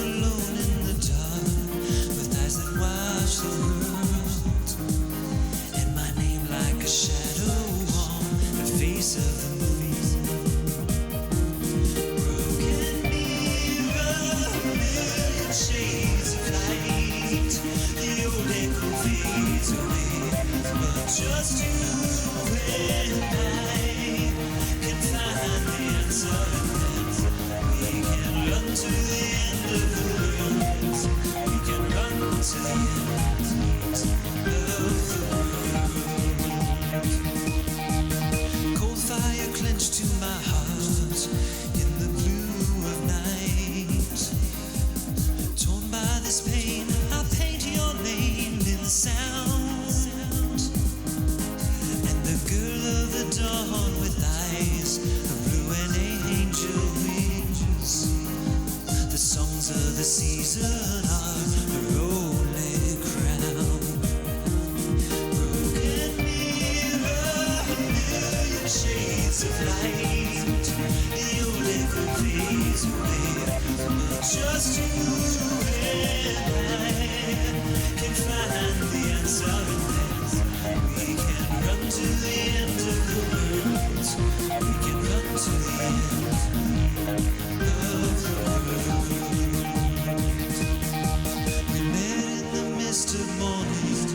alone in the dark, with eyes that watch the world, and my name like a shadow on the face of the movies. Broken mirror, million shades of light, the old echo fades away, but just you and I can find the answer, and then we can run to the end of the world. We can run to the end of the world. Cold fire clenched to my heart in the blue of night. Torn by this pain, I paint your name in the sound. And the girl of the dawn with eyes of blue and angel wings. The songs of the season are her only crown. Broken mirror, a million shades of light, the old echo fades away, but just you and I can find the answer, and then we can run to the end of the world. We can run to the end of the world. We met in the mist of morning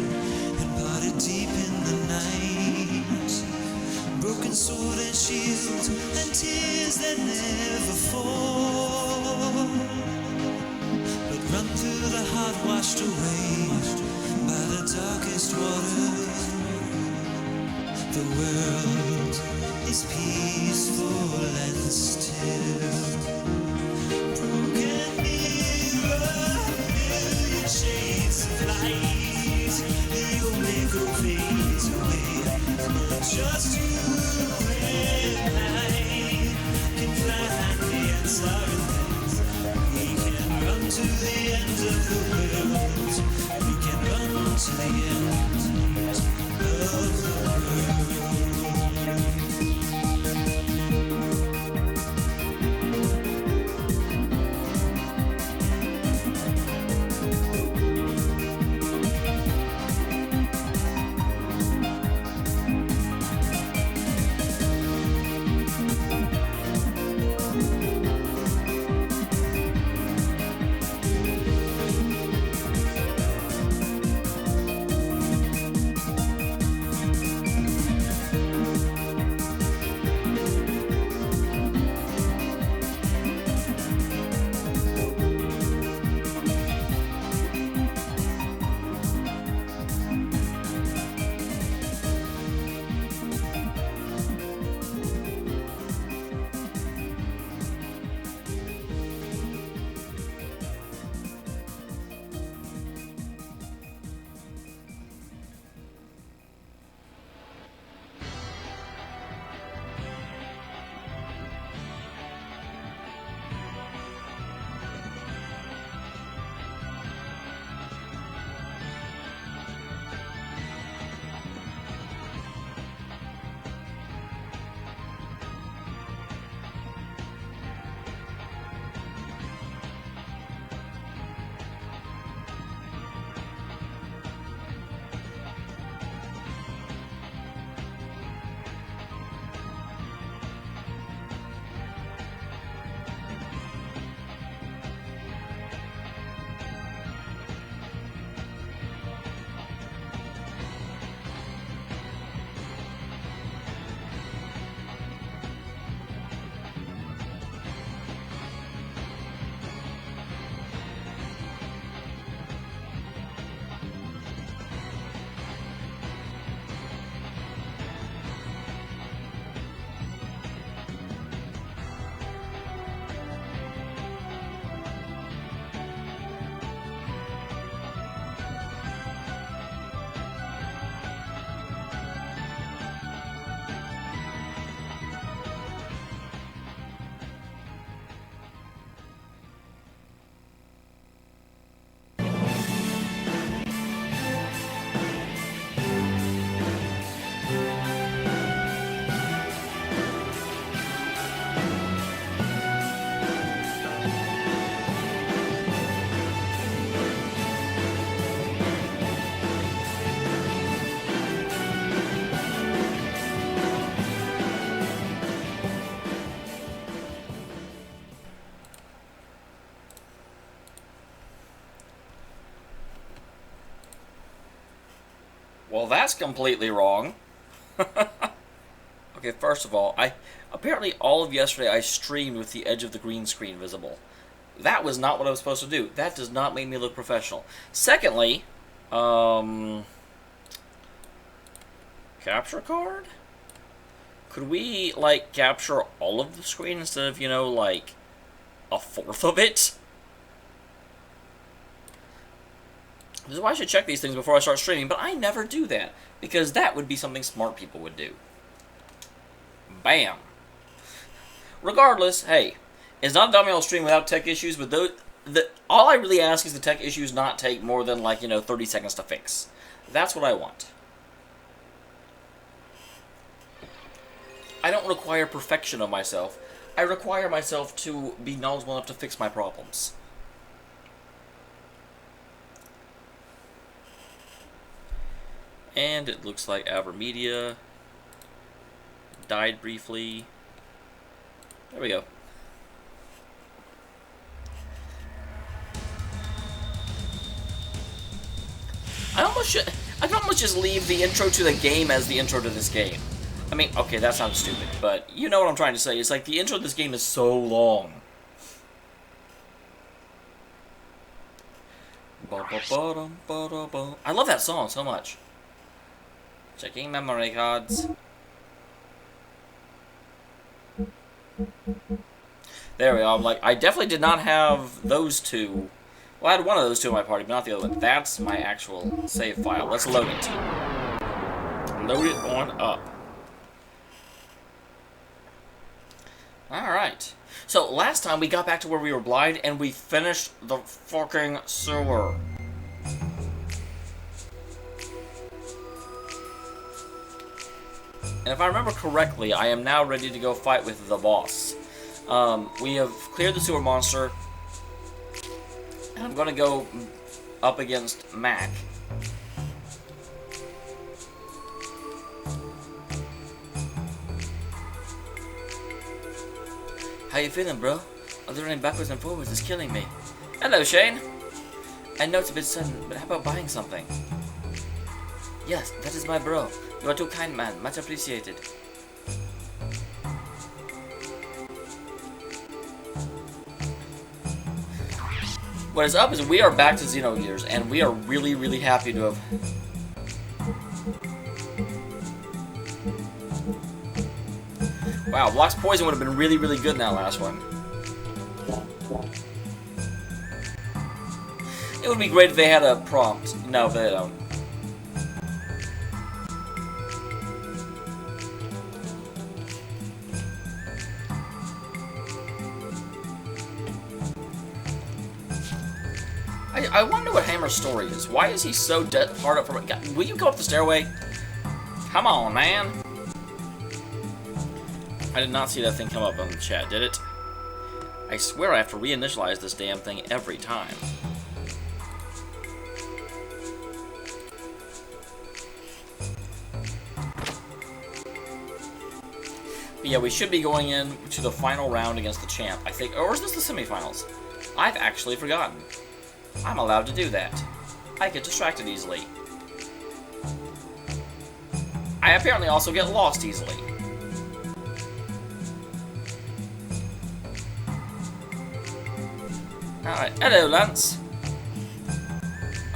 and parted deep in the night. Broken sword and shield and tears that never fall, but run through the heart washed away by the darkest water. The world is peaceful and still. Broken mirror, million shades of light, the old echo fades away, but just you and I can find the answer, and we can run to the end of the world. We can run to the end of the world. that's completely wrong. Okay, first of all, apparently all of yesterday I streamed with the edge of the green screen visible. That was not what I was supposed to do. That does not make me look professional. Secondly, capture card? Could we, like, capture all of the screen instead of, you know, like, a fourth of it? This is why I should check these things before I start streaming, but I never do that, because that would be something smart people would do. Bam. Regardless, hey, it's not a dummy stream without tech issues, but all I really ask is the tech issues not take more than, like, 30 seconds to fix. That's what I want. I don't require perfection of myself. I require myself to be knowledgeable enough to fix my problems. And it looks like Avermedia died briefly. There we go. I can almost just leave the intro to the game as the intro to this game. I mean, okay, that sounds stupid, but you know what I'm trying to say. It's like the intro to this game is so long. I love that song so much. Checking memory cards. There we go. I'm like, I definitely did not have those two. Well, I had one of those two in my party, but not the other one. That's my actual save file. Let's load it. Load it on up. Alright. So, last time we got back to where we were blind, and we finished the fucking sewer. And if I remember correctly, I am now ready to go fight with the boss. We have cleared the sewer monster. And I'm going to go up against Mac. How you feeling, bro? All the running backwards and forwards is killing me. Hello, Shane. I know it's a bit sudden, but how about buying something? Yes, that is my bro. You are too kind, man. Much appreciated. What is up is we are back to Xenogears, and we are really, really happy to have... Wow, Block's Poison would have been really, really good in that last one. It would be great if they had a prompt. No, they don't. I wonder what Hammer's story is. Why is he so hard up for... God, will you go up the stairway? Come on, man. I did not see that thing come up on the chat, did it? I swear I have to reinitialize this damn thing every time. But yeah, we should be going in to the final round against the champ, I think. Or is this the semifinals? I've actually forgotten. I'm allowed to do that. I get distracted easily. I apparently also get lost easily. Alright, hello, Lance.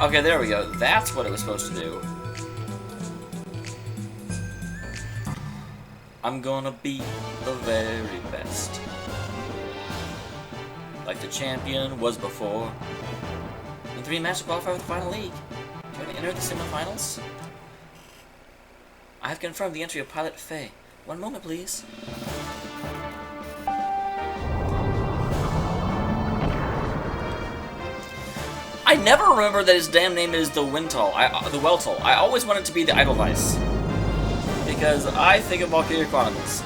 Okay, there we go. That's what it was supposed to do. I'm gonna be the very best. Like the champion was before. In 3 matches to qualify for the final league. Do you want to enter the semifinals? I have confirmed the entry of Pilot Faye. One moment, please. I never remember that his damn name is the Wintal, the Weltal. I always wanted to be the Edelweiss. Because I think of Valkyria Chronicles.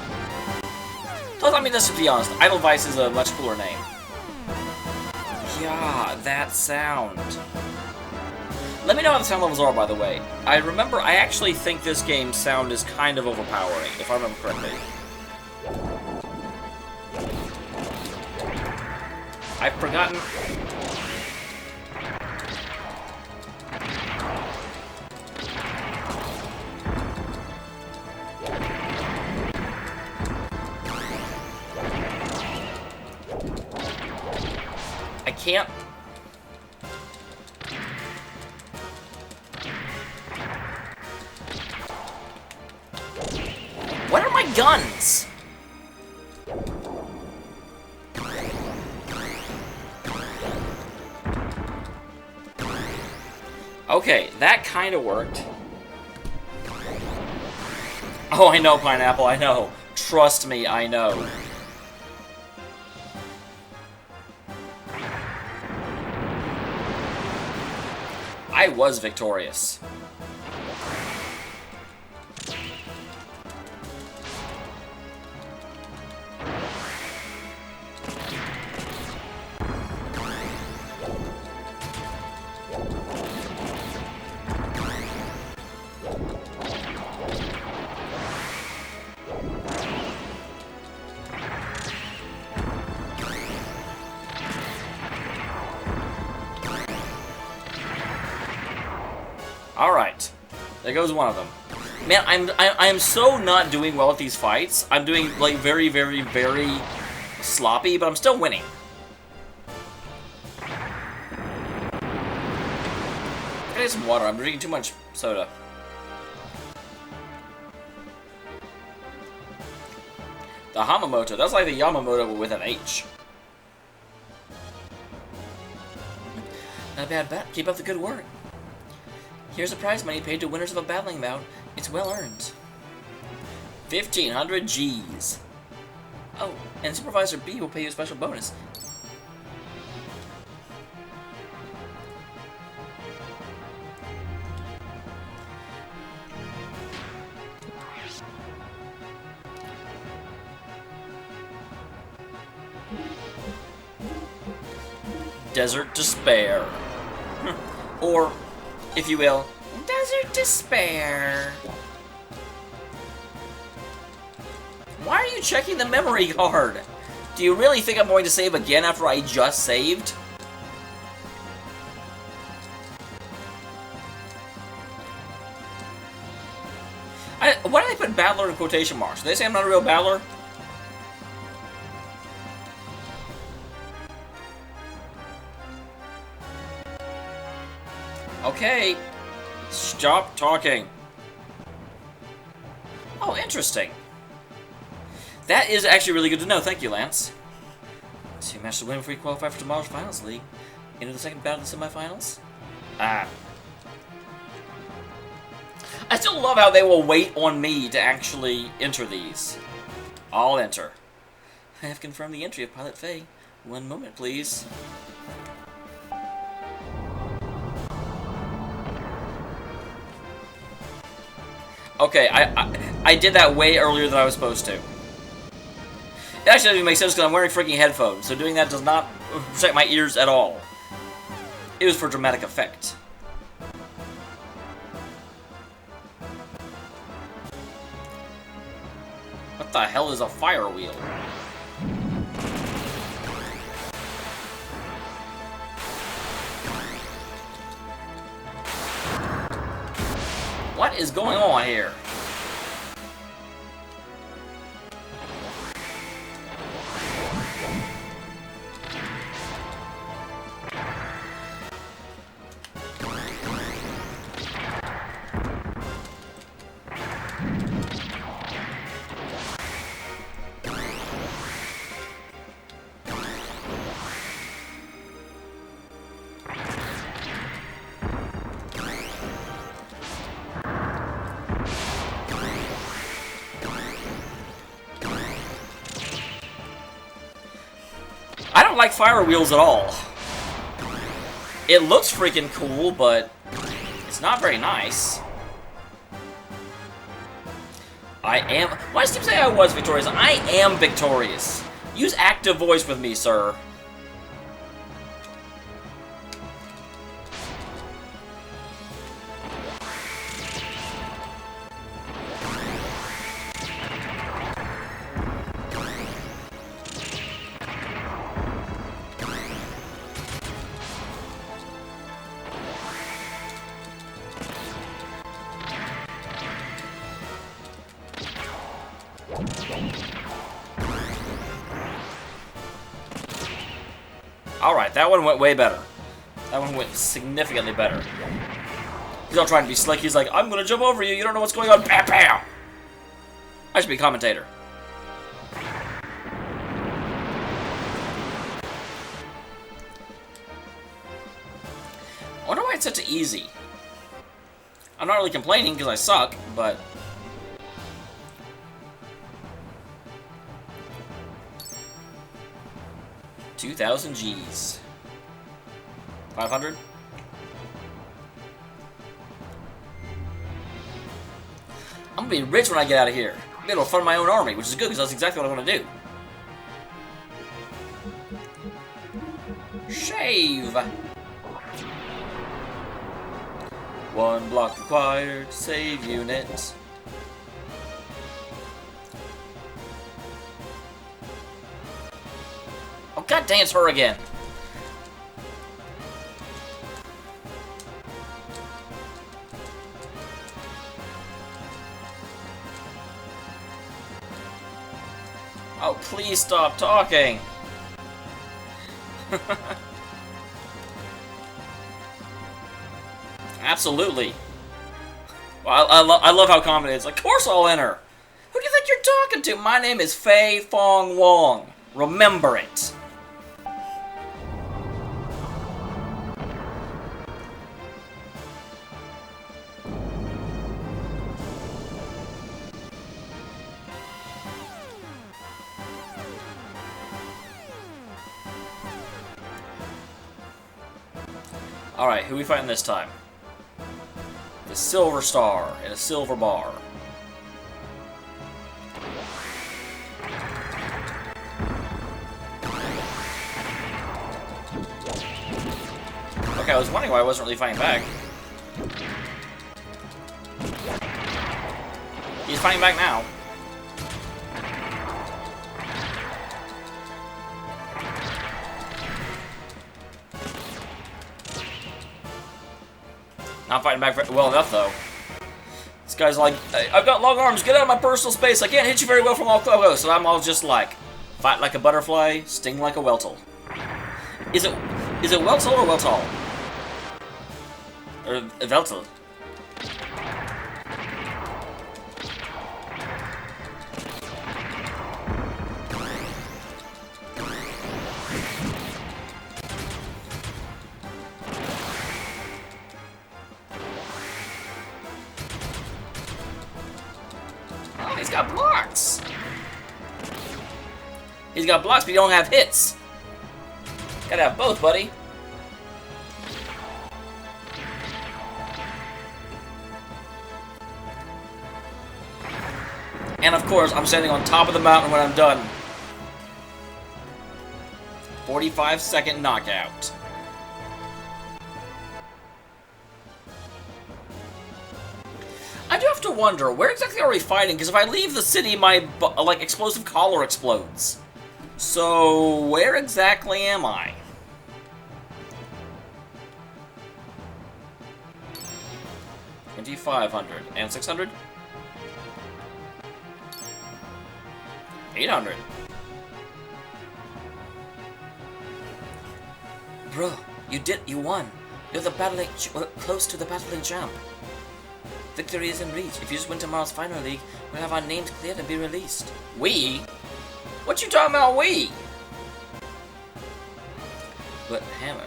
Plus, I mean, let's just be honest, Edelweiss is a much cooler name. Yeah, that sound. Let me know how the sound levels are, by the way. I actually think this game's sound is kind of overpowering, if I remember correctly. I've forgotten... can't... What are my guns? Okay, that kind of worked. Oh, I know, Pineapple, I know. Trust me, I know. I was victorious. Alright. There goes one of them. Man, I'm so not doing well at these fights. I'm doing, like, very, very, very sloppy, but I'm still winning. I need some water. I'm drinking too much soda. The Hamamoto. That's like the Yamamoto, but with an H. Not a bad bet. Keep up the good work. Here's a prize money paid to winners of a battling bout. It's well earned. 1,500 G's. Oh, and Supervisor B will pay you a special bonus. Desert Despair. Or, if you will, Desert Despair. Why are you checking the memory card? Do you really think I'm going to save again after I just saved? Why do they put battler in quotation marks? Do they say I'm not a real battler? Okay. Stop talking. Oh, interesting. That is actually really good to know. Thank you, Lance. So you managed to win before you qualify for tomorrow's Finals League. Into the second battle of the semifinals? Ah. I still love how they will wait on me to actually enter these. I'll enter. I have confirmed the entry of Pilot Faye. One moment, please. Okay, I did that way earlier than I was supposed to. It actually doesn't even make sense because I'm wearing freaking headphones, so doing that does not protect my ears at all. It was for dramatic effect. What the hell is a fire wheel? What is going on here? I don't like fire wheels at all. It looks freaking cool, but it's not very nice. Why does Steve say I was victorious? I am victorious. Use active voice with me, sir. Alright, that one went way better. That one went significantly better. He's all trying to be slick. He's like, I'm gonna jump over you. You don't know what's going on. Bam, bam! I should be a commentator. I wonder why it's such easy. I'm not really complaining because I suck, but... $2,000 G's. 500? I'm gonna be rich when I get out of here. I'll be able to fund my own army, which is good because that's exactly what I want to do. Shave! 1 block required, save unit. Oh god dang, it's her again. Oh, please stop talking. Absolutely. Well, I love how confident it is. Of course I'll enter. Who do you think you're talking to? My name is Fei Fong Wong. Remember it. Alright, who are we fighting this time? The Silver Star in a silver bar. Okay, I was wondering why I wasn't really fighting back. He's fighting back now. Not fighting back well enough, though. This guy's like, hey, I've got long arms, get out of my personal space, I can't hit you very well from all close. So I'm all just like, fight like a butterfly, sting like a weltle. Is it weltle or weltall? Or veltal? He's got blocks. He's got blocks, but you don't have hits. Gotta have both, buddy. And of course, I'm standing on top of the mountain when I'm done. 45-second knockout. I do have to wonder, where exactly are we fighting? Because if I leave the city, my, like, explosive collar explodes. So, where exactly am I? $2,500. And 600? 800. Bro, you won. You're the battling, close to the battling champ. Victory is in reach. If you just win tomorrow's final league, we'll have our names cleared and be released. We? What you talking about, we? But, Hammer,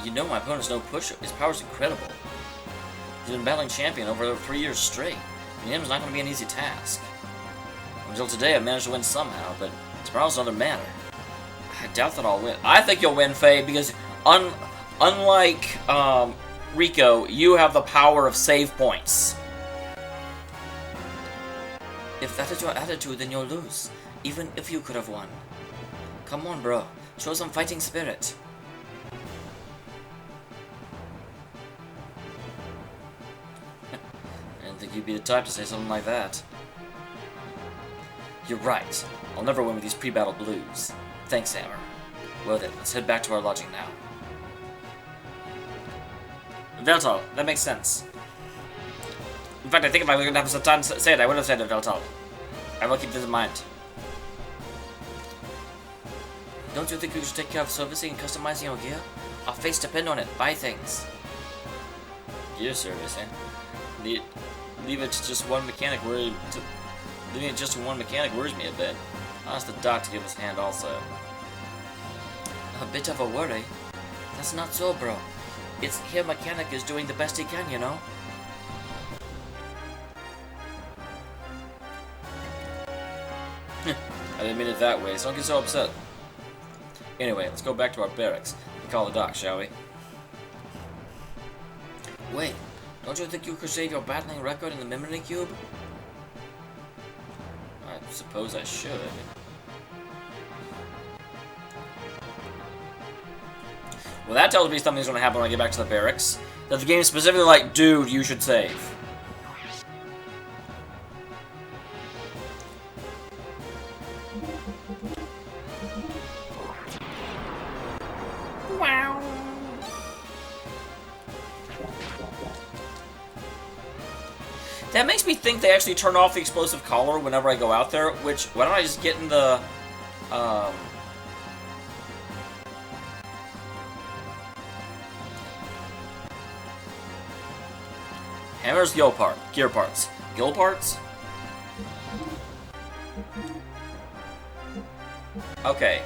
you know my opponent's no pusher. His power's incredible. He's been battling champion over 3 years straight. And him's not going to be an easy task. Until today, I've managed to win somehow, but tomorrow's another matter. I doubt that I'll win. I think you'll win, Faye, because unlike, Rico, you have the power of save points. If that is your attitude, then you'll lose. Even if you could have won. Come on, bro. Show some fighting spirit. I didn't think you'd be the type to say something like that. You're right. I'll never win with these pre-battle blues. Thanks, Hammer. Well then, let's head back to our lodging now. Veltal, that makes sense. In fact, I think if I were going to have some time to say it, I would have said it, Veltal. I will keep this in mind. Don't you think you should take care of servicing and customizing your gear? Our fates depend on it. Buy things. Gear servicing? Leave it to just one mechanic leaving it just to one mechanic worries me a bit. I'll ask the doc to give us a hand also. A bit of a worry? That's not so, bro. It's here mechanic is doing the best he can, you know? I didn't mean it that way, so don't get so upset. Anyway, let's go back to our barracks and call the doc, shall we? Wait, don't you think you could save your battling record in the memory cube? I suppose I should. Well, that tells me something's gonna happen when I get back to the barracks. That the game is specifically like, dude, you should save. Wow. That makes me think they actually turn off the explosive collar whenever I go out there, which, why don't I just get in the, Hammer's gear parts. Gill parts? Okay.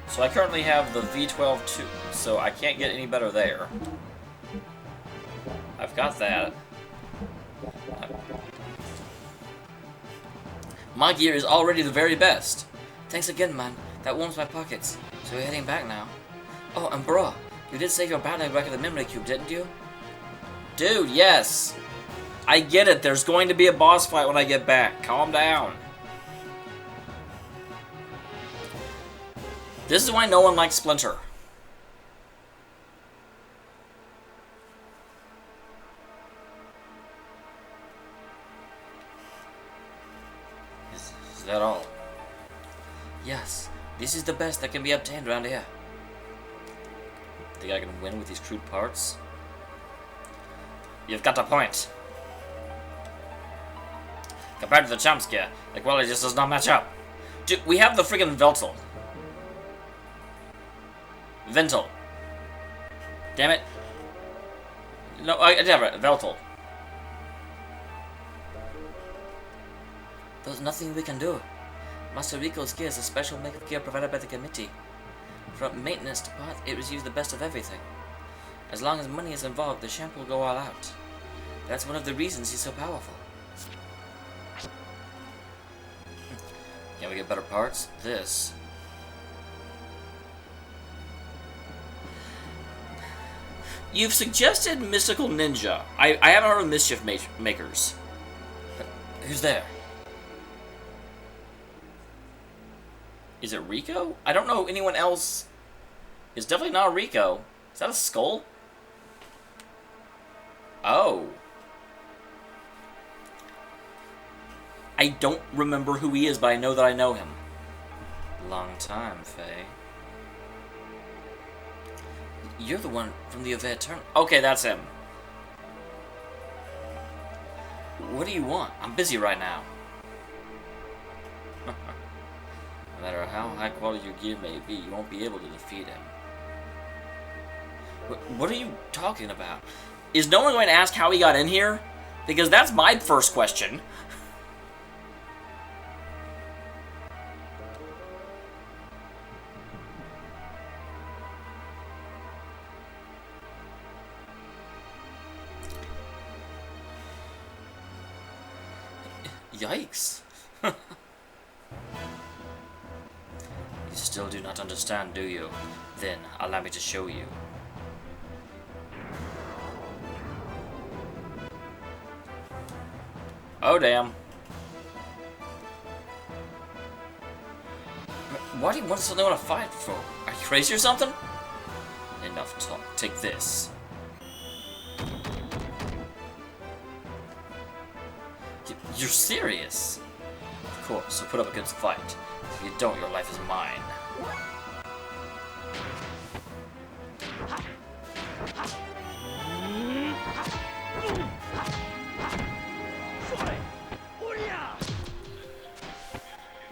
So I currently have the V12-2, so I can't get any better there. I've got that. My gear is already the very best. Thanks again, man. That warms my pockets. So we're heading back now. Oh, and bruh, you did save your battling record of the memory cube, didn't you? Dude, yes. I get it. There's going to be a boss fight when I get back. Calm down. This is why no one likes Splinter. Is that all? Yes. This is the best that can be obtained around here. Think I can win with these crude parts? You've got a point. Compared to the Champ's gear, the quality just does not match up. Dude, we have the friggin' Veltal. Vental. Damn it. No, never. Veltal. There's nothing we can do. Master Rico's gear is a special make of gear provided by the committee. From maintenance to part, it receives the best of everything. As long as money is involved, the champ will go all out. That's one of the reasons he's so powerful. Can we get better parts? This. You've suggested Mystical Ninja. I haven't heard of Mischief Makers. Who's there? Is it Rico? I don't know anyone else. It's definitely not Rico. Is that a skull? Oh. I don't remember who he is, but I know that I know him. Long time, Faye. You're the one from the Avert Turn. Okay, that's him. What do you want? I'm busy right now. No matter how high quality your gear may be, you won't be able to defeat him. What are you talking about? Is no one going to ask how he got in here? Because that's my first question. Yikes. You still do not understand, do you? Then, allow me to show you. Oh, damn. Why do you suddenly want to fight for? Are you crazy or something? Enough talk. Take this. You're serious? Of course, so put up a good fight. If you don't, your life is mine.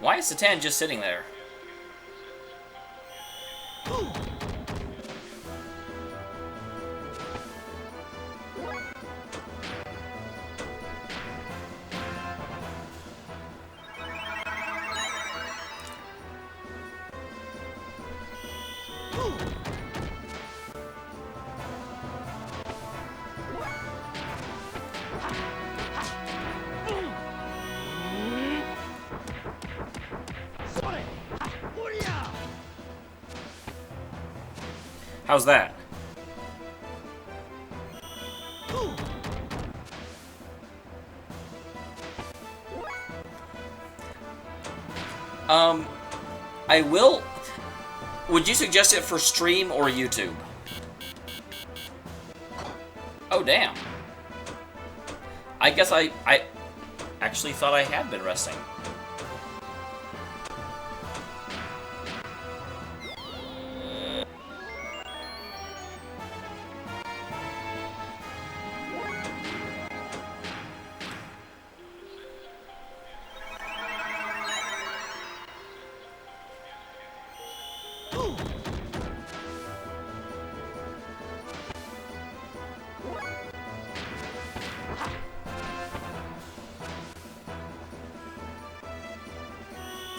Why is Satan just sitting there? How's that? I will... Would you suggest it for stream or YouTube? Oh, damn. I guess I actually thought I had been resting.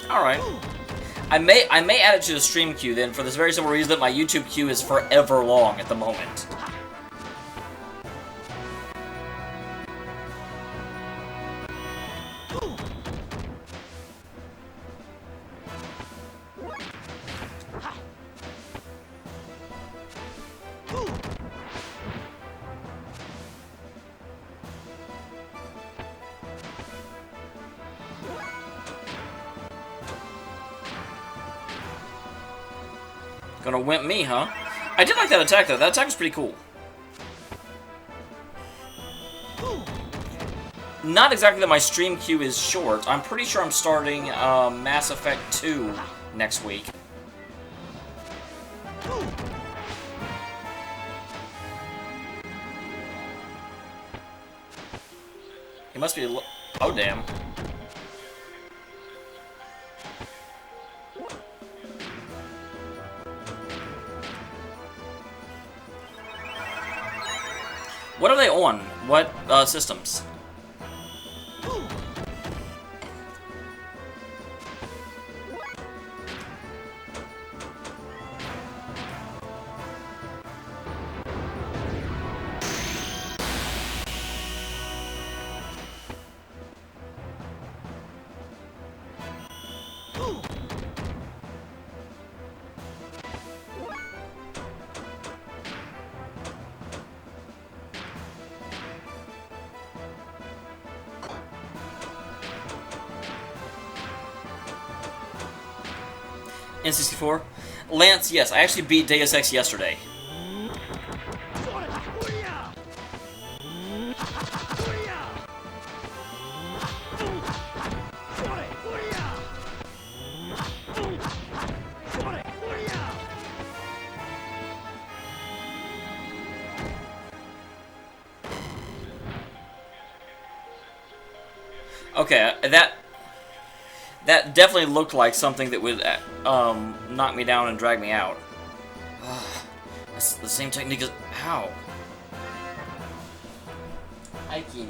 Alright. I may add it to the stream queue then, for this very simple reason that my YouTube queue is forever long at the moment. Gonna wimp me, huh? I did like that attack, though. That attack was pretty cool. Not exactly that my stream queue is short. I'm pretty sure I'm starting Mass Effect 2 next week. He must be... Oh, damn. What are they on? What systems? N64? Lance, yes, I actually beat Deus Ex yesterday. Okay, that definitely looked like something that would knock me down and drag me out. That's the same technique as... How? Hi, kitty.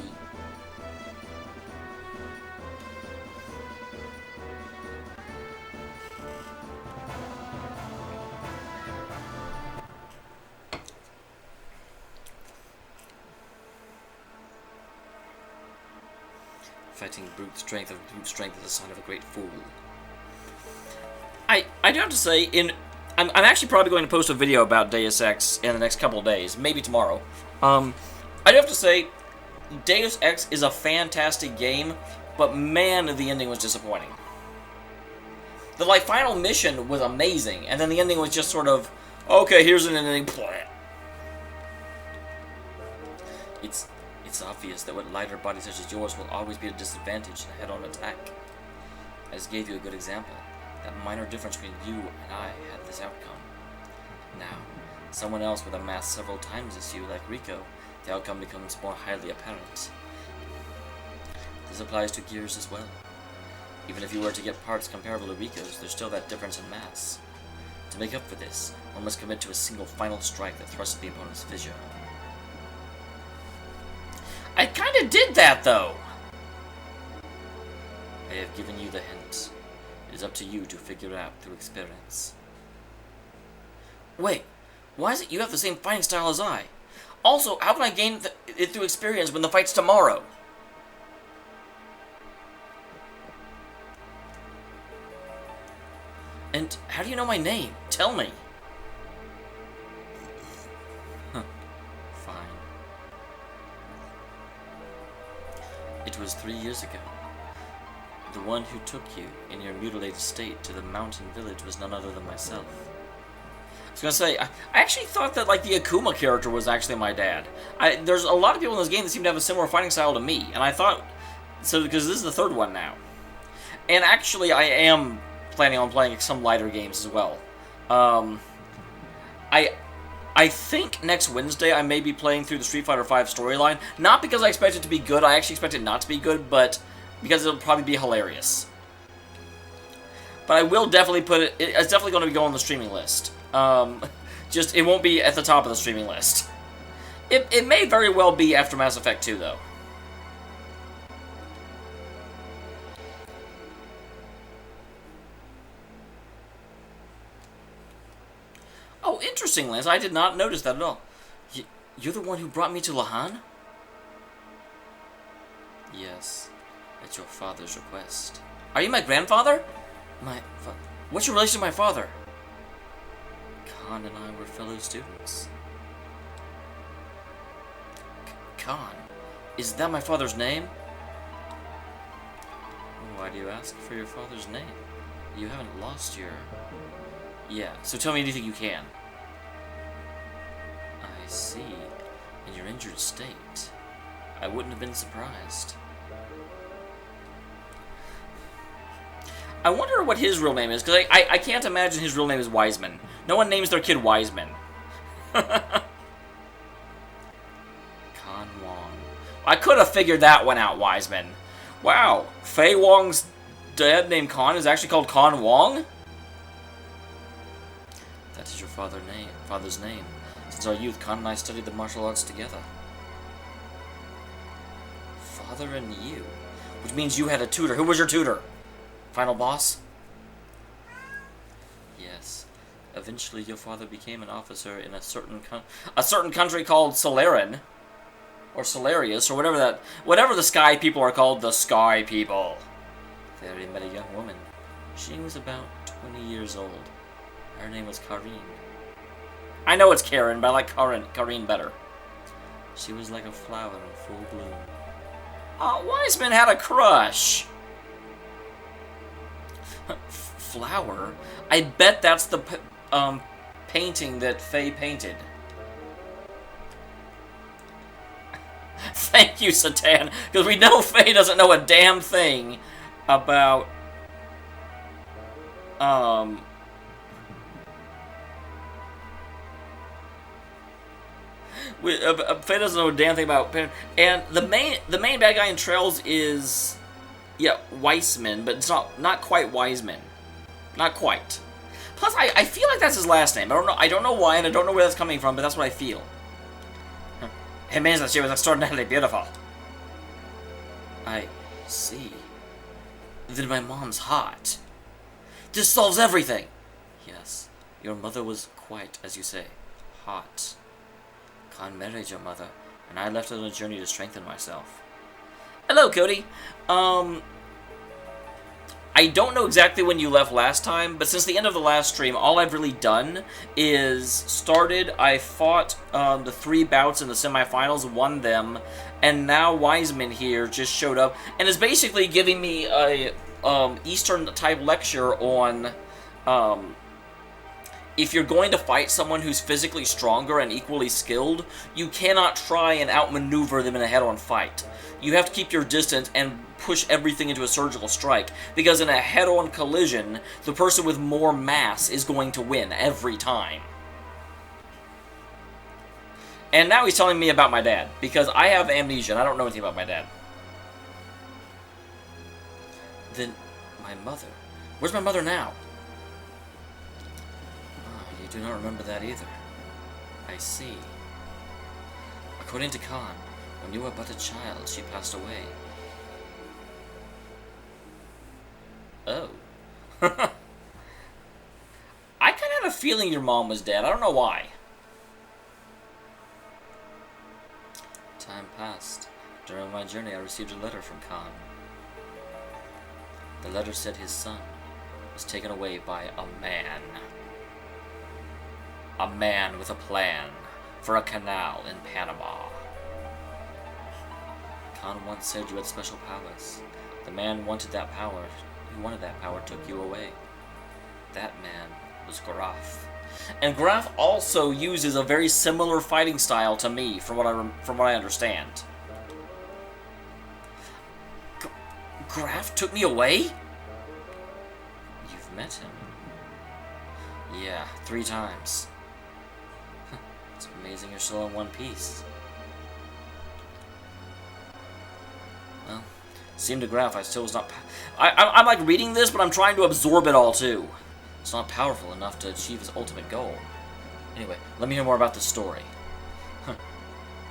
Fighting brute strength of brute strength is a sign of a great fool. I do have to say, I'm actually probably going to post a video about Deus Ex in the next couple of days, maybe tomorrow. I do have to say, Deus Ex is a fantastic game, but man, the ending was disappointing. The final mission was amazing, and then the ending was just sort of, okay, here's an ending. It's obvious that with lighter bodies such as yours will always be a disadvantage in a head-on attack. I just gave you a good example. That minor difference between you and I had this outcome. Now, someone else with a mass several times as you, like Rico, the outcome becomes more highly apparent. This applies to Gears as well. Even if you were to get parts comparable to Rico's, there's still that difference in mass. To make up for this, one must commit to a single final strike that thrusts the opponent's fissure. I kinda did that, though! I have given you the hint. It is up to you to figure it out through experience. Wait, why is it you have the same fighting style as I? Also, how can I gain it through experience when the fight's tomorrow? And how do you know my name? Tell me. was 3 years ago. The one who took you in your mutilated state to the mountain village was none other than myself. I was gonna say, I actually thought that, like, the Akuma character was actually my dad. There's a lot of people in this game that seem to have a similar fighting style to me, and I thought, so, because this is the third one now. And actually, I am planning on playing some lighter games as well. I think next Wednesday I may be playing through the Street Fighter V storyline, not because I expect it to be good, I actually expect it not to be good, but because it'll probably be hilarious. But I will definitely put it, it's definitely going to be going on the streaming list. Just, it won't be at the top of the streaming list. It may very well be after Mass Effect 2, though. Oh, interesting, Lance. I did not notice that at all. You're the one who brought me to Lahan? Yes, at your father's request. Are you my grandfather? What's your relation to my father? Khan and I were fellow students. Khan? Is that my father's name? Why do you ask for your father's name? You haven't lost your... Yeah, so tell me anything you can. I see. In your injured state. I wouldn't have been surprised. I wonder what his real name is, because I can't imagine his real name is Wiseman. No one names their kid Wiseman. Khan Wong. I could have figured that one out, Wiseman. Wow, Fei Wong's dad named Khan is actually called Khan Wong? That is your father's name. Since our youth, Khan and I studied the martial arts together. Father and you. Which means you had a tutor. Who was your tutor? Final boss? Yes. Eventually, your father became an officer in a certain country called Solarian, or Solarius, or whatever the Sky people are called, the Sky people. There he met a young woman. She was about 20 years old. Her name was Karine. I know it's Karen, but I like Karine better. She was like a flower in full bloom. Wiseman had a crush. Flower? I bet that's the painting that Faye painted. Thank you, Satan, because we know Faye doesn't know a damn thing about Faye doesn't know a damn thing about, and the main bad guy in Trails is, yeah, Weissman, but it's not quite Wiseman, not quite. Plus, I feel like that's his last name. I don't know why, and I don't know where that's coming from, but that's what I feel. It means that she was extraordinarily beautiful. I see. Then my mom's hot. This solves everything. Yes, your mother was quite, as you say, hot. Khan married your mother, and I left on a journey to strengthen myself. Hello, Cody. I don't know exactly when you left last time, but since the end of the last stream, all I've really done is I fought the 3 bouts in the semifinals, won them, and now Wiseman here just showed up, and is basically giving me a Eastern-type lecture on if you're going to fight someone who's physically stronger and equally skilled, you cannot try and outmaneuver them in a head-on fight. You have to keep your distance and push everything into a surgical strike, because in a head-on collision, the person with more mass is going to win every time. And now he's telling me about my dad, because I have amnesia and I don't know anything about my dad. Then, my mother. Where's my mother now? You do not remember that either. I see. According to Khan, when you were but a child, she passed away. Oh. I kind of had a feeling your mom was dead. I don't know why. Time passed. During my journey, I received a letter from Khan. The letter said his son was taken away by a man. A man with a plan for a canal in Panama. Khan once said you had special powers. The man who wanted that power took you away. That man was Graf. And Graf also uses a very similar fighting style to me, from what I understand. Graf took me away? You've met him. Yeah, 3 times. It's amazing you're still in one piece. Well, seemed to Graf I still was not... I'm like reading this, but I'm trying to absorb it all too. It's not powerful enough to achieve his ultimate goal. Anyway, let me hear more about the story.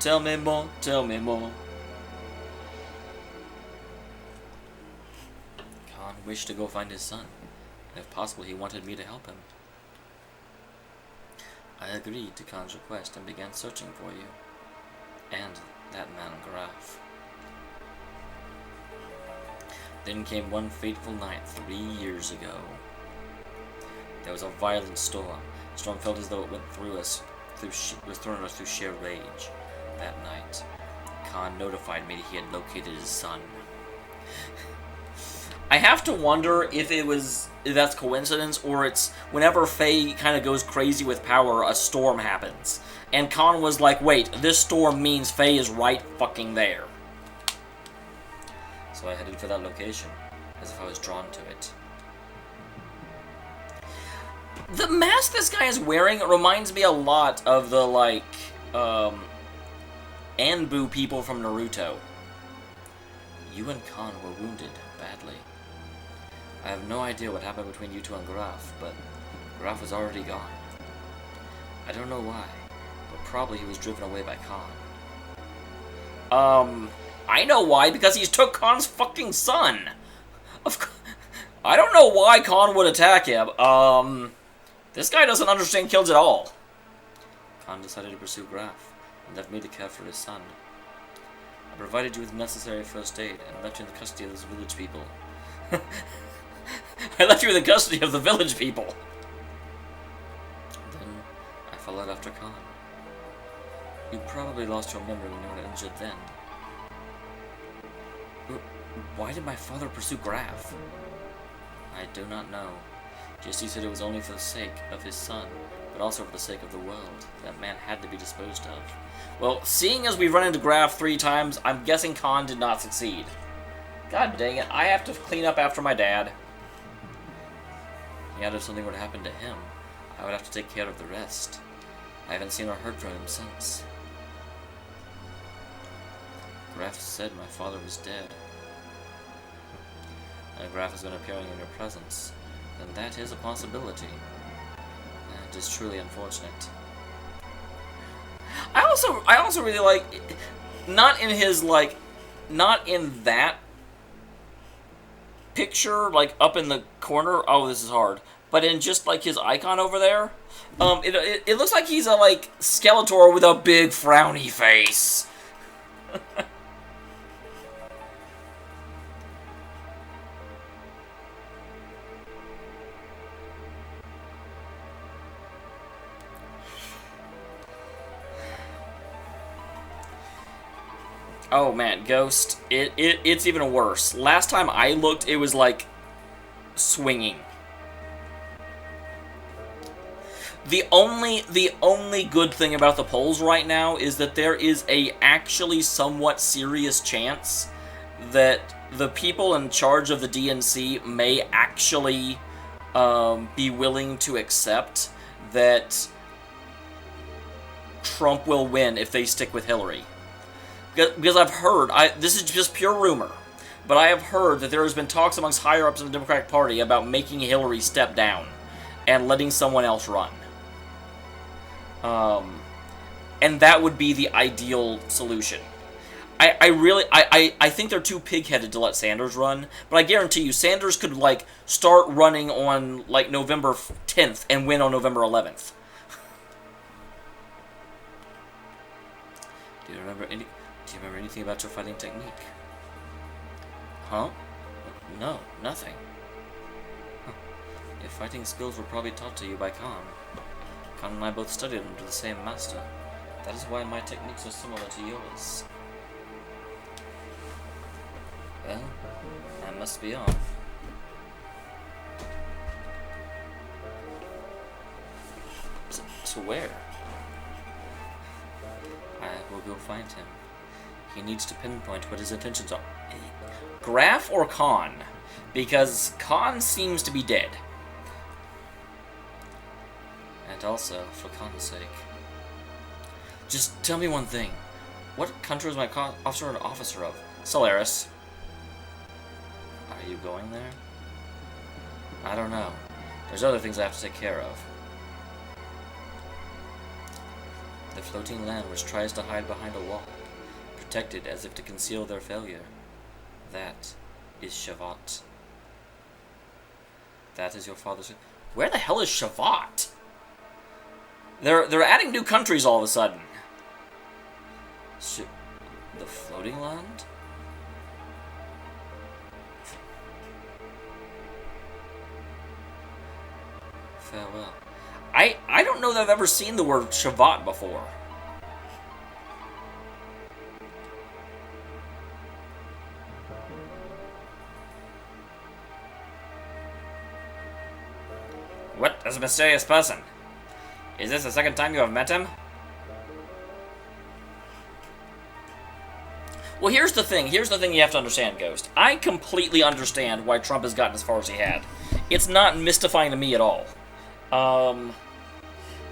Tell me more, tell me more. Khan wished to go find his son, and if possible he wanted me to help him. I agreed to Khan's request and began searching for you. And that man Graf. Then came one fateful night 3 years ago. There was a violent storm. The storm felt as though it went through us, was thrown at us through sheer rage. That night, Khan notified me that he had located his son. I have to wonder if that's coincidence, or it's whenever Faye kind of goes crazy with power, a storm happens. And Khan was like, wait, this storm means Faye is right fucking there. So I headed for that location, as if I was drawn to it. The mask this guy is wearing reminds me a lot of the, like, Anbu people from Naruto. You and Khan were wounded badly. I have no idea what happened between you two and Graf, but Graf was already gone. I don't know why, but probably he was driven away by Khan. I know why, because he's took Khan's fucking son! I don't know why Khan would attack him. This guy doesn't understand kills at all. Khan decided to pursue Graf, and left me to care for his son. I provided you with necessary first aid, and left you in the custody of those village people. I left you in the custody of the village people! Then, I followed after Khan. You probably lost your memory when you were injured then. Why did my father pursue Graf? I do not know. Just he said it was only for the sake of his son, but also for the sake of the world. That man had to be disposed of. Well, seeing as we've run into Graf 3 times, I'm guessing Khan did not succeed. God dang it, I have to clean up after my dad. Yet if something were to happen to him, I would have to take care of the rest. I haven't seen or heard from him since. Graf said my father was dead. And Graf has been appearing in your presence, then that is a possibility. It is truly unfortunate. I also really like, not in that picture, like up in the corner. Oh, this is hard. But in just like his icon over there, it looks like he's a like Skeletor with a big frowny face. Oh man, Ghost, it's even worse. Last time I looked, it was like swinging. The only good thing about the polls right now is that there is a actually somewhat serious chance that the people in charge of the DNC may actually be willing to accept that Trump will win if they stick with Hillary. Because I've heard, this is just pure rumor, but I have heard that there has been talks amongst higher-ups in the Democratic Party about making Hillary step down and letting someone else run. And that would be the ideal solution. I think they're too pig-headed to let Sanders run, but I guarantee you Sanders could, like, start running on, like, November 10th and win on November 11th. Do you remember anything about your fighting technique? Huh? No, nothing. Huh. Your fighting skills were probably taught to you by Khan. Khan and I both studied under the same master. That is why my techniques are similar to yours. Well, I must be off. To where? I will go find him. He needs to pinpoint what his intentions are. Graf or Khan? Because Khan seems to be dead. And also, for Khan's sake. Just tell me one thing. What country is my officer an officer of? Solaris. Are you going there? I don't know. There's other things I have to take care of. The floating land which tries to hide behind a wall, protected as if to conceal their failure. That is Shavat. That is your father's... Where the hell is Shavat? They're adding new countries all of a sudden. The floating land? Farewell. I don't know that I've ever seen the word Shavat before. What is a mysterious person? Is this the second time you have met him? Well, here's the thing. Here's the thing you have to understand, Ghost. I completely understand why Trump has gotten as far as he had. It's not mystifying to me at all.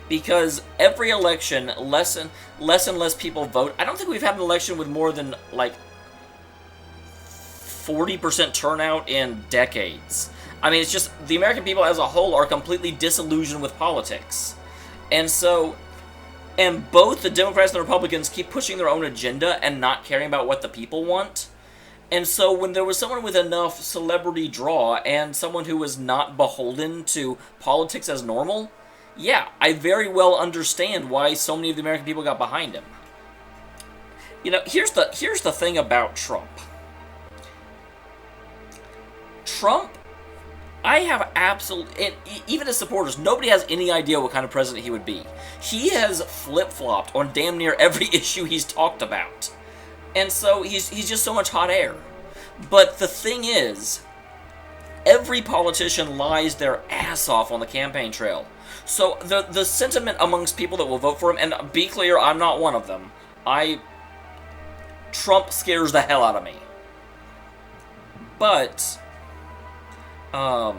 Because every election, less and less people vote. I don't think we've had an election with more than, like, 40% turnout in decades. I mean, it's just, the American people as a whole are completely disillusioned with politics. And so, and both the Democrats and the Republicans keep pushing their own agenda and not caring about what the people want. And so when there was someone with enough celebrity draw and someone who was not beholden to politics as normal, yeah, I very well understand why so many of the American people got behind him. You know, here's the thing about Trump. Trump, I have absolute, even his supporters, nobody has any idea what kind of president he would be. He has flip-flopped on damn near every issue he's talked about. And so he's just so much hot air. But the thing is, every politician lies their ass off on the campaign trail. So the sentiment amongst people that will vote for him, and be clear, I'm not one of them. Trump scares the hell out of me. But I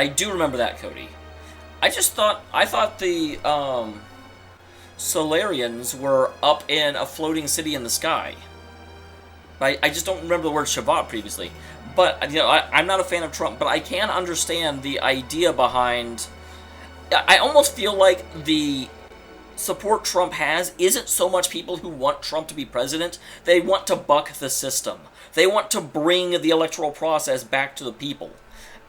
do remember that, Cody. I thought the Solarians were up in a floating city in the sky. I just don't remember the word Shavat previously. But, you know, I'm not a fan of Trump, but I can understand the idea behind... I almost feel like the support Trump has isn't so much people who want Trump to be president. They want to buck the system. They want to bring the electoral process back to the people.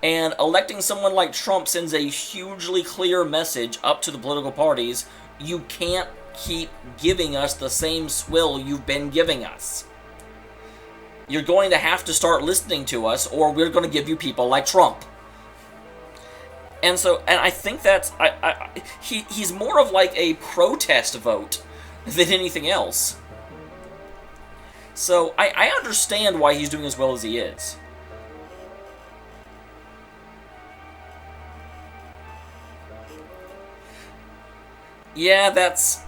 And electing someone like Trump sends a hugely clear message up to the political parties. You can't keep giving us the same swill you've been giving us. You're going to have to start listening to us, or we're going to give you people like Trump. And so, and I think that's, he's more of like a protest vote than anything else. So, I understand why he's doing as well as he is. Yeah, that's...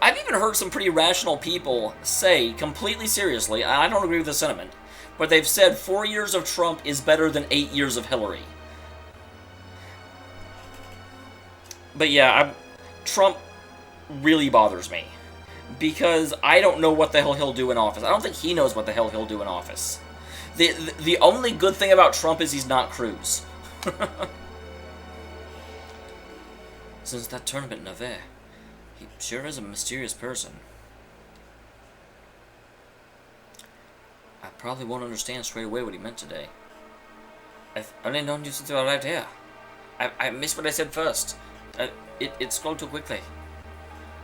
I've even heard some pretty rational people say, completely seriously, and I don't agree with the sentiment, but they've said 4 years of Trump is better than 8 years of Hillary. But yeah, Trump really bothers me, because I don't know what the hell he'll do in office. I don't think he knows what the hell he'll do in office. The only good thing about Trump is he's not Cruz. Since that tournament in Nevers, he sure is a mysterious person. I probably won't understand straight away what he meant today. I've only known you since you arrived here. I missed what I said first. It scrolled too quickly.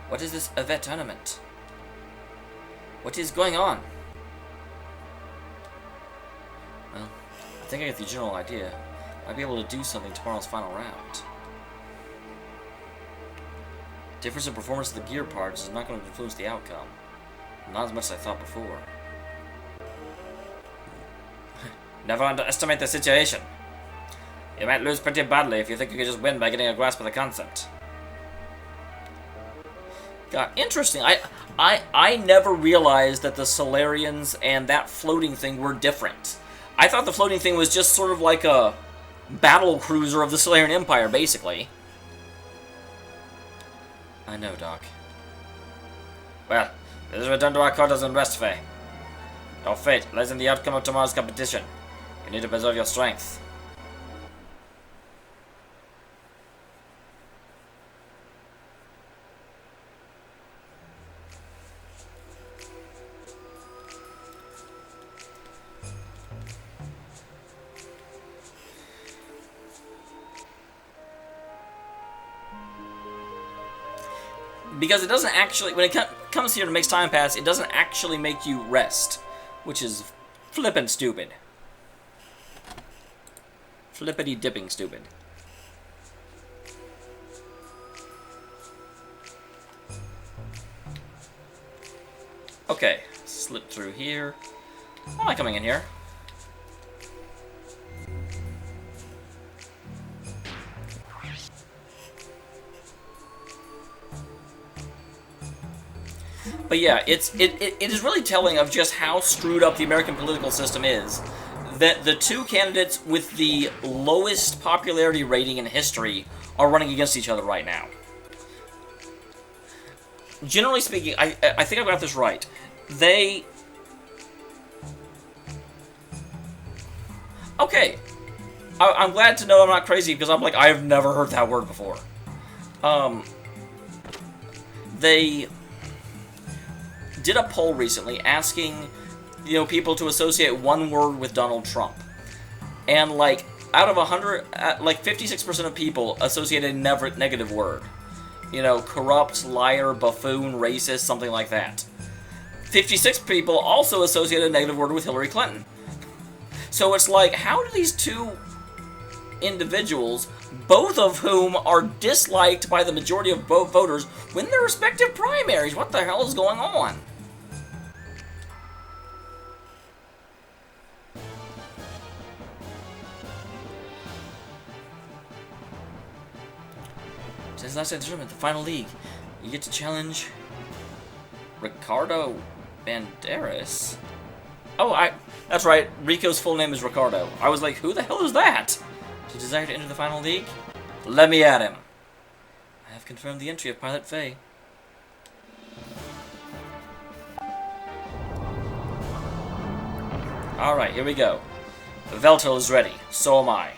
What is this Nevers tournament? What is going on? Well, I think I get the general idea. Might be able to do something tomorrow's final round. Difference in performance of the gear parts is not going to influence the outcome. Not as much as I thought before. Never underestimate the situation. You might lose pretty badly if you think you can just win by getting a grasp of the concept. God, interesting. I never realized that the Solarians and that floating thing were different. I thought the floating thing was just sort of like a battle cruiser of the Solarian Empire, basically. I know, Doc. Well, let us return to our quarters and rest, Faye. Your fate lies in the outcome of tomorrow's competition. You need to preserve your strength. Because it doesn't actually, when it comes here to make time pass, it doesn't actually make you rest, which is flippin' stupid. Flippity dipping stupid. Okay, slip through here. I like coming in here. But yeah, it is really telling of just how screwed up the American political system is. That the two candidates with the lowest popularity rating in history are running against each other right now. Generally speaking, I think I've got this right. They... Okay. I'm glad to know I'm not crazy, because I'm like, I have never heard that word before. They did a poll recently asking, you know, people to associate one word with Donald Trump. And, like, out of 100, like, 56% of people associated a negative word. You know, corrupt, liar, buffoon, racist, something like that. 56 people also associated a negative word with Hillary Clinton. So it's like, how do these two individuals, both of whom are disliked by the majority of voters, win their respective primaries? What the hell is going on? Since last night's tournament, the final league, you get to challenge Ricardo Banderas. Oh, that's right. Rico's full name is Ricardo. I was like, who the hell is that? Do you desire to enter the final league? Let me at him. I have confirmed the entry of Pilot Faye. Alright, here we go. Veltel is ready. So am I.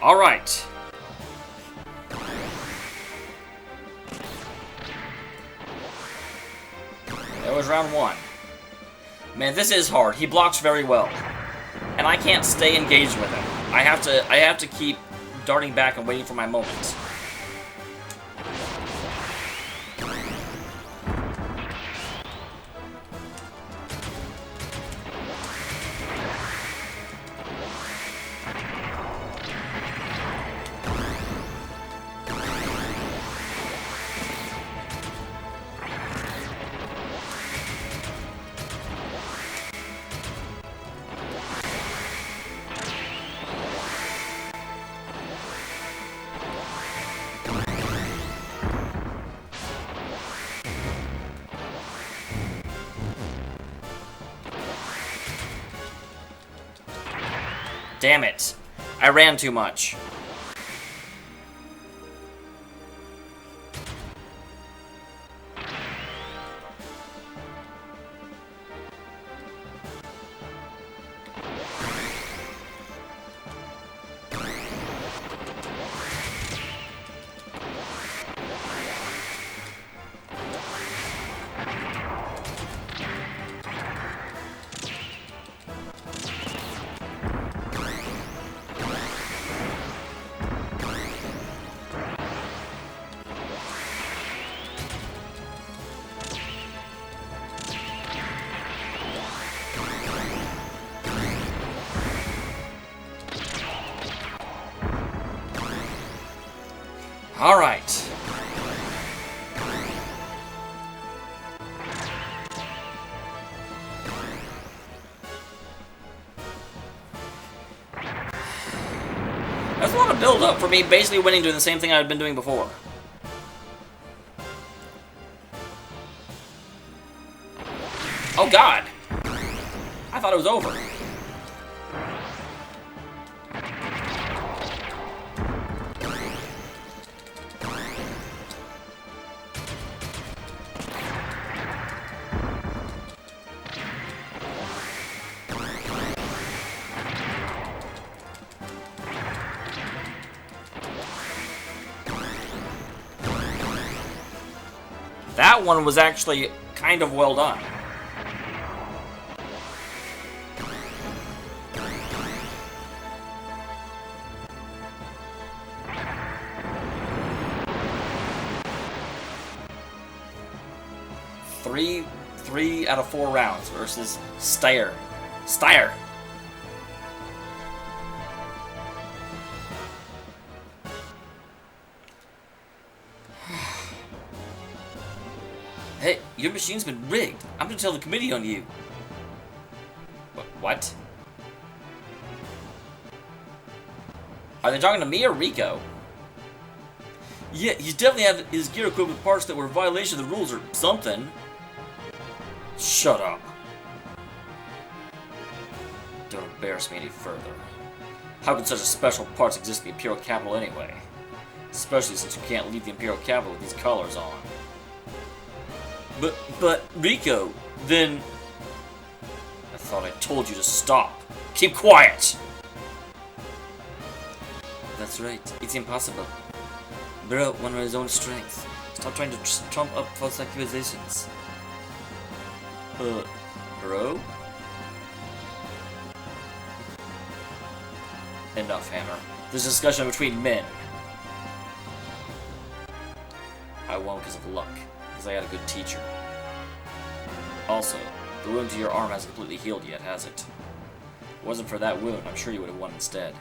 All right. That was round one. Man, this is hard. He blocks very well, and I can't stay engaged with him. I have to keep darting back and waiting for my moment. Damn it. I ran too much. Alright. That's a lot of build up for me basically winning doing the same thing I've been doing before. Oh god! I thought it was over. That one was actually kind of well done. Three out of 4 rounds versus Steyer. Hey, your machine's been rigged. I'm gonna tell the committee on you. What? Are they talking to me or Rico? Yeah, he's definitely had his gear equipped with parts that were a violation of the rules or something. Shut up. Don't embarrass me any further. How can such a special parts exist in the Imperial Capital anyway? Especially since you can't leave the Imperial Capital with these colors on. But, Rico, then... I thought I told you to stop. Keep quiet! That's right, it's impossible. Bro won on his own strength. Stop trying to trump up false accusations. Bro? Enough, Hammer. This is a discussion between men. I won because of luck. Because I had a good teacher. Also, the wound to your arm hasn't completely healed yet, has it? If it wasn't for that wound, I'm sure you would have won instead.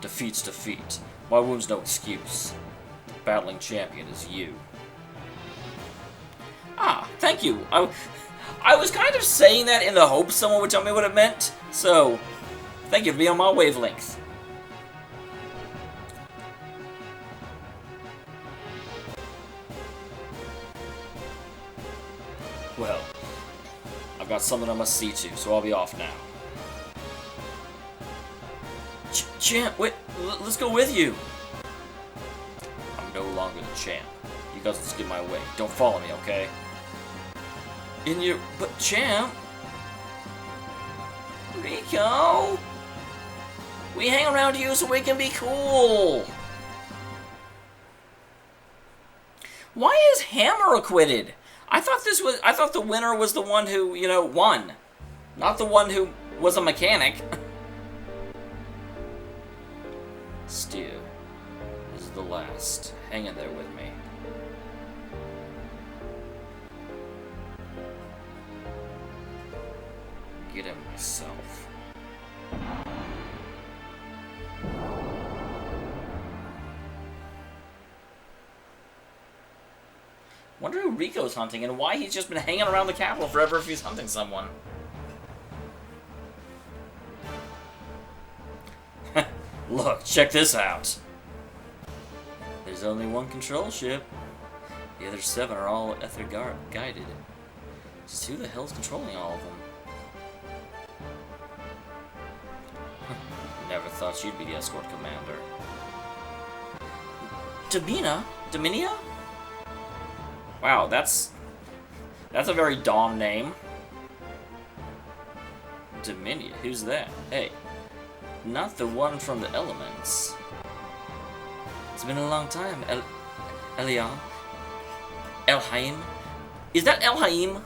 Defeat's defeat. My wound's no excuse. The battling champion is you. Ah, thank you. I was kind of saying that in the hope someone would tell me what it meant. So, thank you for being on my wavelength. Well, I've got something I must see to, so I'll be off now. Champ, wait, let's go with you. I'm no longer the champ. You guys just get my way. Don't follow me, okay? But champ? Rico? We hang around you so we can be cool. Why is Hammer acquitted? I thought the winner was the one who, won. Not the one who was a mechanic. Stu, this is the last. Hang in there with me. Get him myself. Wonder who Rico's hunting and why he's just been hanging around the capital forever if he's hunting someone. Look, check this out. There's only one control ship. The other 7 are all ether guided. Just who the hell's controlling all of them? thought you'd be the escort commander. Damina? Daminia? Wow, that's a very Dom name. Daminia? Who's that? Hey, not the one from the Elements. It's been a long time, Elia. Elhaim? Is that Elhaim?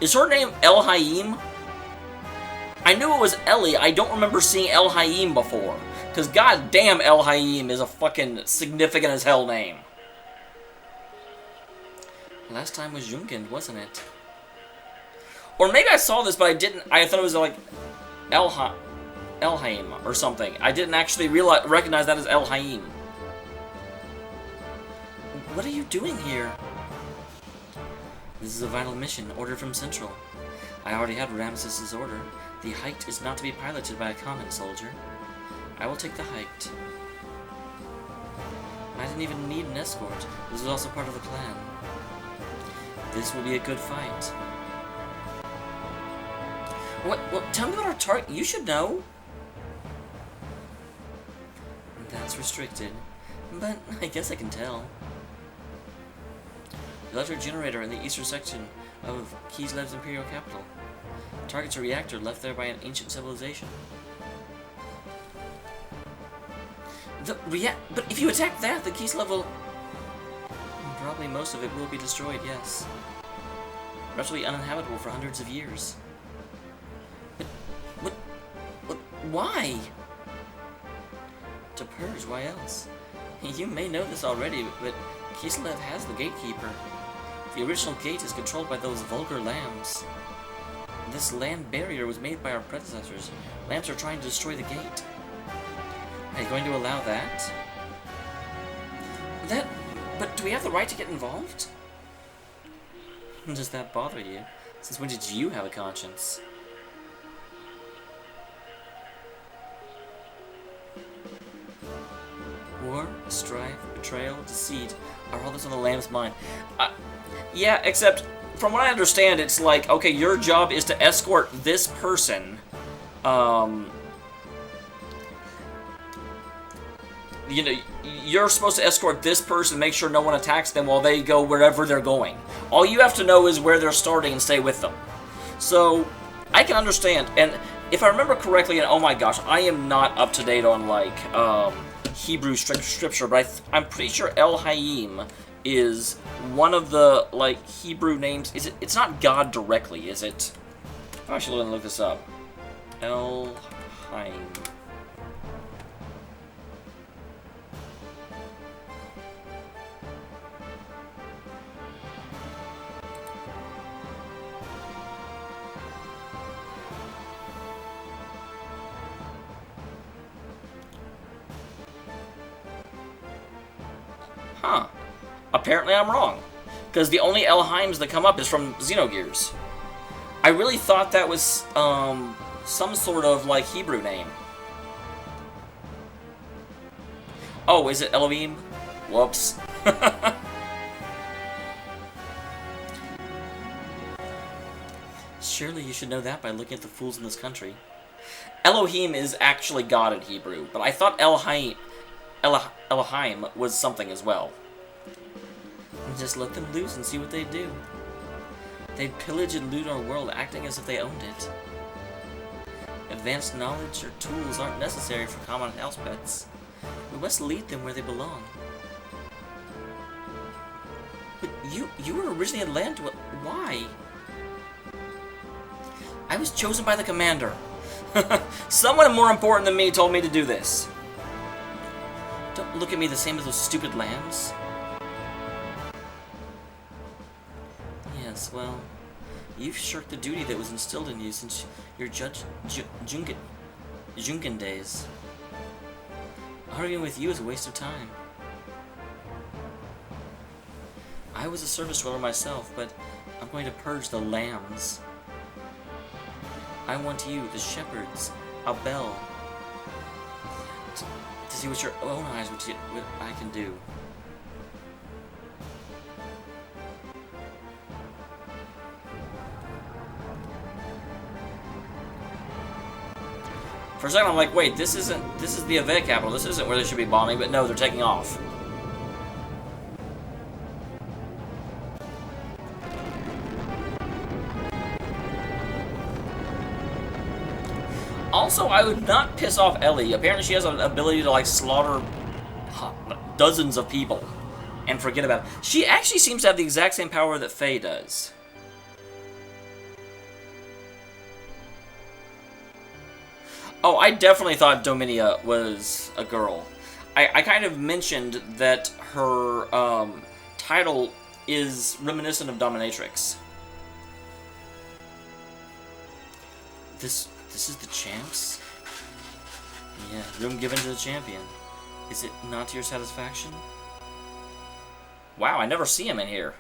Is her name Elhaim? I knew it was Ellie. I don't remember seeing Elhaim before. Because goddamn Elhaim is a fucking significant as hell name. Last time was Jungend, wasn't it? Or maybe I saw this, but I didn't. I thought it was like Elhaim or something. I didn't actually recognize that as Elhaim. What are you doing here? This is a vital mission, ordered from Central. I already have Ramses's order. The height is not to be piloted by a common soldier. I will take the height. I didn't even need an escort. This was also part of the plan. This will be a good fight. What? Tell me about our target. You should know. That's restricted, but I guess I can tell. The electric generator in the eastern section of Kislev's imperial capital. Target's a reactor left there by an ancient civilization. But if you attack that, the Kislev will... Probably most of it will be destroyed, yes. Virtually uninhabitable for hundreds of years. But why? To purge, why else? You may know this already, but Kislev has the gatekeeper. The original gate is controlled by those vulgar lambs. This land barrier was made by our predecessors. Lambs are trying to destroy the gate. Are you going to allow that? But do we have the right to get involved? Does that bother you? Since when did you have a conscience? War, strife, betrayal, deceit are all this on the lamb's mind. Yeah, except from what I understand, it's like, okay, your job is to escort this person. You know, you're supposed to escort this person, make sure no one attacks them while they go wherever they're going. All you have to know is where they're starting and stay with them. So, I can understand. And if I remember correctly, and oh my gosh, I am not up to date on, like, Hebrew scripture, but I'm pretty sure El Hayim is one of the, like, Hebrew names. It's not God directly, is it? I'm actually going to look this up. El Hayim. Huh. Apparently I'm wrong. Because the only Elheims that come up is from Xenogears. I really thought that was, some sort of, like, Hebrew name. Oh, is it Elohim? Whoops. Surely you should know that by looking at the fools in this country. Elohim is actually God in Hebrew, but I thought Elohim was something as well. Just let them loose and see what they do. They'd pillage and loot our world, acting as if they owned it. Advanced knowledge or tools aren't necessary for common house pets. We must lead them where they belong. But you were originally in land. Why? I was chosen by the commander. Someone more important than me told me to do this. Don't look at me the same as those stupid lambs. Yes, well, you've shirked the duty that was instilled in you since your Jungen days. Arguing with you is a waste of time. I was a service dweller myself, but I'm going to purge the lambs. I want you, the shepherds, Abel, to see with your own eyes what I can do. For a second, I'm like, wait, this is the event capital. This isn't where they should be bombing, but no, they're taking off. Also, I would not piss off Ellie. Apparently, she has an ability to, like, slaughter dozens of people and forget about it. She actually seems to have the exact same power that Faye does. Oh, I definitely thought Dominia was a girl. I kind of mentioned that her title is reminiscent of Dominatrix. This is the champs? Yeah, room given to the champion. Is it not to your satisfaction? Wow, I never see him in here.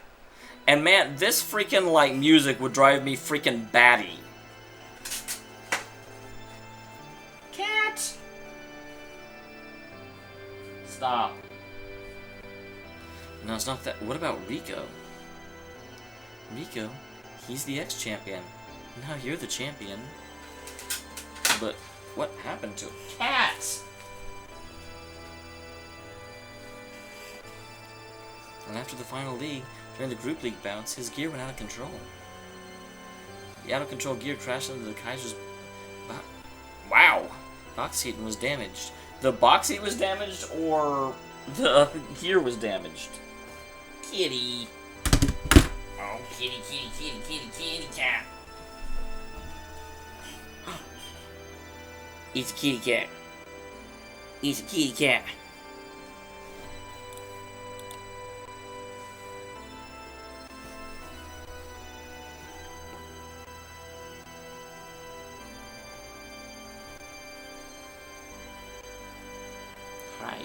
And man, this freaking, like, music would drive me freaking batty. Cat! Stop. No, it's not that. What about Rico? Rico? He's the ex-champion. Now you're the champion. But what happened to Cat? And after the final league, during the group league bouts, his gear went out of control. The out-of-control gear crashed into the Kaiser's... Wow! Box heat was damaged. The box heat was damaged, or the gear was damaged? Kitty. Oh, kitty, kitty, kitty, kitty, kitty cat. It's a kitty cat. It's a kitty cat. Hi.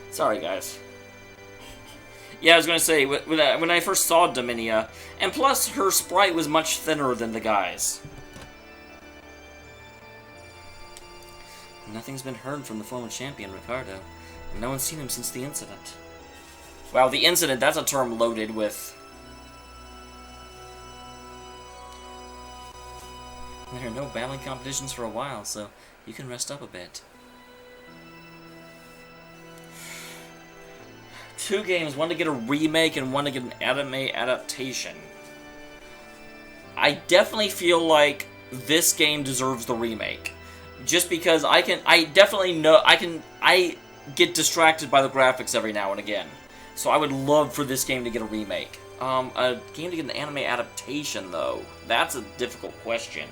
Sorry, guys. Yeah, I was gonna say, when I first saw Dominia, and plus her sprite was much thinner than the guy's. Nothing's been heard from the former champion, Ricardo, and no one's seen him since the incident. Wow, the incident, that's a term loaded with... There are no battling competitions for a while, so you can rest up a bit. 2 games, one to get a remake and one to get an anime adaptation. I definitely feel like this game deserves the remake. Just because I get distracted by the graphics every now and again. So I would love for this game to get a remake. A game to get an anime adaptation, though, that's a difficult question.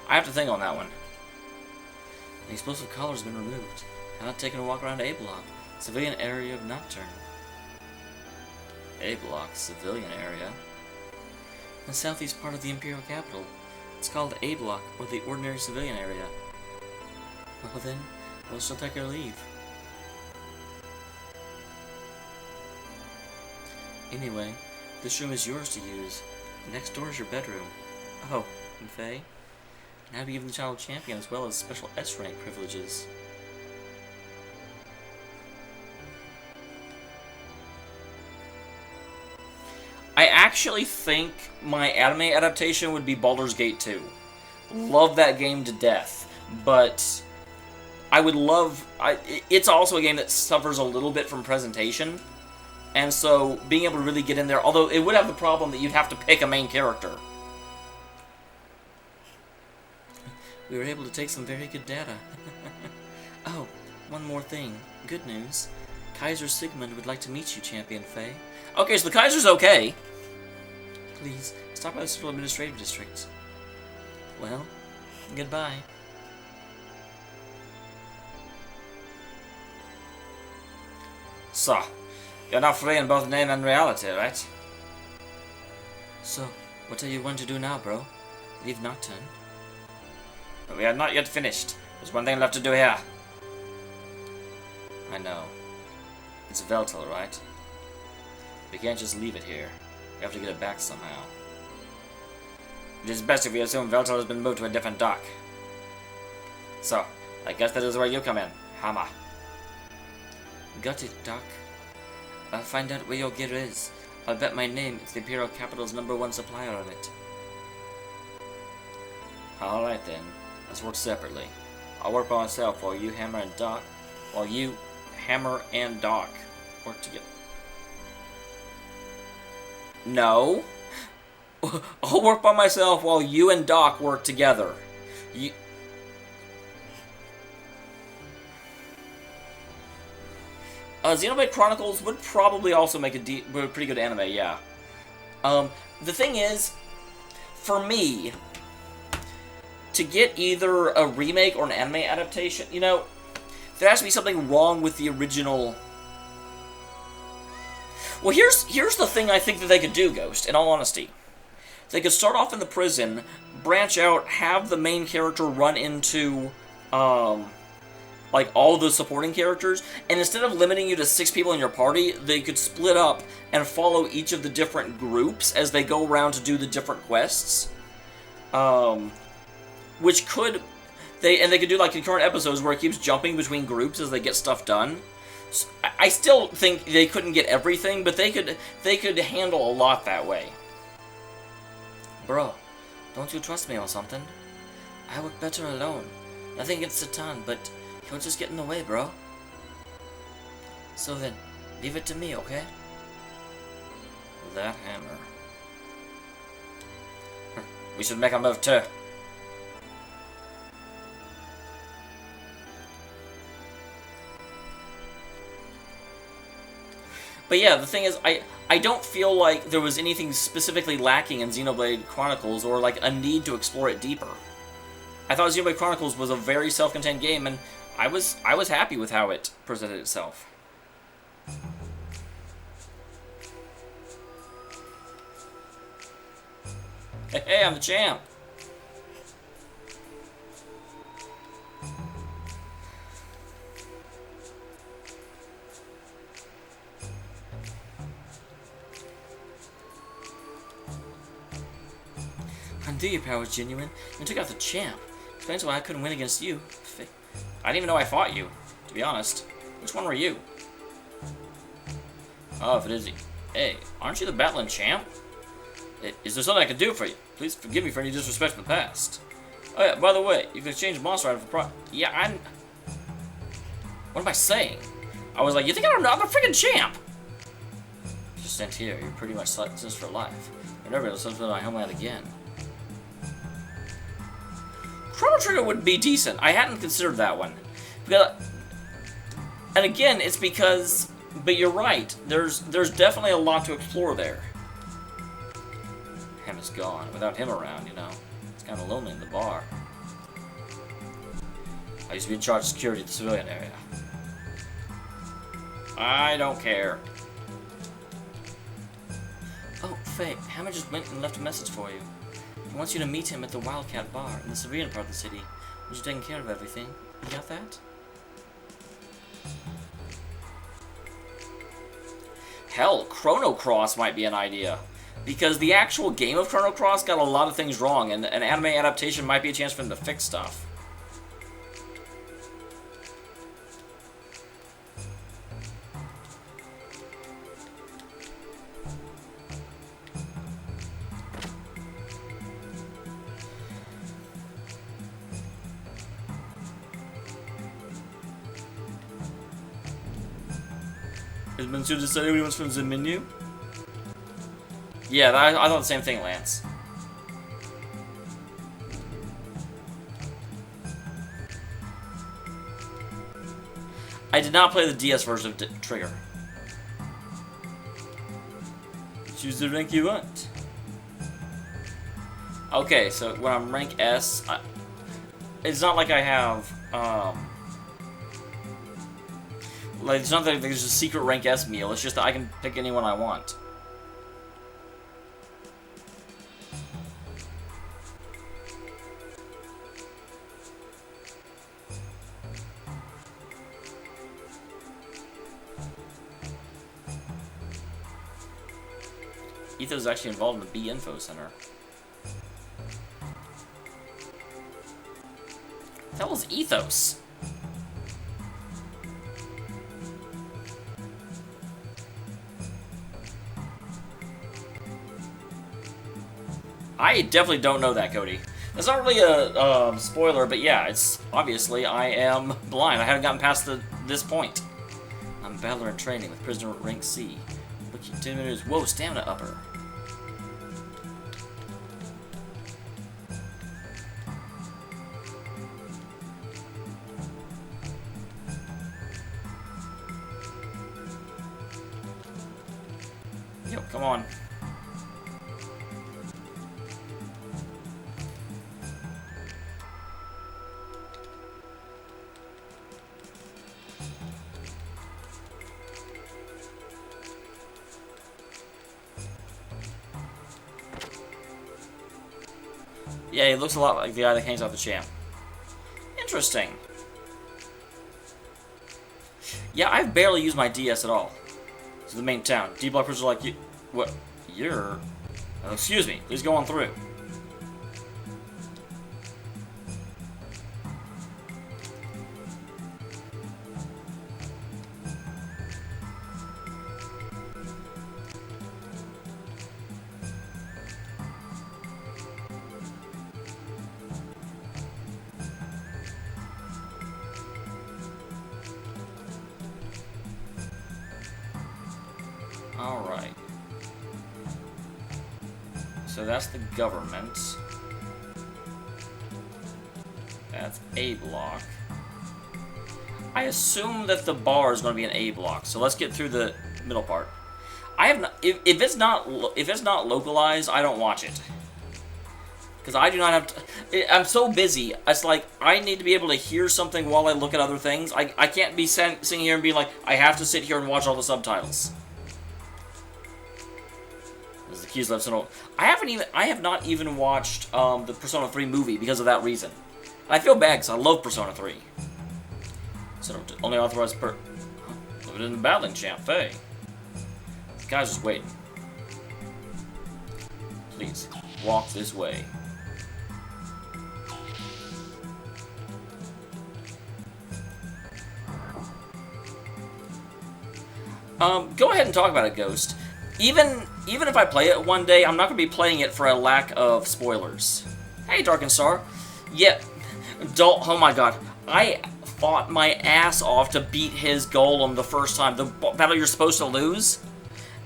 I have to think on that one. The explosive collar has been removed. How about taking a walk around A Block, civilian area of Nocturne? A Block, civilian area? The southeast part of the Imperial capital. It's called A Block, or the ordinary civilian area. Well then, we'll still take our leave. Anyway, this room is yours to use. Next door is your bedroom. Oh, and Faye? Now be given the child champion as well as special S-rank privileges. I actually think my anime adaptation would be Baldur's Gate 2. Love that game to death, but I would love... it's also a game that suffers a little bit from presentation, and so being able to really get in there, although it would have the problem that you'd have to pick a main character. We were able to take some very good data. Oh, one more thing. Good news. Kaiser Sigmund would like to meet you, Champion Faye. Okay, so the Kaiser's okay. Please, stop by the Central Administrative District. Well, goodbye. So, you're not free in both name and reality, right? So, what are you going to do now, bro? Leave Nocturne? But we are not yet finished. There's one thing left to do here. I know. It's Veltel, right? We can't just leave it here. We have to get it back somehow. It is best if we assume Veltal has been moved to a different dock. So, I guess that is where you come in, Hama. Got it, Doc. I'll find out where your gear is. I'll bet my name it's the Imperial Capital's #1 supplier of it. Alright then, let's work separately. I'll work by myself while you, Hammer, and Doc work together. No. I'll work by myself while you and Doc work together. Xenoblade Chronicles would probably also make a pretty good anime, yeah. The thing is, for me, to get either a remake or an anime adaptation, you know, there has to be something wrong with the original. Well, here's the thing I think that they could do, Ghost, in all honesty. They could start off in the prison, branch out, have the main character run into, like, all the supporting characters, and instead of limiting you to 6 people in your party, they could split up and follow each of the different groups as they go around to do the different quests. Which could... They could do, like, concurrent episodes where it keeps jumping between groups as they get stuff done. So, I still think they couldn't get everything, but they could handle a lot that way. Bro, don't you trust me or something? I work better alone. Nothing against Satan, but he'll just get in the way, bro. So then, leave it to me, okay? That hammer. We should make a move too. But yeah, the thing is, I don't feel like there was anything specifically lacking in Xenoblade Chronicles, or like a need to explore it deeper. I thought Xenoblade Chronicles was a very self-contained game, and I was happy with how it presented itself. Hey, I'm the champ! Undo your power is genuine. You took out the champ. Explains why I couldn't win against you. I didn't even know I fought you, to be honest. Which one were you? Oh, if it is... Hey, aren't you the battling champ? Is there something I can do for you? Please forgive me for any disrespect in the past. Oh yeah, by the way, you can exchange monster item for Yeah, I'm... What am I saying? I was like, you think I don't know? I'm a freaking champ! Just stand here. You're pretty much sentenced for life. You're never able to submit my homeland again. Chrono Trigger would be decent. I hadn't considered that one. And again, it's because... But you're right. There's definitely a lot to explore there. Him is gone. Without him around, you know. It's kind of lonely in the bar. I used to be in charge of security at the civilian area. I don't care. Oh, Faye, Hammer just went and left a message for you. He wants you to meet him at the Wildcat Bar in the civilian part of the city. He's taking care of everything. You got that? Hell, Chrono Cross might be an idea. Because the actual game of Chrono Cross got a lot of things wrong, and an anime adaptation might be a chance for them to fix stuff. Has Monsieur decided what he wants from the menu? Yeah, I thought the same thing, Lance. I did not play the DS version of Trigger. Choose the rank you want. Okay, so when I'm rank S, it's not like I have, like, it's not that there's a secret rank S meal, it's just that I can pick anyone I want. Etho's actually involved in the B Info Center. That was Ethos. I definitely don't know that, Cody. That's not really a spoiler, but yeah, it's obviously I am blind. I haven't gotten past this point. I'm a battler in training with prisoner rank C. Look, 10 minutes. Whoa, stamina upper. Yo, come on. Yeah, he looks a lot like the guy that hangs out the champ. Interesting. Yeah, I've barely used my DS at all. To the main town. D-blockers are like, you... What? You're... excuse me. Please go on through. Alright. So that's the government. That's A block. I assume that the bar is going to be an A block, so let's get through the middle part. I have not, if it's not localized, I don't watch it. Because I do not have to, I'm so busy, it's like, I need to be able to hear something while I look at other things. I can't be sitting here and be like, I have to sit here and watch all the subtitles. There's the keys left. I have not even watched the Persona 3 movie because of that reason. And I feel bad because I love Persona 3. So only authorized limited in the battling champ, Faye. The guy's just waiting. Please, walk this way. Go ahead and talk about it, Ghost. Even if I play it one day, I'm not going to be playing it for a lack of spoilers. Hey, Dark Star. Yeah, oh my god. I fought my ass off to beat his golem the first time. The battle you're supposed to lose.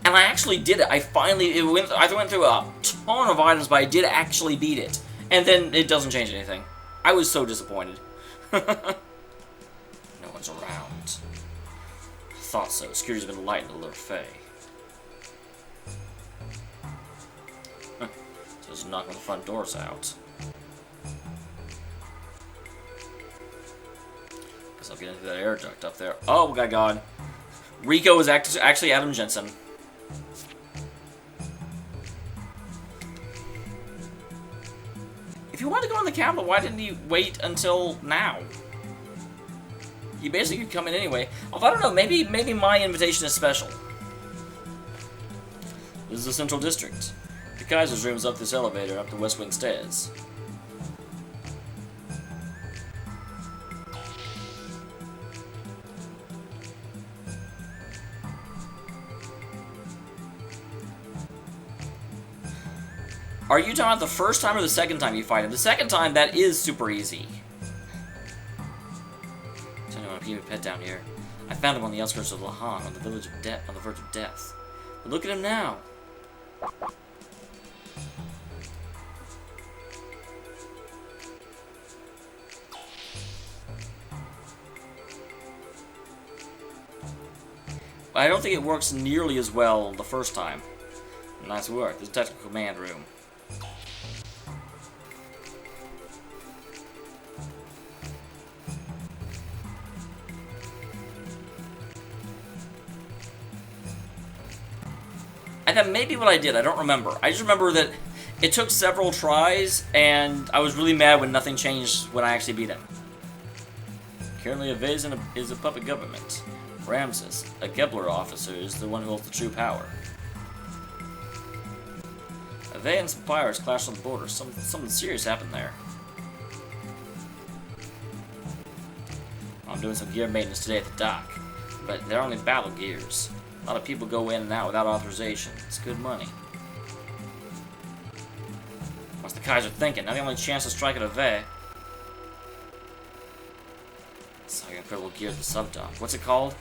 And I actually did it. I went through a ton of items, but I did actually beat it. And then it doesn't change anything. I was so disappointed. No one's around. Thought so. Security's been lightened to alert Faye. So just knocking the front doors out. Guess I'll get into that air duct up there. Oh my god. Rico is actually Adam Jensen. If you wanted to go on the capital, why didn't you wait until now? You basically could come in anyway. Although, I don't know, maybe my invitation is special. This is the Central District. The Kaiser's room is up this elevator, up the West Wing stairs. Are you talking about the first time or the second time you fight him? The second time, that is super easy. Keep a pet down here. I found him on the outskirts of Lahan, on the verge of death. But look at him now. I don't think it works nearly as well the first time. Nice work. This is the technical command room. I thought maybe what I did, I don't remember. I just remember that it took several tries, and I was really mad when nothing changed when I actually beat him. Currently, Evasion is a puppet government. Ramses, a Gebler officer, is the one who holds the true power. Eve and some pirates clashed on the border. Something serious happened there. I'm doing some gear maintenance today at the dock. But they're only battle gears. A lot of people go in and out without authorization. It's good money. What's the Kaiser thinking? Now the only chance to strike at a Ve. It's like incredible gear at the sub-dock. What's it called?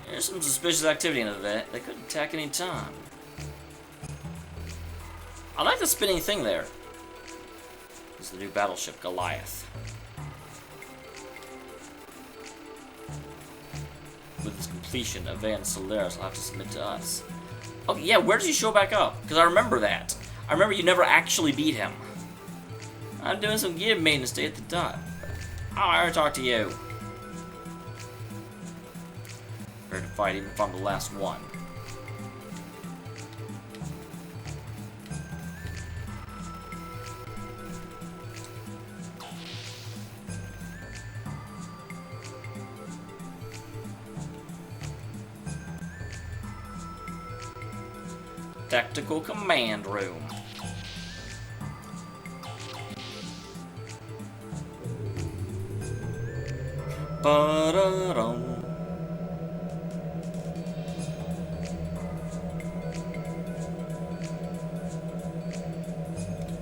There's some suspicious activity in the Ve. They could attack any time. I like the spinning thing there. This is the new battleship, Goliath. With its completion, Ve and Solaris will have to submit to us. Oh yeah, where does he show back up? Because I remember that. I remember you never actually beat him. I'm doing some gear maintenance day at the dock. Oh, I already talked to you. Prepared to fight even if I'm the last one. Tactical command room. Ba-da-dum.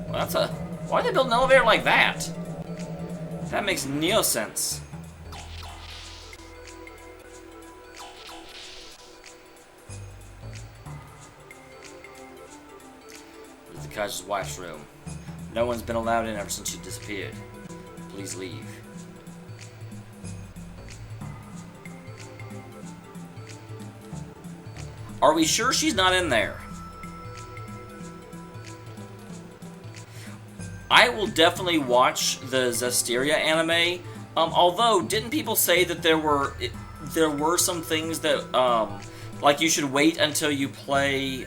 Well, that's a... Why did they build an elevator like that? That makes no sense. This is the Kaiser's wife's room. No one's been allowed in ever since she disappeared. Please leave. Are we sure she's not in there? I will definitely watch the Zestiria anime. Although, didn't people say that there were some things that like you should wait until you play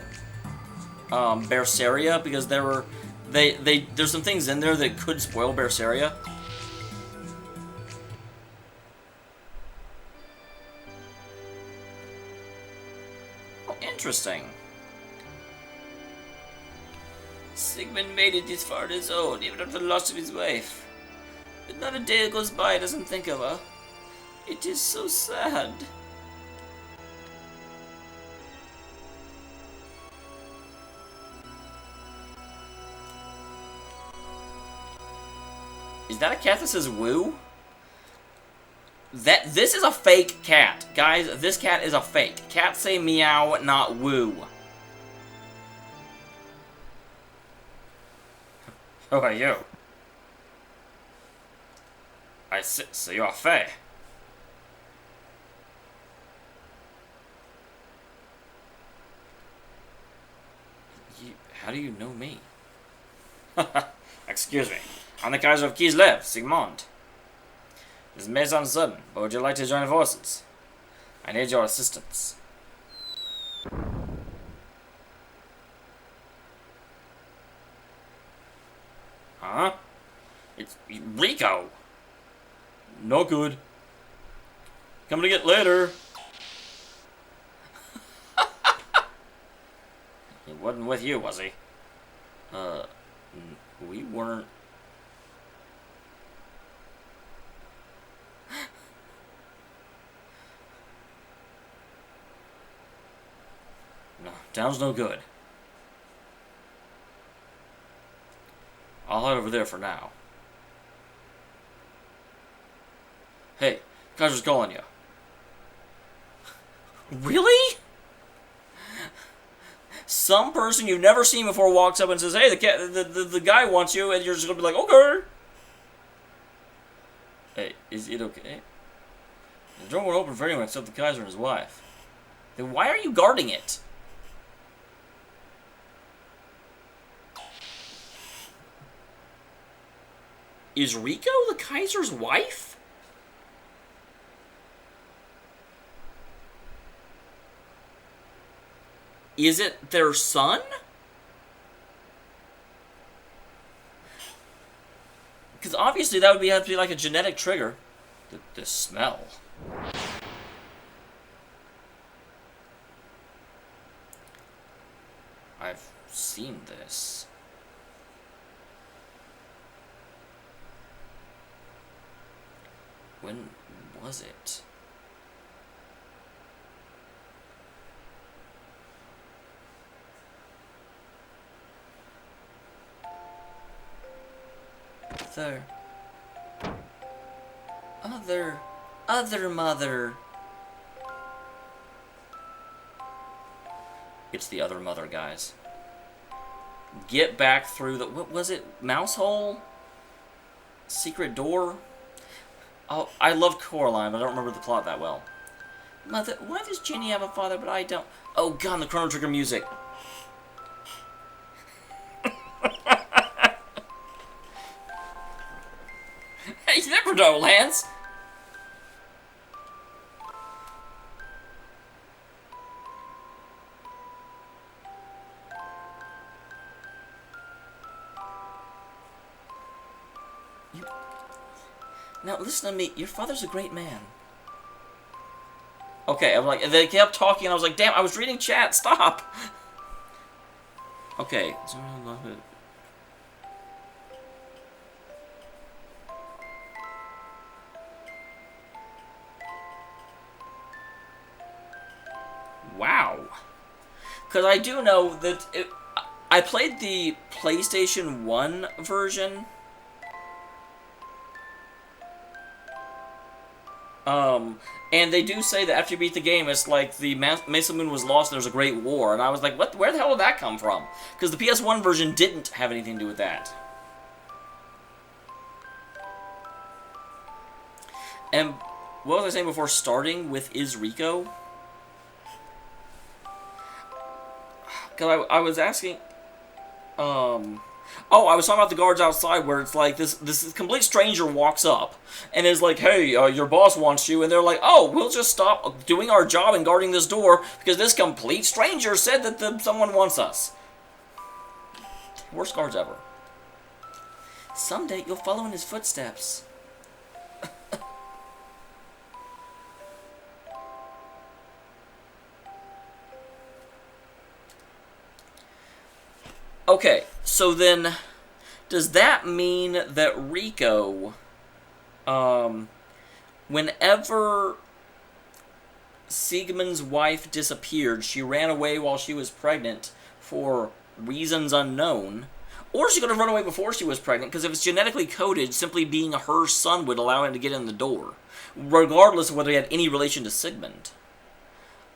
Berseria, because there's some things in there that could spoil Berseria. Interesting. Sigmund made it this far on his own, even after the loss of his wife. But not a day goes by he doesn't think of her. It is so sad. Is that a cat that says woo? This is a fake cat. Guys, this cat is a fake. Cats say meow, not woo. Who are you? I see, so you're a fae. How do you know me? Excuse me. I'm the Kaiser of Kislev, Sigmund. This may sound sudden, but would you like to join forces? I need your assistance. Huh? It's Rico. No good. Coming to get later. He wasn't with you, was he? We weren't. No, town's no good. I'll head over there for now. Hey, Kaiser's calling you. Really? Some person you've never seen before walks up and says, "Hey, the guy wants you," and you're just gonna be like, "Okay." Hey, is it okay? The door won't open for anyone except the Kaiser and his wife. Then why are you guarding it? Is Rico the Kaiser's wife? Is it their son? Because obviously that would have to be like a genetic trigger. The smell. I've seen this. When was it? Other mother. It's the other mother, guys. Get back through the... What was it? Mouse hole? Secret door? Oh, I love Coraline, but I don't remember the plot that well. Mother, why does Jenny have a father, but I don't? Oh, God, the Chrono Trigger music. Hey, you never know, Lance. Now, listen to me. Your father's a great man. Okay, I'm like, they kept talking, and I was like, damn, I was reading chat. Stop. Okay. Wow. Because I do know that I played the PlayStation 1 version. And they do say that after you beat the game, it's like the Mesa Moon was lost and there's a great war. And I was like, what? Where the hell did that come from? Because the PS1 version didn't have anything to do with that. And what was I saying before starting with Is Rico? Because I was asking... Oh, I was talking about the guards outside where it's like this complete stranger walks up and is like, hey, your boss wants you. And they're like, oh, we'll just stop doing our job and guarding this door because this complete stranger said that someone wants us. Worst guards ever. Someday you'll follow in his footsteps. Okay, so then, does that mean that Rico, whenever Siegmund's wife disappeared, she ran away while she was pregnant for reasons unknown, or she could have run away before she was pregnant, because if it's genetically coded, simply being her son would allow him to get in the door, regardless of whether he had any relation to Siegmund.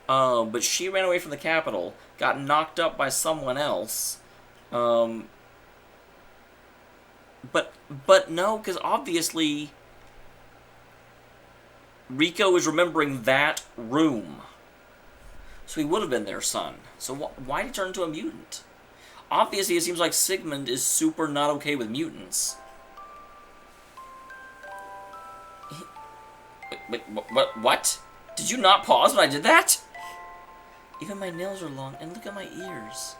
But she ran away from the capital, got knocked up by someone else. But no, because obviously Rico is remembering that room. So he would have been their son. So why did he turn into a mutant? Obviously, it seems like Siegmund is super not okay with mutants. Wait, what? Did you not pause when I did that? Even my nails are long, and look at my ears.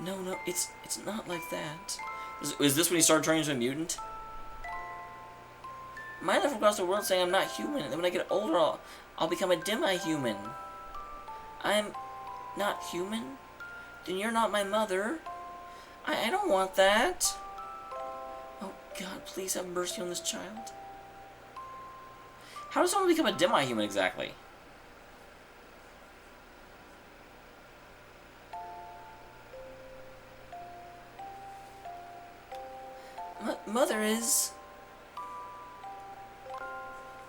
No, it's not like that. Is this when he started turning into a mutant? My life across the world saying I'm not human, and then when I get older, I'll become a demi-human. I'm not human? Then you're not my mother. I don't want that. Oh, God, please have mercy on this child. How does someone become a demi-human exactly? Mother is...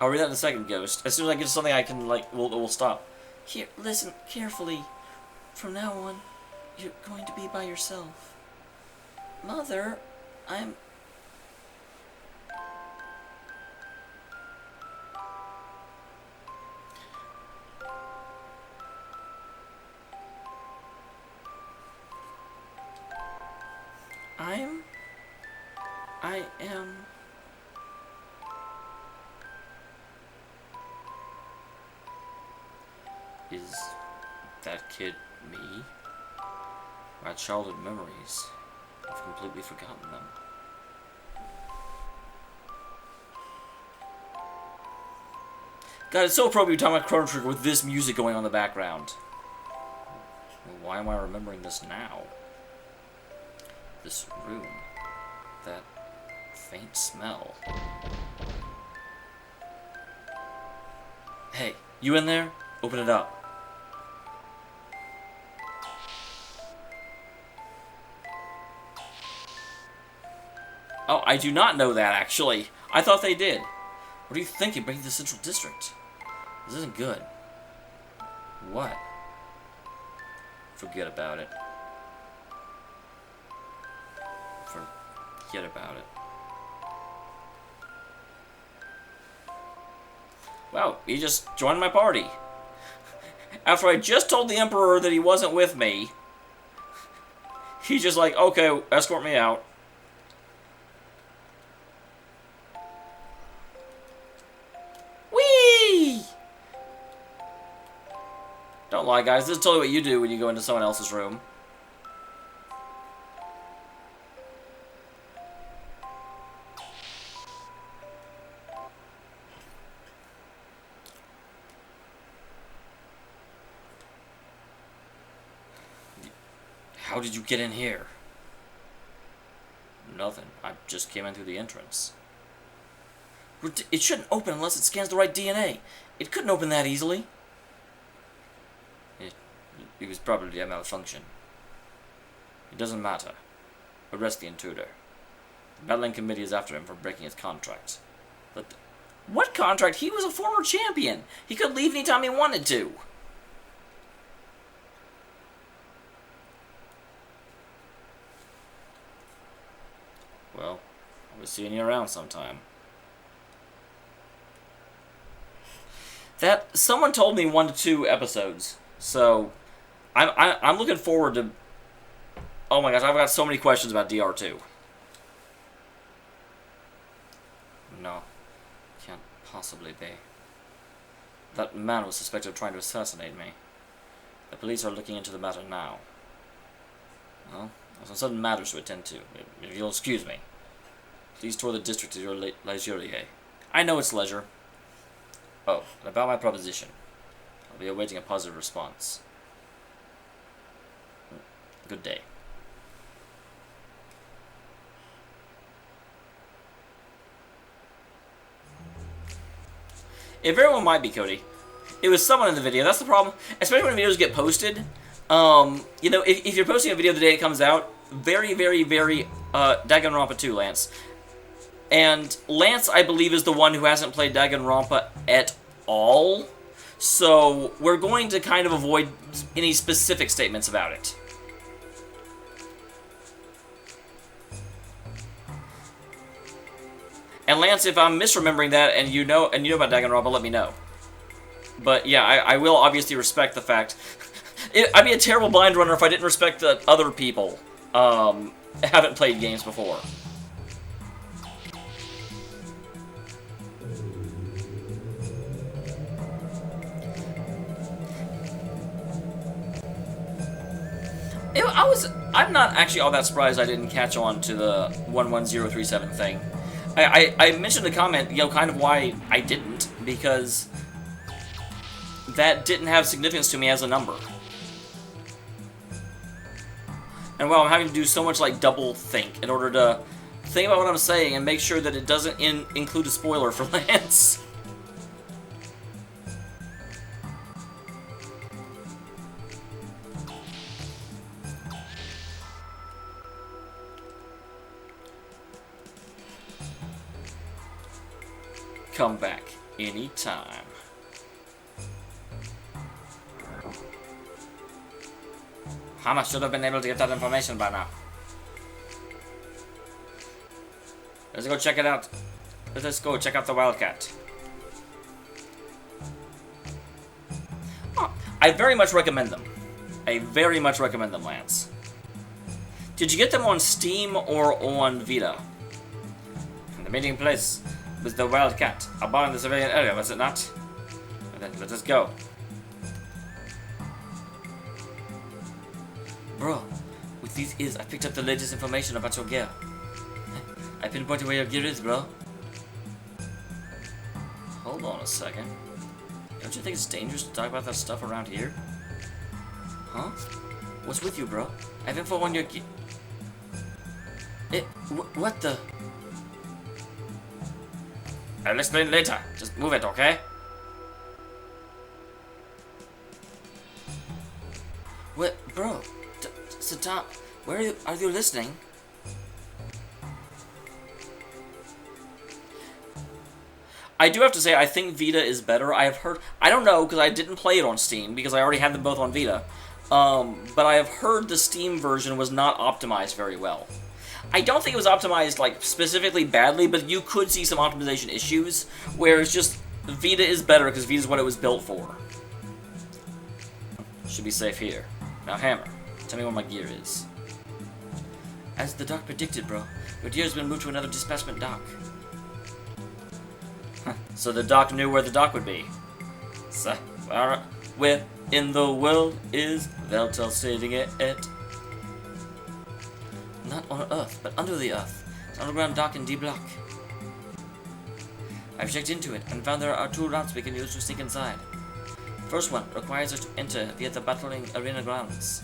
I'll read that in a second, Ghost. As soon as I get to something I can, like, we'll stop. Here, listen carefully. From now on, you're going to be by yourself. Mother, I'm... I am... Is that kid me? My childhood memories. I've completely forgotten them. God, it's so appropriate talking about Chrono Trigger with this music going on in the background. Well, why am I remembering this now? This room. That Faint smell. Hey, you in there? Open it up. Oh, I do not know that, actually. I thought they did. What are you thinking, breaking the Central District? This isn't good. What? Forget about it. Forget about it. Wow, he just joined my party. After I just told the Emperor that he wasn't with me, he's just like, okay, escort me out. Whee! Don't lie, guys. This is totally what you do when you go into someone else's room. How did you get in here? Nothing. I just came in through the entrance. It shouldn't open unless it scans the right DNA. It couldn't open that easily. It was probably a malfunction. It doesn't matter. Arrest the intruder. The battling committee is after him for breaking his contract. But what contract? He was a former champion. He could leave anytime he wanted to. Well, I'll be seeing you around sometime. That someone told me 1 to 2 episodes, so I'm looking forward to. Oh my gosh, I've got so many questions about DR2. No, can't possibly be. That man was suspected of trying to assassinate me. The police are looking into the matter now. Well, there's some sudden matters to attend to. If you'll excuse me. Please tour the district of your leisure. I know it's leisure. Oh, and about my proposition. I'll be awaiting a positive response. Good day. It very well might be Cody. It was someone in the video. That's the problem. Especially when videos get posted. You know, if you're posting a video the day it comes out, very, very, very, Danganronpa 2, Lance. And Lance, I believe, is the one who hasn't played Danganronpa at all. So, we're going to kind of avoid any specific statements about it. And Lance, if I'm misremembering that and you know about Danganronpa, let me know. But yeah, I will obviously respect the fact. I'd be a terrible blind runner if I didn't respect that other people haven't played games before. I'm not actually all that surprised I didn't catch on to the 11037 thing. I mentioned in the comment, you know, kind of why I didn't, because that didn't have significance to me as a number. And well, I'm having to do so much like double think in order to think about what I'm saying and make sure that it doesn't include a spoiler for Lance. Come back anytime. Hama should have been able to get that information by now. Let's go check it out. Let's go check out the Wildcat. Oh, I very much recommend them. I very much recommend them, Lance. Did you get them on Steam or on Vita? The meeting place was the Wildcat, a bar in the civilian area, was it not? Then let us go. Bro, with these ears, I picked up the latest information about your gear. I pinpointed where your gear is, bro. Hold on a second. Don't you think it's dangerous to talk about that stuff around here? Huh? What's with you, bro? I have info on your gear. What the? I'll explain later. Just move it, okay? What, bro? Sit down. Where are you listening? I do have to say, I think Vita is better. I have heard... I don't know, because I didn't play it on Steam, because I already had them both on Vita. But I have heard the Steam version was not optimized very well. I don't think it was optimized, like, specifically badly, but you could see some optimization issues, where it's just... Vita is better, because Vita is what it was built for. Should be safe here. Now, Hammer, tell me where my gear is. As the doc predicted, bro, your gear has been moved to another dispatchment dock. So the doc knew where the dock would be. So, where in the world is Veltel sitting at? Not on Earth, but under the Earth. It's an underground dock in D Block. I've checked into it and found there are 2 routes we can use to sneak inside. The first one requires us to enter via the battling arena grounds.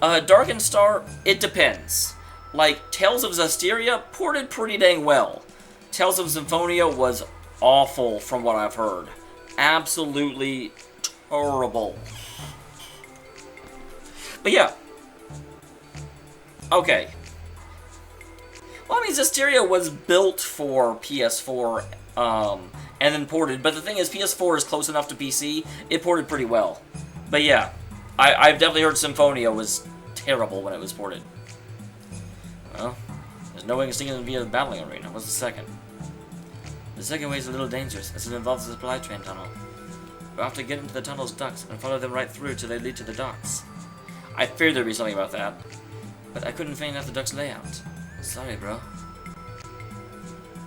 Darkenstar, it depends. Like, Tales of Zestiria ported pretty dang well. Tales of Symphonia was awful from what I've heard. Absolutely terrible. But yeah. Okay. Well, I mean, Zestiria was built for PS4, and then ported. But the thing is, PS4 is close enough to PC, it ported pretty well. But yeah, I've definitely heard Symphonia was terrible when it was ported. Well, there's no way to sneak in via the battling arena. What's the second? The second way is a little dangerous, as it involves a supply train tunnel. We'll have to get into the tunnel's ducts and follow them right through till they lead to the docks. I feared there'd be something about that, but I couldn't find out the duct's layout. Sorry, bro.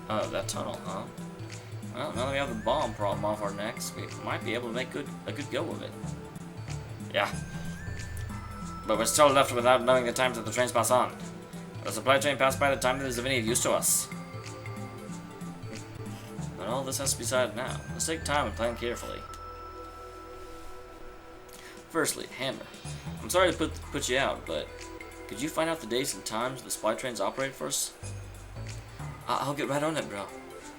Oh, that tunnel, huh? Well, now that we have the bomb problem off our necks, we might be able to make a good go of it. Yeah. But we're still left without knowing the times that the trains pass on. The supply train passed by the time that is of any use to us. But all this has to be decided now. Let's take time and plan carefully. Firstly, Hammer. I'm sorry to put you out, but could you find out the dates and times the supply trains operate for us? I'll get right on it, bro.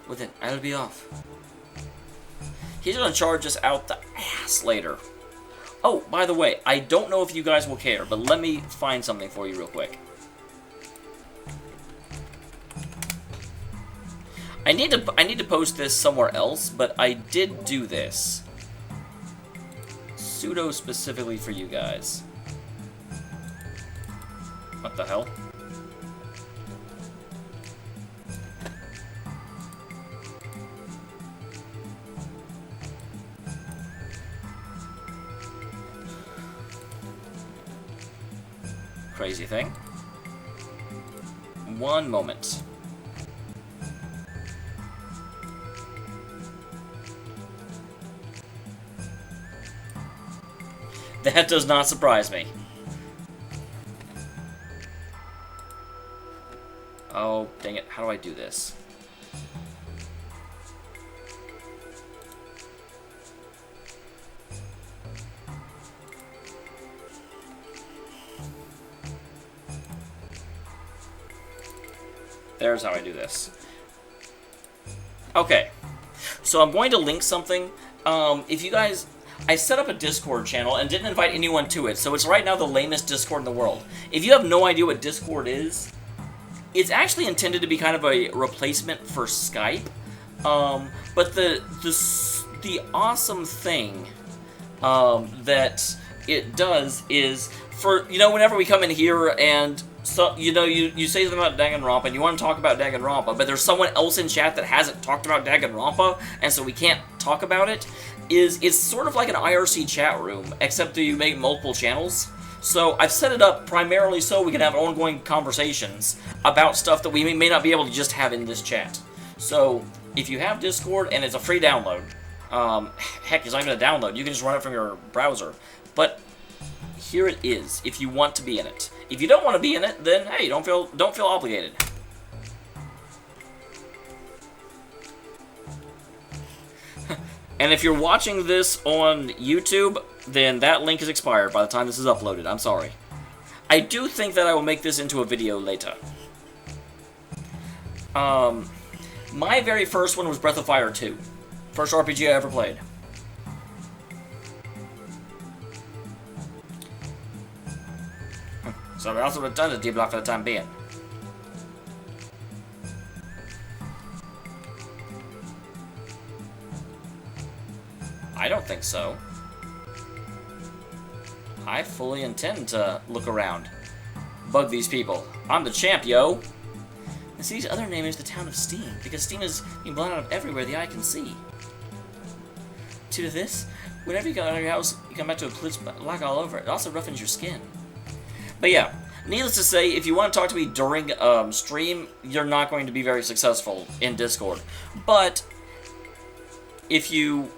Well then, I'll be off. He's gonna charge us out the ass later. Oh, by the way, I don't know if you guys will care, but let me find something for you real quick. I need to post this somewhere else, but I did do this. Pseudo specifically for you guys. What the hell? Crazy thing. One moment. That does not surprise me. Oh, dang it. How do I do this? There's how I do this. Okay. So I'm going to link something. If you guys... I set up a Discord channel and didn't invite anyone to it, so it's right now the lamest Discord in the world. If you have no idea what Discord is, it's actually intended to be kind of a replacement for Skype. But the awesome thing that it does is, for, you know, whenever we come in here and, so, you know, you say something about Danganronpa and you want to talk about Danganronpa, but there's someone else in chat that hasn't talked about Danganronpa, and so we can't talk about it, it's sort of like an IRC chat room, except that you make multiple channels. So I've set it up primarily so we can have ongoing conversations about stuff that we may not be able to just have in this chat. So if you have Discord and it's a free download, heck, it's not even a download, you can just run it from your browser. But here it is, if you want to be in it. If you don't want to be in it, then hey, don't feel obligated. And if you're watching this on YouTube, then that link is expired by the time this is uploaded. I'm sorry. I do think that I will make this into a video later. My very first one was Breath of Fire 2. First RPG I ever played. So we also returned to D-Block for the time being. I don't think so. I fully intend to look around. Bug these people. I'm the champ, yo! The city's other name is the town of Steam, because steam is being blown out of everywhere the eye can see. Due to this, whenever you go out of your house, you come back to a place black all over. It also roughens your skin. But yeah, needless to say, if you want to talk to me during stream, you're not going to be very successful in Discord. But if you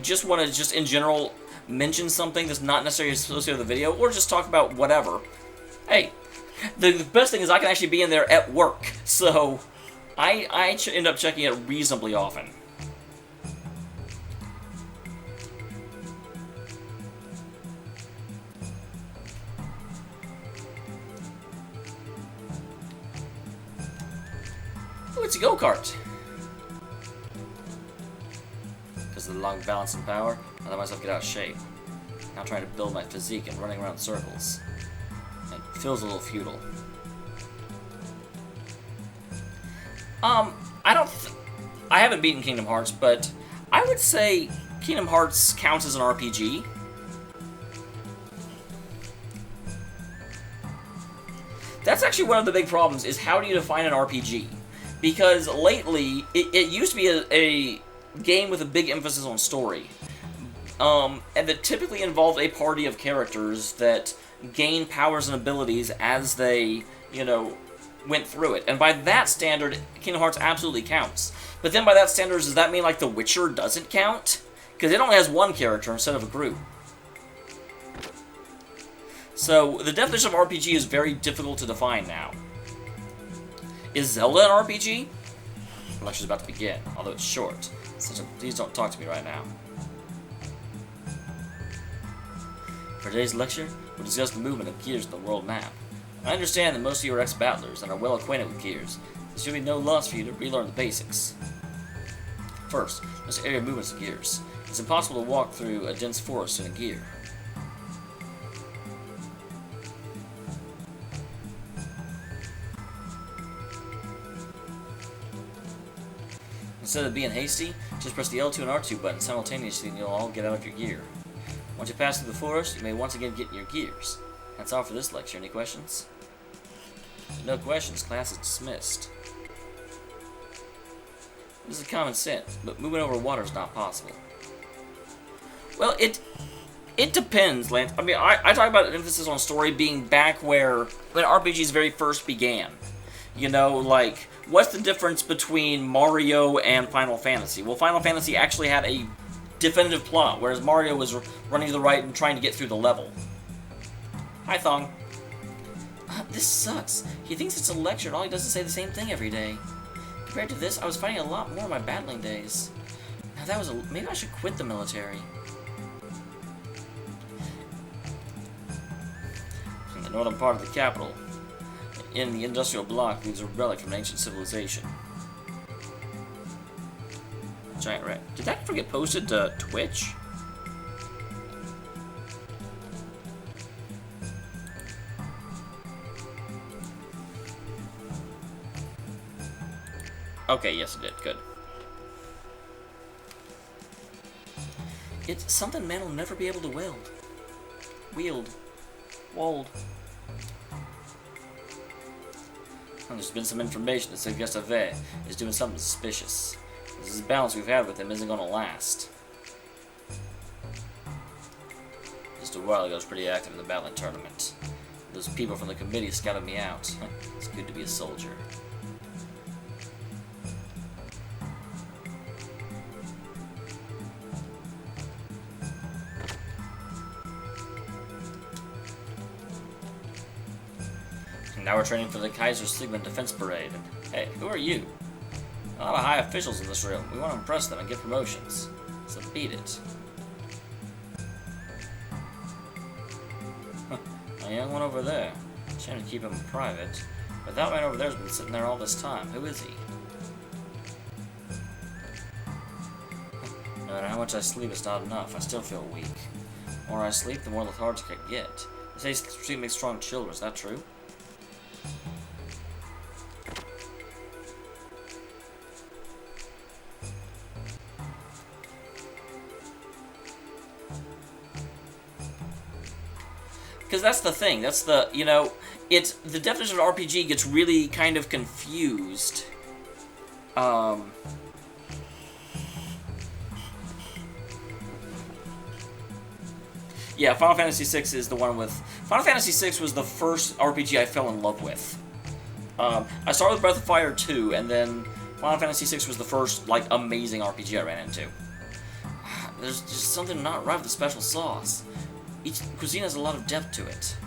just want to just in general mention something that's not necessarily associated with the video, or just talk about whatever, hey, the best thing is I can actually be in there at work, so I end up checking it reasonably often. Oh, it's a go-kart. Because of the long balance and power, I let myself get out of shape. Now I'm trying to build my physique and running around in circles. It feels a little futile. I haven't beaten Kingdom Hearts, but I would say Kingdom Hearts counts as an RPG. That's actually one of the big problems, is how do you define an RPG? Because lately, it used to be a game with a big emphasis on story. And that typically involved a party of characters that gain powers and abilities as they, you know, went through it. And by that standard, Kingdom Hearts absolutely counts. But then by that standard, does that mean, like, The Witcher doesn't count? Because it only has one character instead of a group. So, the definition of RPG is very difficult to define now. Is Zelda an RPG? The lecture's about to begin, although it's short. Please don't talk to me right now. For today's lecture, we'll discuss the movement of gears in the world map. I understand that most of you are ex-battlers and are well acquainted with gears. There should be no loss for you to relearn the basics. First, there's area movements of gears. It's impossible to walk through a dense forest in a gear. Instead of being hasty, just press the L2 and R2 buttons simultaneously and you'll all get out of your gear. Once you pass through the forest, you may once again get in your gears. That's all for this lecture. Any questions? No questions. Class is dismissed. This is common sense, but moving over water is not possible. Well, it depends, Lance. I mean, I talk about emphasis on story being back when RPGs very first began. You know, like, what's the difference between Mario and Final Fantasy? Well, Final Fantasy actually had a definitive plot, whereas Mario was running to the right and trying to get through the level. Hi, Thong. This sucks. He thinks it's a lecture and all he does is say the same thing every day. Compared to this, I was fighting a lot more in my battling days. Now that was maybe I should quit the military. In the northern part of the capital, in the industrial block, leaves a relic from an ancient civilization. Giant rat. Did that ever get posted to Twitch? Okay, yes it did. Good. It's something man will never be able to wield. Wold. And there's been some information that suggests Ave is doing something suspicious. This balance we've had with him isn't gonna last. Just a while ago I was pretty active in the battling tournament. Those people from the committee scouted me out. It's good to be a soldier. Now we're training for the Kaiserslautern Defense Parade. Hey, who are you? A lot of high officials in this room. We want to impress them and get promotions. So beat it. A young one over there. Trying to keep him private. But that man over there's been sitting there all this time. Who is he? No matter how much I sleep, it's not enough. I still feel weak. The more I sleep, the more lethargic I get. They say sleep makes strong children. Is that true? Because that's the thing. That's the, you know, it's the definition of RPG gets really kind of confused. Yeah, Final Fantasy VI is the one with... Final Fantasy VI was the first RPG I fell in love with. I started with Breath of Fire 2, and then Final Fantasy VI was the first, like, amazing RPG I ran into. There's just something not right with the special sauce. Each cuisine has a lot of depth to it.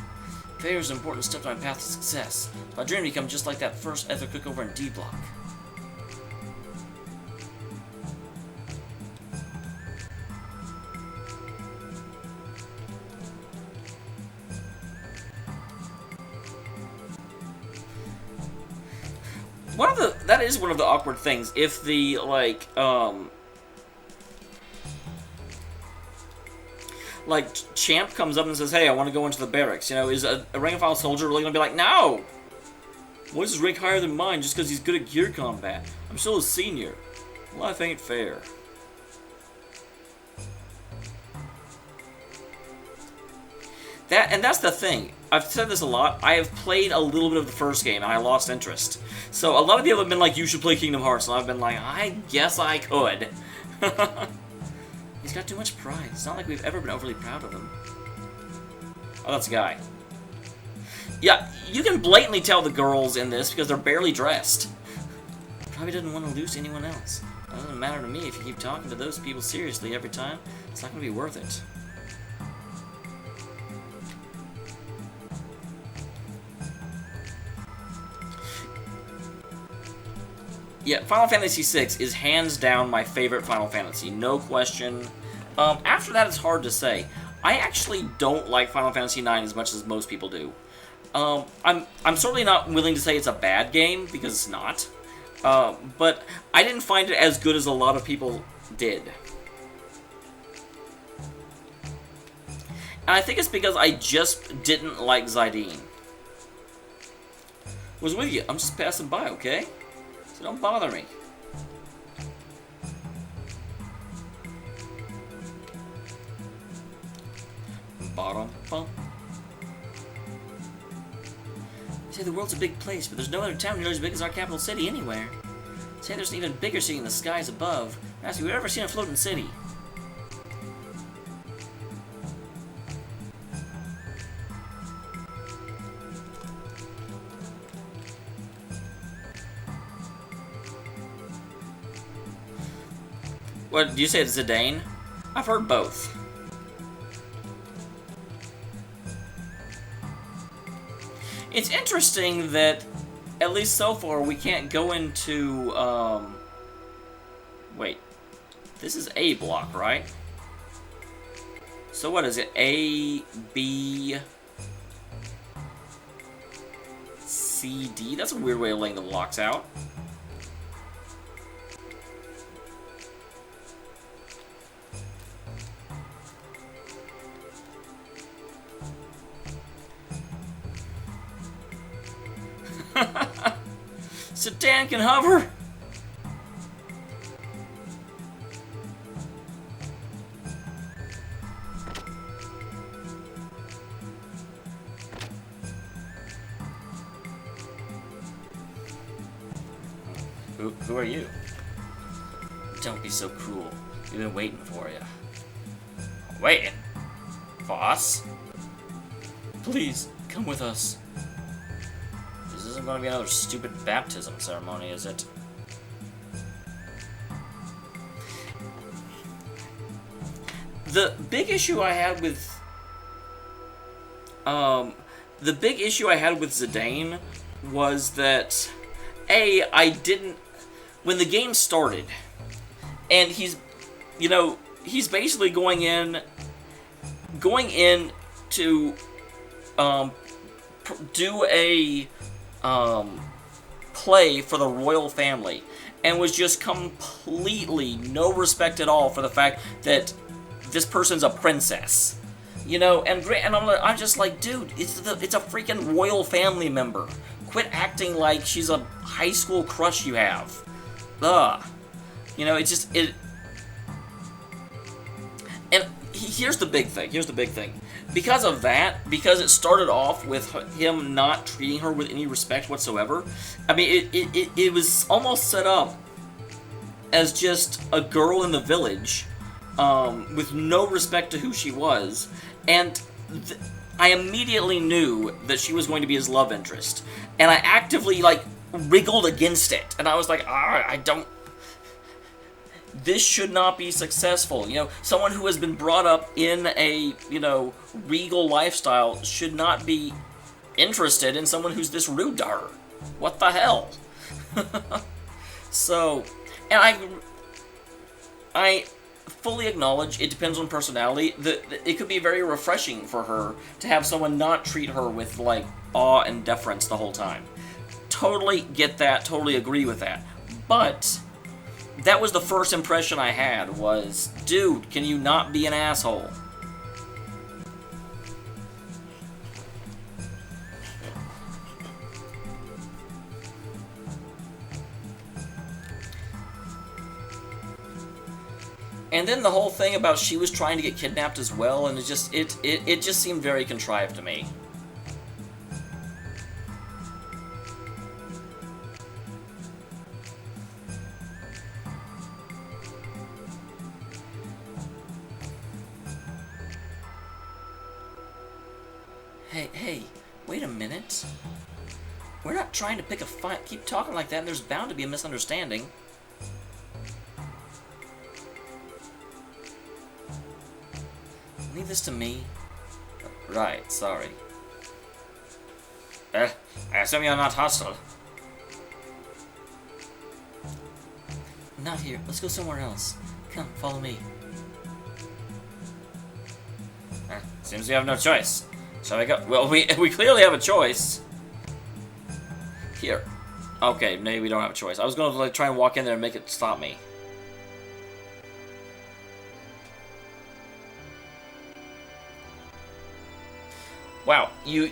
Failure is an important step to my path to success. My dream to become just like that first ether cook over in D Block. That is one of the awkward things. If the, like Champ comes up and says, hey, I want to go into the barracks, you know, is a rank and file soldier really going to be like, no! Why is his rank higher than mine just because he's good at gear combat? I'm still a senior. Life ain't fair. And that's the thing. I've said this a lot. I have played a little bit of the first game, and I lost interest. So a lot of people have been like, you should play Kingdom Hearts, and I've been like, I guess I could. He's got too much pride. It's not like we've ever been overly proud of him. Oh, that's a guy. Yeah, you can blatantly tell the girls in this because they're barely dressed. Probably doesn't want to lose anyone else. It doesn't matter to me if you keep talking to those people seriously every time. It's not going to be worth it. Yeah, Final Fantasy VI is hands down my favorite Final Fantasy, no question. After that, it's hard to say. I actually don't like Final Fantasy IX as much as most people do. I'm certainly not willing to say it's a bad game, because it's not. But I didn't find it as good as a lot of people did. And I think it's because I just didn't like Zidane. Was with you. I'm just passing by, okay? So don't bother me. Bottom bump. Say the world's a big place, but there's no other town nearly as big as our capital city anywhere. Say there's an even bigger city in the skies above. Ask you, have you ever seen a floating city? What, do you say it's Zidane? I've heard both. It's interesting that, at least so far, we can't go into, wait. This is A block, right? So what is it? A, B, C, D? That's a weird way of laying the blocks out. Zidane can hover! Who are you? Don't be so cruel. We've been waiting for you. Waiting? For us? Please, come with us. This isn't going to be another stupid baptism ceremony, is it? The big issue I had with... the big issue I had with Zidane was that... I didn't... When the game started, and he's... You know, he's basically going in to... do a play for the royal family, and was just completely no respect at all for the fact that this person's a princess. You know, and I'm just like, dude, it's a freaking royal family member. Quit acting like she's a high school crush you have. Ugh. You know, and here's the big thing. Because of that, because it started off with him not treating her with any respect whatsoever, I mean, it was almost set up as just a girl in the village, with no respect to who she was, and I immediately knew that she was going to be his love interest, and I actively, like, wriggled against it, and I was like, this should not be successful. You know, someone who has been brought up in a, you know, regal lifestyle should not be interested in someone who's this rude to her. What the hell? So, and I fully acknowledge it depends on personality. It could be very refreshing for her to have someone not treat her with, like, awe and deference the whole time. Totally get that, totally agree with that. But that was the first impression I had was, dude, can you not be an asshole? And then the whole thing about she was trying to get kidnapped as well, and it just seemed very contrived to me. Hey, wait a minute. We're not trying to pick a fight. Keep talking like that, and there's bound to be a misunderstanding. Leave this to me. Right, sorry. I assume you're not hostile. Not here. Let's go somewhere else. Come, follow me. Seems we have no choice. Shall we go? Well, we clearly have a choice. Here. Okay, maybe we don't have a choice. I was going to, like, try and walk in there and make it stop me. Wow, you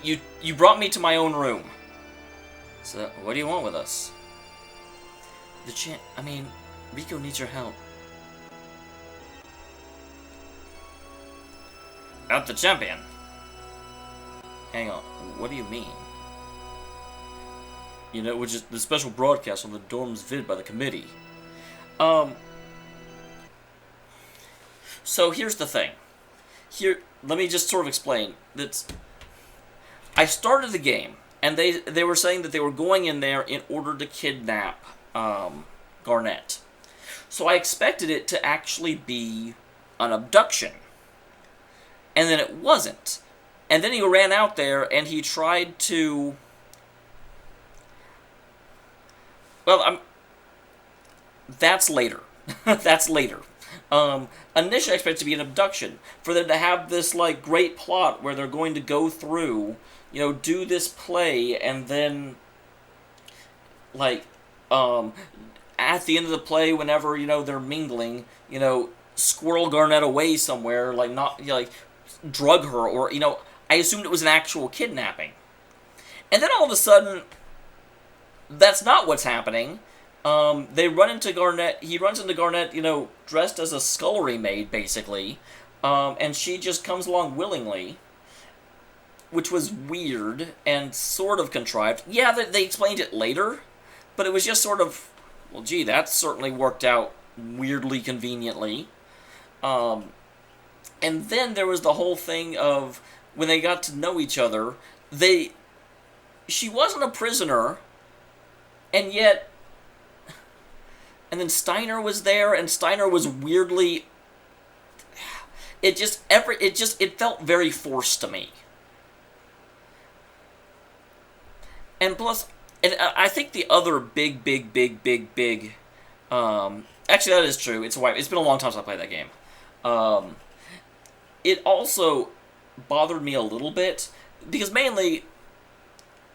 brought me to my own room. So, what do you want with us? I mean, Rico needs your help. Help the champion? Hang on, what do you mean? You know, which is the special broadcast on the dorm's vid by the committee. So here's the thing. Let me just sort of explain. I started the game, and they were saying that they were going in there in order to kidnap Garnet. So I expected it to actually be an abduction. And then it wasn't. And then he ran out there, and he tried to... Well, that's later. That's later. Initially I expected it to be an abduction. For them to have this, like, great plot where they're going to go through, you know, do this play, and then, like, at the end of the play, whenever, you know, they're mingling, you know, squirrel Garnet away somewhere, like, not, you know, like, drug her, or, you know, I assumed it was an actual kidnapping. And then all of a sudden, that's not what's happening. They run into Garnet, he runs into Garnet, you know, dressed as a scullery maid, basically, and she just comes along willingly, which was weird and sort of contrived. Yeah, they explained it later, but it was just sort of, well, gee, that certainly worked out weirdly conveniently. And then there was the whole thing of, when they got to know each other, she wasn't a prisoner, and yet... And then Steiner was there, and Steiner was weirdly... It felt very forced to me. And plus, and I think the other big... Actually, that is true. It's been a long time since I played that game. It also bothered me a little bit, because mainly,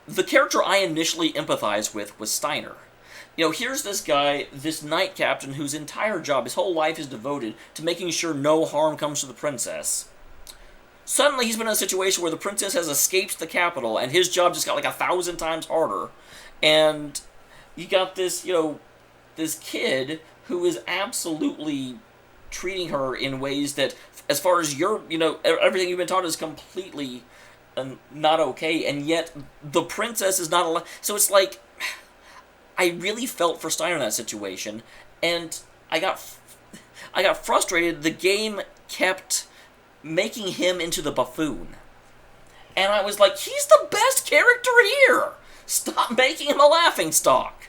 the character I initially empathized with was Steiner. Here's this guy, this knight captain, whose entire job, his whole life is devoted to making sure no harm comes to the princess. Suddenly he's been in a situation where the princess has escaped the capital, and his job just got like 1,000 times harder. And you got this, this kid who is absolutely treating her in ways that, as far as everything you've been taught is completely not okay, and yet the princess is not allowed. So it's like, I really felt for Steiner in that situation, and I got frustrated. The game kept making him into the buffoon, and I was like, he's the best character here. Stop making him a laughingstock.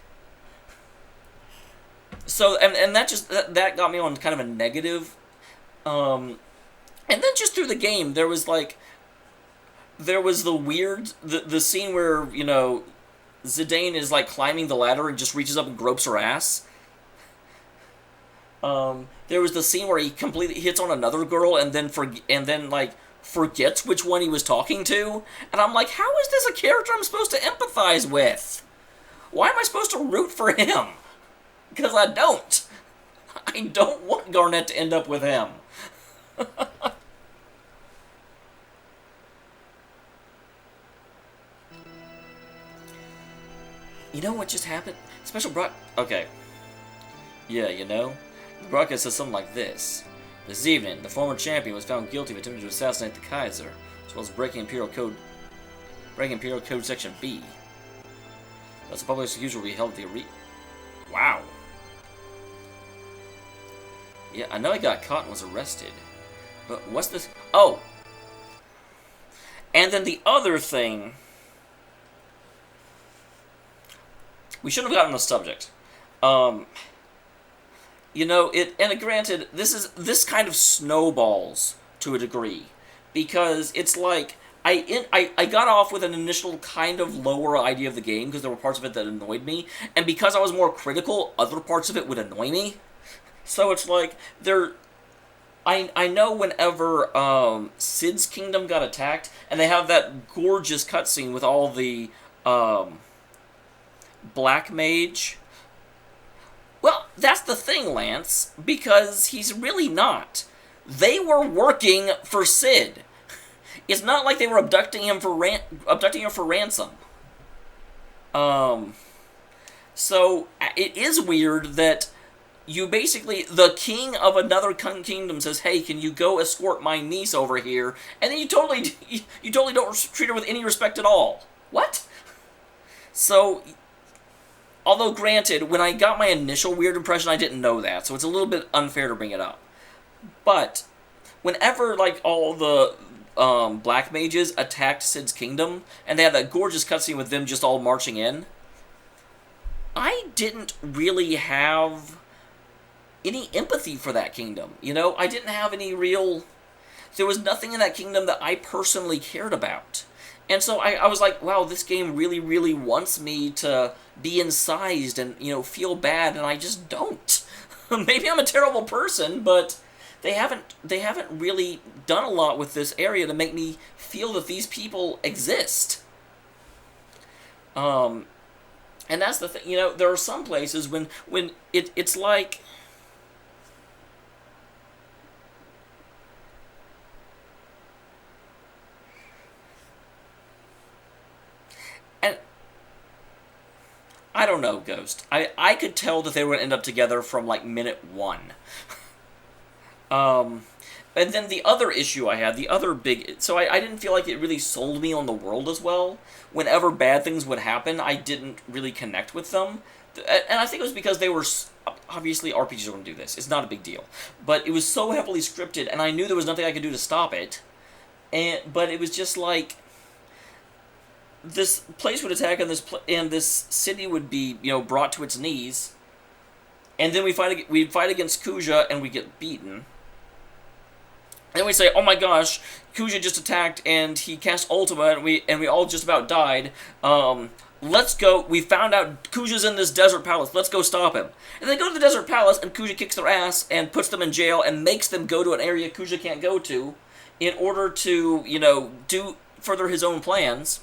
So, and that got me on kind of a negative. And then just through the game, there was the weird the scene where Zidane is like climbing the ladder and just reaches up and gropes her ass. There was the scene where he completely hits on another girl and then forgets which one he was talking to, and I'm like, how is this a character I'm supposed to empathize with? Why am I supposed to root for him? Because I don't. I don't want Garnet to end up with him. You know what just happened? Special okay. Yeah, the broadcast says something like this. This evening, the former champion was found guilty of attempting to assassinate the Kaiser, as well as breaking Imperial Code Section B. Thus, the public execution will be held at the arena. Wow. Yeah, I know he got caught and was arrested. But what's this? Oh! And then the other thing... We shouldn't have gotten the subject. And granted, this kind of snowballs to a degree, because it's like I got off with an initial kind of lower idea of the game because there were parts of it that annoyed me, and because I was more critical, other parts of it would annoy me. So it's like I know whenever Cid's kingdom got attacked, and they have that gorgeous cutscene with all the Black Mage. Well, that's the thing, Lance, because he's really not. They were working for Cid. It's not like they were abducting him for ransom. So it is weird that you basically, the king of another kingdom says, "Hey, can you go escort my niece over here?" And then you totally don't treat her with any respect at all. What? So, although granted, when I got my initial weird impression, I didn't know that, so it's a little bit unfair to bring it up. But whenever all the Black Mages attacked Cid's kingdom, and they had that gorgeous cutscene with them just all marching in, I didn't really have any empathy for that kingdom. I didn't have any real... There was nothing in that kingdom that I personally cared about. And so I was like, wow, this game really, really wants me to be incised and, feel bad, and I just don't. Maybe I'm a terrible person, but they haven't really done a lot with this area to make me feel that these people exist. And that's the thing, there are some places when it's like... I don't know, Ghost. I could tell that they were going to end up together from, minute 1. And then the other issue I had, the other big... So I didn't feel like it really sold me on the world as well. Whenever bad things would happen, I didn't really connect with them. And I think it was because they were... Obviously, RPGs are going to do this. It's not a big deal. But it was so heavily scripted, and I knew there was nothing I could do to stop it. But it was just like... This place would attack, and this city would be, brought to its knees, and then we'd fight against Kuja, and we get beaten. And then we say, "Oh my gosh, Kuja just attacked, and he cast Ultima, and we all just about died. Let's go. We found out Kuja's in this desert palace. Let's go stop him." And they go to the desert palace, and Kuja kicks their ass and puts them in jail and makes them go to an area Kuja can't go to, in order to, do further his own plans.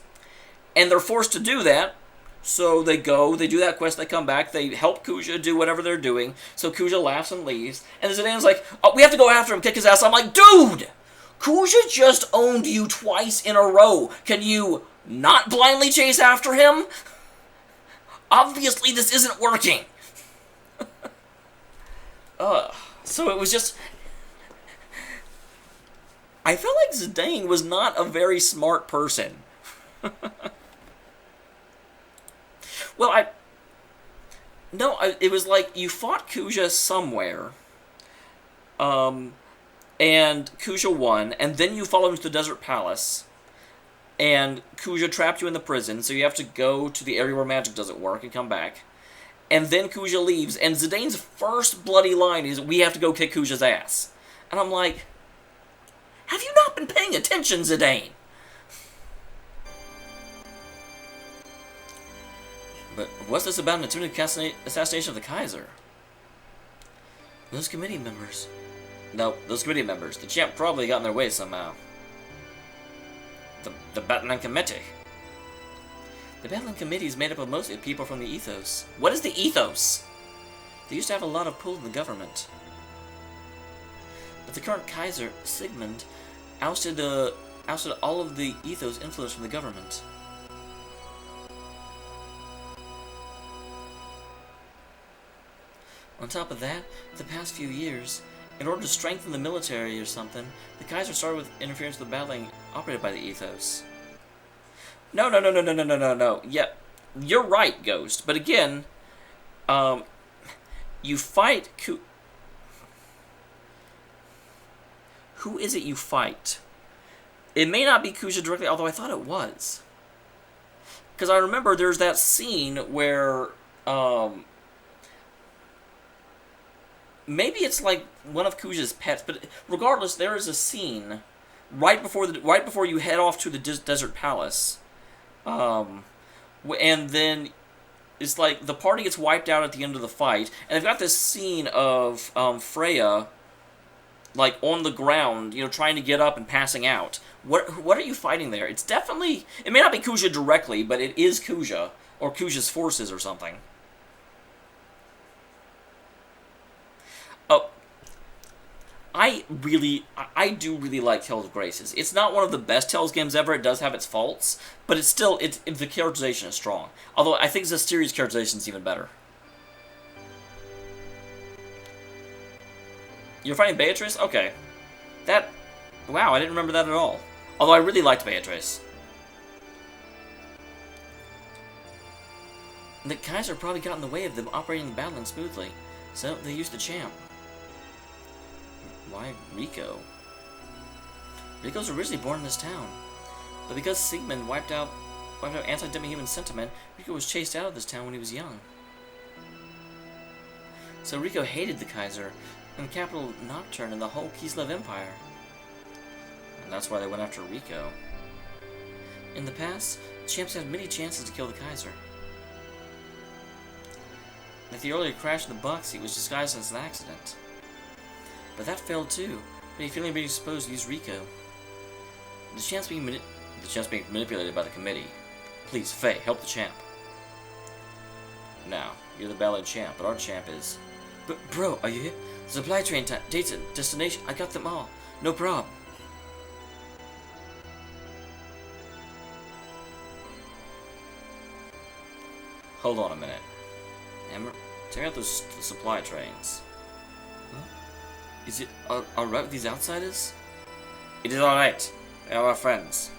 And they're forced to do that. So they go, they do that quest, they come back, they help Kuja do whatever they're doing. So Kuja laughs and leaves. And Zidane's like, oh, we have to go after him, kick his ass. I'm like, dude! Kuja just owned you twice in a row. Can you not blindly chase after him? Obviously this isn't working. So it was just... I felt like Zidane was not a very smart person. Well, it was like you fought Kuja somewhere, and Kuja won, and then you followed him to the Desert Palace, and Kuja trapped you in the prison, so you have to go to the area where magic doesn't work and come back, and then Kuja leaves, and Zidane's first bloody line is, we have to go kick Kuja's ass. And I'm like, have you not been paying attention, Zidane? But what's this about an attempted assassination of the Kaiser? Those committee members. No, those committee members. The champ probably got in their way somehow. The battling committee. The battling committee is made up of mostly people from the ethos. What is the ethos? They used to have a lot of pull in the government. But the current Kaiser, Sigmund, ousted all of the ethos influence from the government. On top of that, the past few years, in order to strengthen the military or something, the Kaiser started with interference with the battling operated by the ethos. No. Yeah, you're right, Ghost. But again, you fight Who is it you fight? It may not be Kuja directly, although I thought it was. Because I remember there's that scene where, maybe it's like one of Kuja's pets, but regardless, there is a scene right before you head off to the Desert Palace, and then it's like the party gets wiped out at the end of the fight, and they've got this scene of Freya like on the ground, you know, trying to get up and passing out. What are you fighting there? It's definitely, it may not be Kuja directly, but it is Kuja or Kuja's forces or something. Oh, I do really like Tales of Graces. It's not one of the best Tales games ever. It does have its faults, but it's still, the characterization is strong. Although I think Zestiri's characterization is even better. You're fighting Beatrice? Okay. Wow, I didn't remember that at all. Although I really liked Beatrice. The Kaiser probably got in the way of them operating the battling smoothly, so they used the champ. Why Rico? Rico's originally born in this town, but because Sigmund wiped out anti-demi-human sentiment, Rico was chased out of this town when he was young. So Rico hated the Kaiser and the capital Nocturne and the whole Kislev Empire. And that's why they went after Rico. In the past, the champs had many chances to kill the Kaiser. At the earlier crash of the box, it was disguised as an accident. But that failed too, but he finally being supposed to use Rico. The champ's being manipulated by the committee. Please, Faye, help the champ. Now, you're the ballet champ, but our champ is... But, bro, are you here? Supply train dates and destination, I got them all. No problem. Hold on a minute. Hammer, check out those supply trains. Huh? Is it alright with these outsiders? It is alright. They are our friends.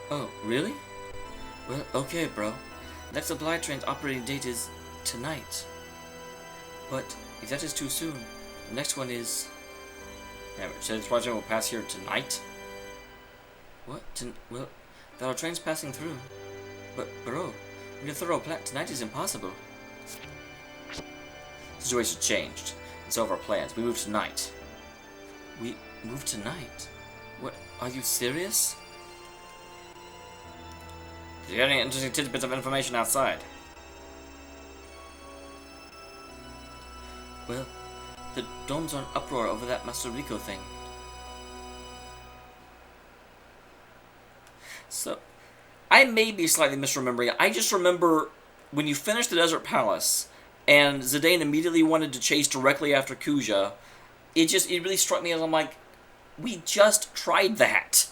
Oh, really? Well, okay, bro. Next supply train's operating date is tonight. But if that is too soon, the next one is... Yeah, so the supply train will pass here tonight? What? Well, there are trains passing through. But, bro, with a thorough plan, tonight is impossible. Situation changed. It's over our plans. We move tonight. We move tonight? What? Are you serious? Do you have any interesting tidbits of information outside? Well, the domes are in uproar over that Master Rico thing. So, I may be slightly misremembering. I just remember when you finished the Desert Palace and Zidane immediately wanted to chase directly after Kuja, it really struck me as I'm like, we just tried that.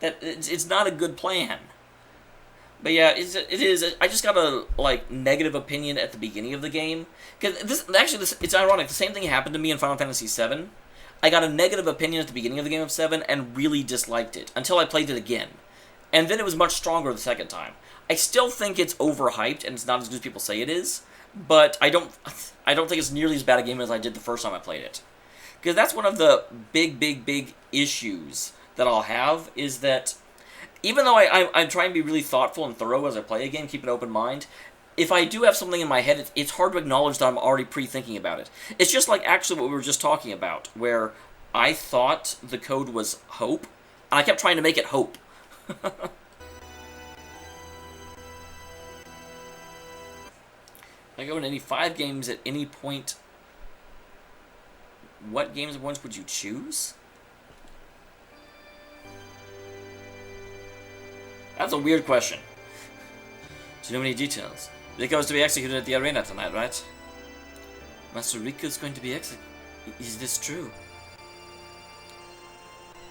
It's not a good plan. But yeah, it is. I just got a negative opinion at the beginning of the game because it's ironic. The same thing happened to me in Final Fantasy VII. I got a negative opinion at the beginning of the game of 7 and really disliked it until I played it again, and then it was much stronger the second time. I still think it's overhyped and it's not as good as people say it is, but I don't think it's nearly as bad a game as I did the first time I played it. Because that's one of the big issues that I'll have is that even though I'm trying to be really thoughtful and thorough as I play a game, keep an open mind, if I do have something in my head, it's hard to acknowledge that I'm already pre-thinking about it. It's just like actually what we were just talking about, where I thought the code was hope, and I kept trying to make it hope. I go into any 5 games at any point. What games at once would you choose? That's a weird question. Do you know any details? Rico is to be executed at the arena tonight, right? Master Rico is going to be executed. Is this true?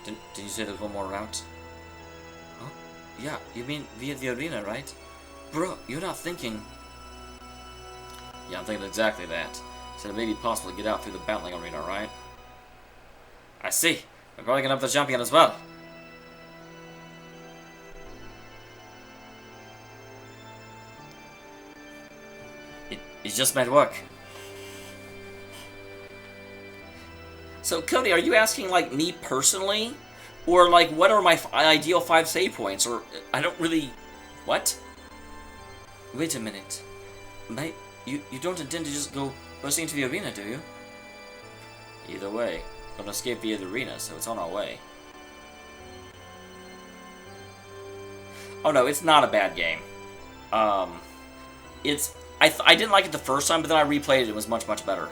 Did you say there's one more route? Huh? Yeah, you mean via the arena, right? Bro, you're not thinking... Yeah, I'm thinking exactly that. So it may be possible to get out through the battling arena, right? I see. We're probably gonna have the champion as well. It just might work. So, Cody, are you asking, me personally? Or, what are my ideal 5 save points? Or, I don't really... What? Wait a minute. You don't intend to just go bursting into the arena, do you? Either way, we're gonna escape via the arena, so it's on our way. Oh no, it's not a bad game. I didn't like it the first time, but then I replayed it. It was much better.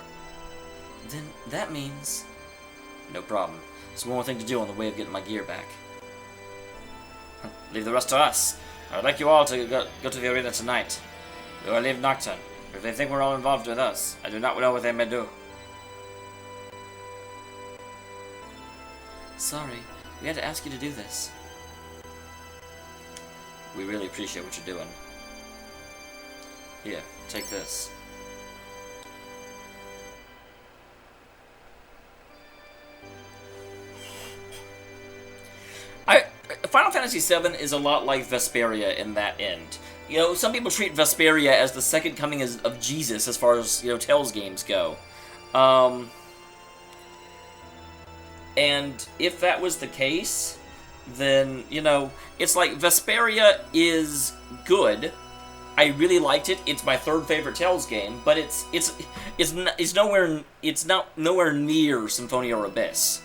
Then that means... No problem. There's one more thing to do on the way of getting my gear back. Leave the rest to us. I would like you all to go to the arena tonight. We will leave Nocturne. If they think we're all involved with us, I do not know what they may do. Sorry, we had to ask you to do this. We really appreciate what you're doing. Here, take this. Final Fantasy VII is a lot like Vesperia in that end. You know, some people treat Vesperia as the second coming of Jesus as far as, Tales games go. And if that was the case, then, it's like Vesperia is good. I really liked it. It's my 3rd favorite Tales game, but it's not nowhere near Symphonia or Abyss.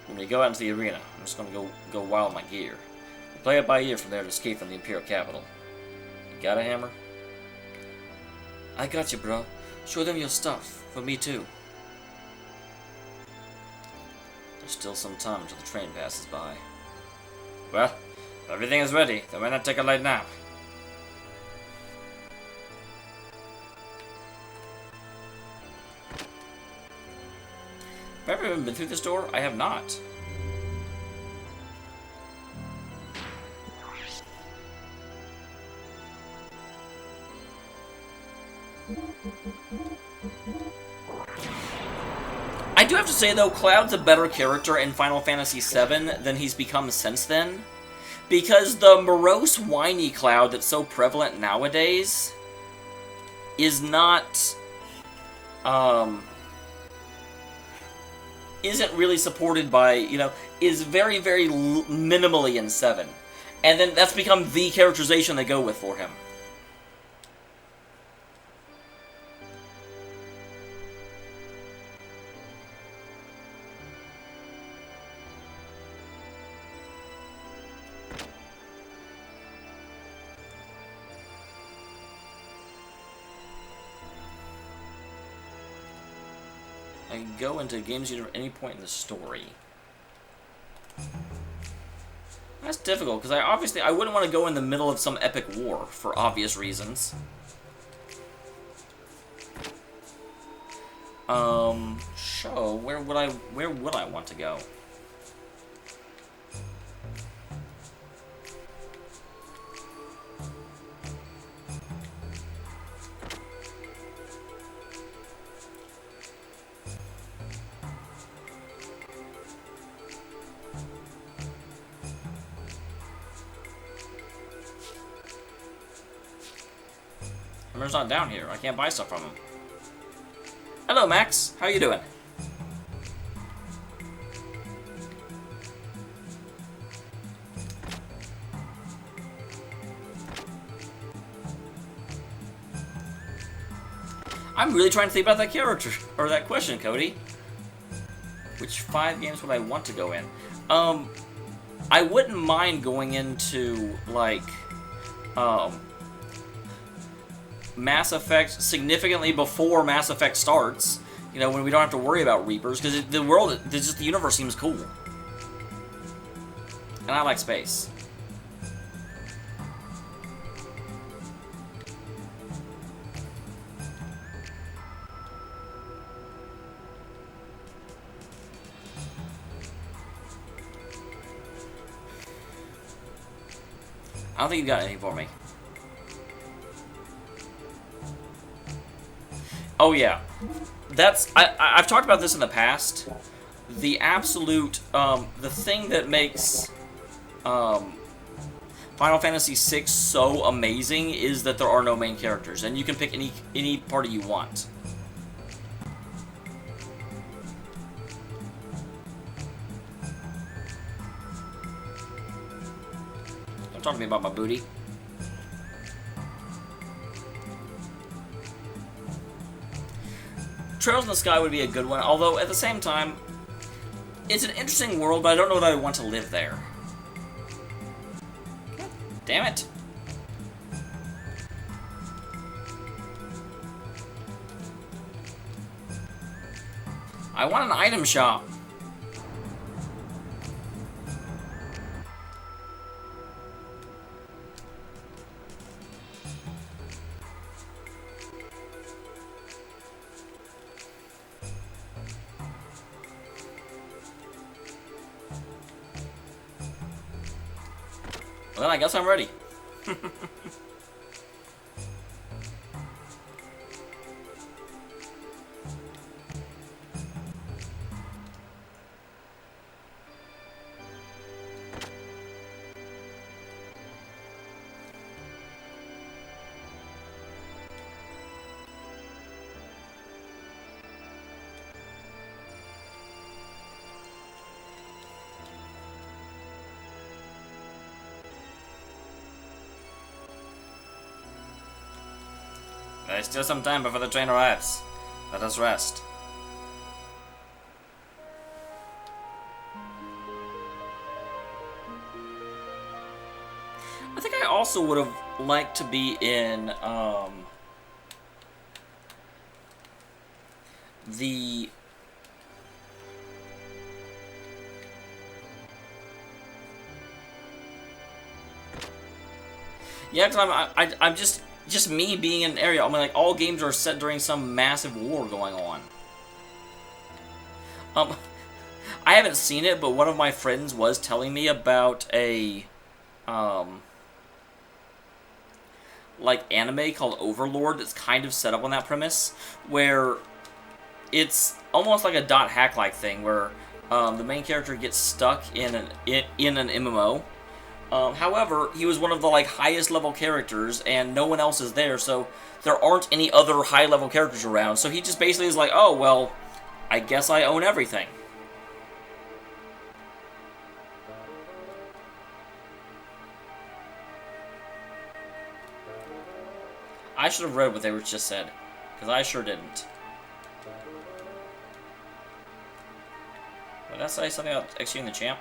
When we go out into the arena, I'm just gonna go wild my gear. Play it by ear from there to escape from the Imperial capital. You got a hammer? I got you, bro. Show them your stuff. For me, too. There's still some time until the train passes by. Well, if everything is ready, then why not take a light nap? Have I ever been through this door? I have not. I do have to say, though, Cloud's a better character in Final Fantasy VII than he's become since then. Because the morose, whiny Cloud that's so prevalent nowadays is not... isn't really supported by, is very, very minimally in 7. And then that's become the characterization they go with for him. I can go into Game Zero at any point in the story. That's difficult, because I wouldn't want to go in the middle of some epic war, for obvious reasons. So, where would I want to go? Hammer's not down here. I can't buy stuff from him. Hello, Max. How you doing? I'm really trying to think about that character, or that question, Cody. Which 5 games would I want to go in? I wouldn't mind going into, like, Mass Effect significantly before Mass Effect starts. You know, when we don't have to worry about Reapers, because the universe seems cool. And I like space. I don't think you got anything for me. Oh yeah, I've talked about this in the past. The absolute the thing that makes Final Fantasy VI so amazing is that there are no main characters, and you can pick any party you want. Don't talk to me about my booty. Trails in the Sky would be a good one, although at the same time, it's an interesting world, but I don't know that I want to live there. God damn it. I want an item shop. Well, I guess I'm ready. There's still some time before the train arrives. Let us rest. I think I also would have liked to be in, the... Yeah, because I'm just me being in an area. I mean, like, all games are set during some massive war going on. I haven't seen it, but one of my friends was telling me about a, like, anime called Overlord that's kind of set up on that premise, where it's almost like a dot hack-like thing, where the main character gets stuck in an MMO. However, he was one of the, like, highest level characters, and no one else is there, so there aren't any other high level characters around. So he just basically is like, oh, well, I guess I own everything. I should have read what they were just said, because I sure didn't. Did I say something about executing the champ?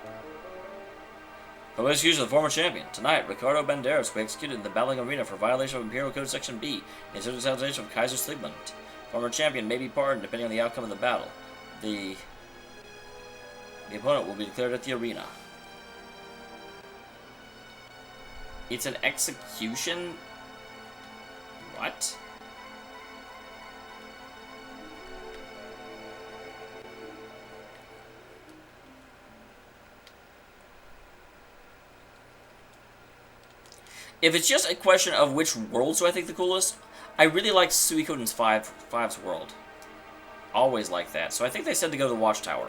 The execution of the former champion. Tonight, Ricardo Banderas will be executed in the battling arena for violation of Imperial Code Section B, in assassination of Kaiser Sligmund. Former champion may be pardoned depending on the outcome of the battle. The opponent will be declared at the arena. It's an execution? What? If it's just a question of which worlds do I think the coolest, I really like Suikoden's 5's world. Always like that. So I think they said to go to the Watchtower.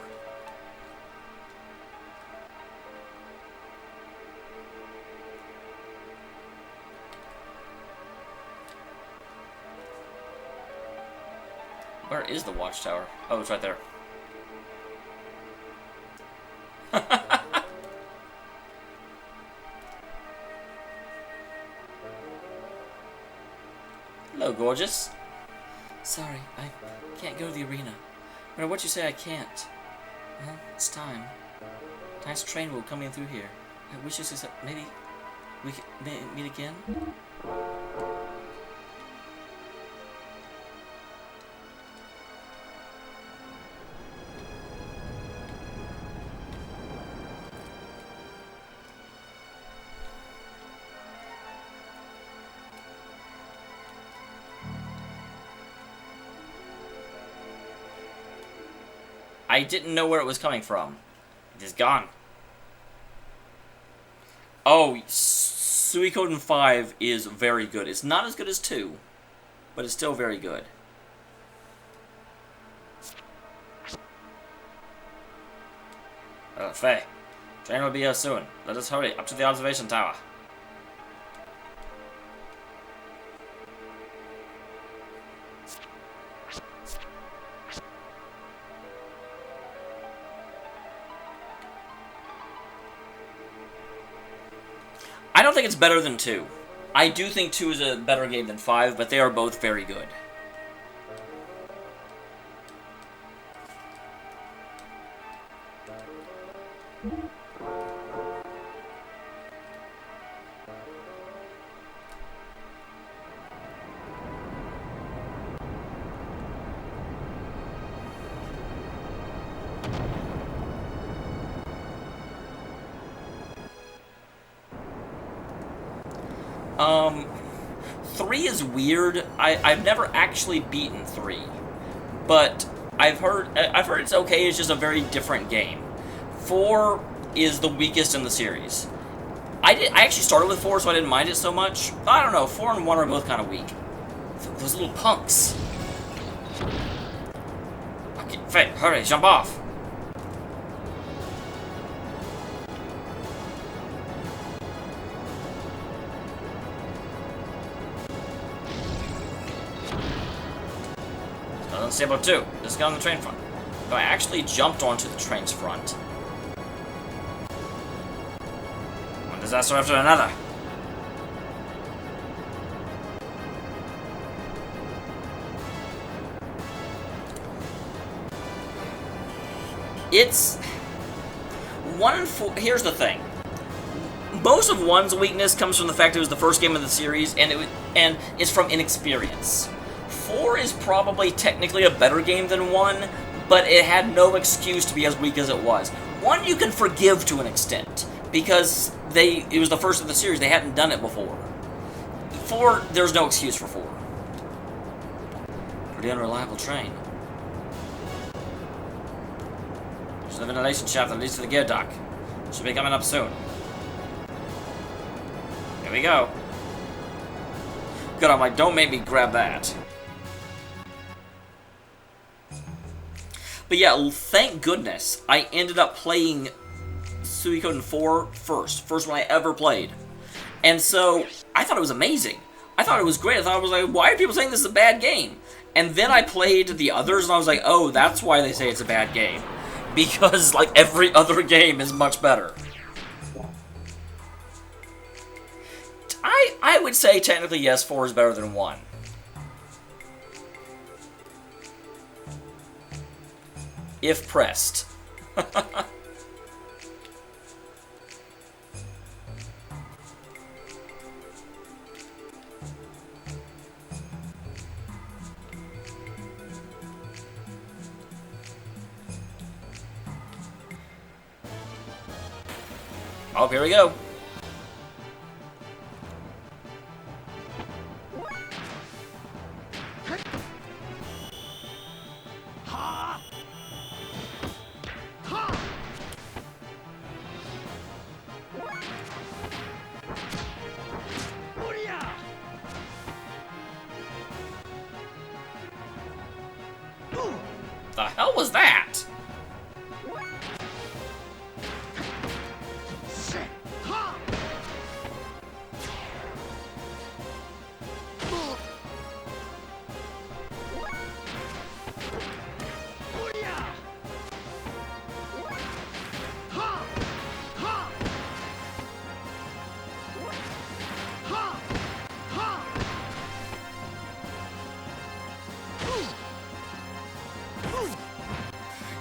Where is the Watchtower? Oh, it's right there. Hello, gorgeous. Sorry, I can't go to the arena. No matter what you say, I can't. Well, it's time. Tonight's train will come in through here. I wish this is maybe we could meet again. I didn't know where it was coming from. It is gone. Oh, Suikoden 5 is very good. It's not as good as 2, but it's still very good. Faye, train will be here soon. Let us hurry up to the observation tower. I don't think it's better than 2. I do think 2 is a better game than 5, but they are both very good. Um, 3 is weird. I've never actually beaten 3, but I've heard it's okay. It's just a very different game. 4 is the weakest in the series. I actually started with 4, so I didn't mind it so much. I don't know. 4 and 1 are both kind of weak. Those little punks. Okay, Faye, hurry, jump off. Unstable 2. Just get on the train front. So I actually jumped onto the train's front. One disaster after another. It's 1 and 4. Here's the thing. Most of 1's weakness comes from the fact it was the first game of the series, and it's from inexperience. 4 is probably technically a better game than 1, but it had no excuse to be as weak as it was. 1 you can forgive to an extent, because it was the first of the series, they hadn't done it before. 4, there's no excuse for 4. Pretty unreliable train. There's a ventilation shaft that leads to the gear dock. Should be coming up soon. Here we go. Good, I'm like, don't make me grab that. But yeah, thank goodness I ended up playing Suikoden 4 first. First one I ever played. And so, I thought it was amazing. I thought it was great. I thought it was like, why are people saying this is a bad game? And then I played the others and I was like, oh, that's why they say it's a bad game. Because, like, every other game is much better. I would say, technically, yes, 4 is better than 1. If pressed. Oh, here we go. the hell was that?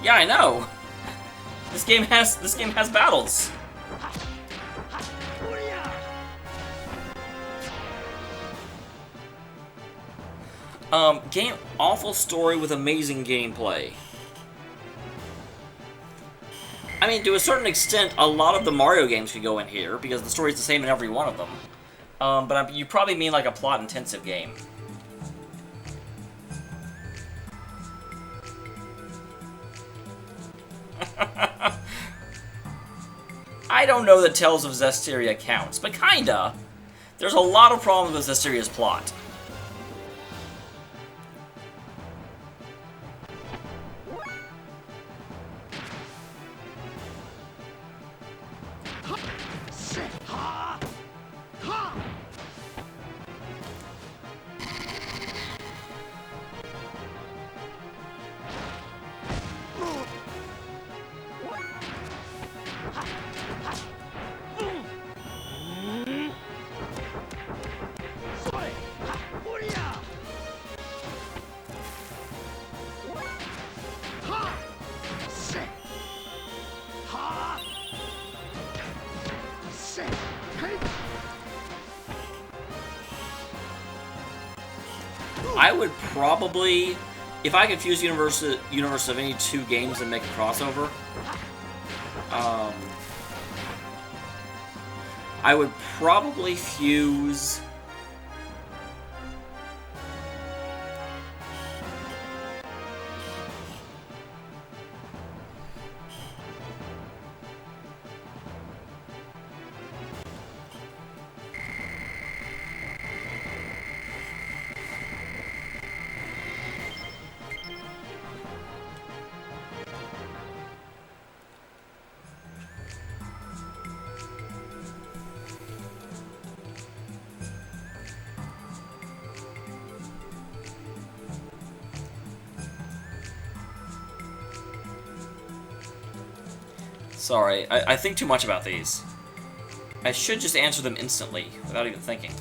Yeah, I know. This game has battles. Game awful story with amazing gameplay. I mean, to a certain extent, a lot of the Mario games could go in here because the story's the same in every one of them. But you probably mean like a plot-intensive game. I don't know that Tales of Zestiria counts, but kinda. There's a lot of problems with Zestiria's plot. I would probably, if I could fuse universe of any two games and make a crossover, I would probably fuse Sorry, I think too much about these. I should just answer them instantly, without even thinking.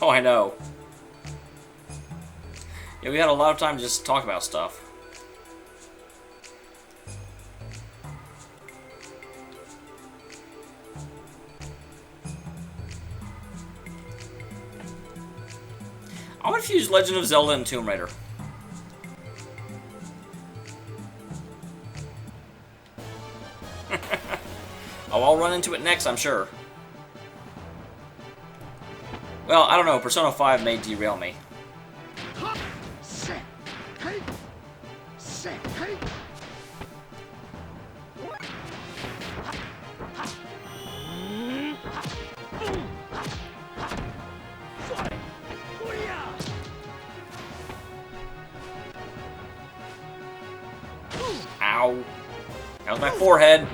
Oh, I know. Yeah, we had a lot of time to just talk about stuff. I want to fuse Legend of Zelda and Tomb Raider. Oh, I'll run into it next, I'm sure. Well, I don't know. Persona 5 may derail me. Ow. That was my forehead.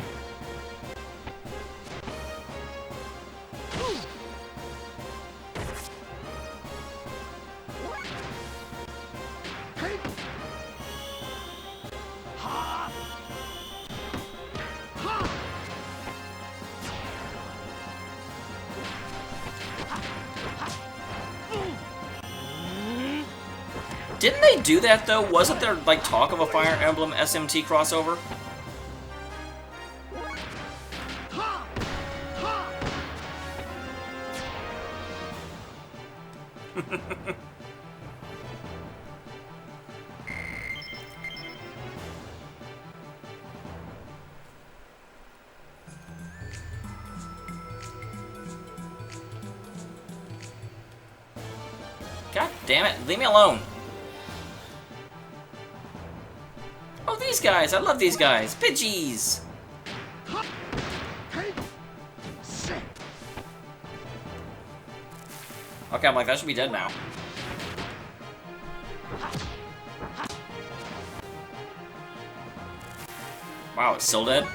Didn't they do that, though? Wasn't there, like, talk of a Fire Emblem SMT crossover? God damn it, leave me alone. Oh, these guys! I love these guys! Pidgeys! Okay, I'm like, that should be dead now. Wow, it's still dead?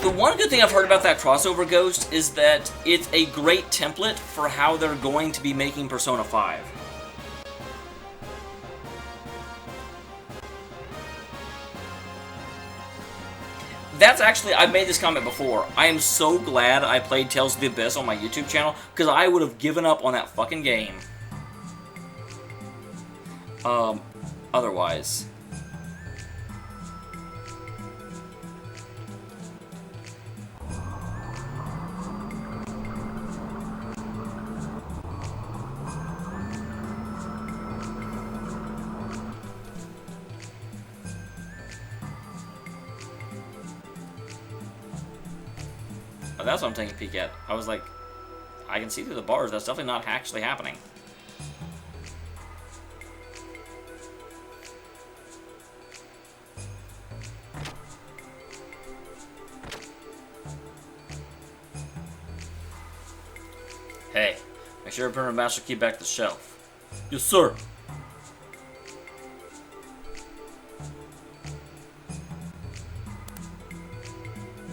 The one good thing I've heard about that crossover Ghost is that it's a great template for how they're going to be making Persona 5. That's actually, I've made this comment before. I am so glad I played Tales of the Abyss on my YouTube channel, because I would have given up on that fucking game. Otherwise. Oh, that's what I'm taking a peek at. I was like, I can see through the bars. That's definitely not actually happening. Hey, make sure to bring the master key back to the shelf. Yes, sir.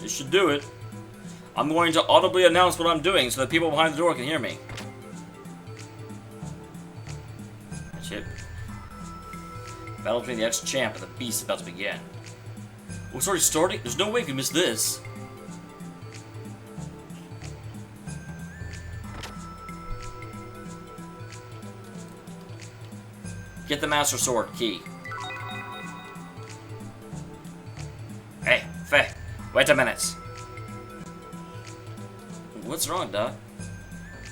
This should do it. I'm going to audibly announce what I'm doing so that people behind the door can hear me. Shit. Battle between the ex-champ and the beast is about to begin. Oh, it's already starting? There's no way we can miss this. Get the Master Sword key. Hey, Faye, wait a minute. What's wrong, Doc?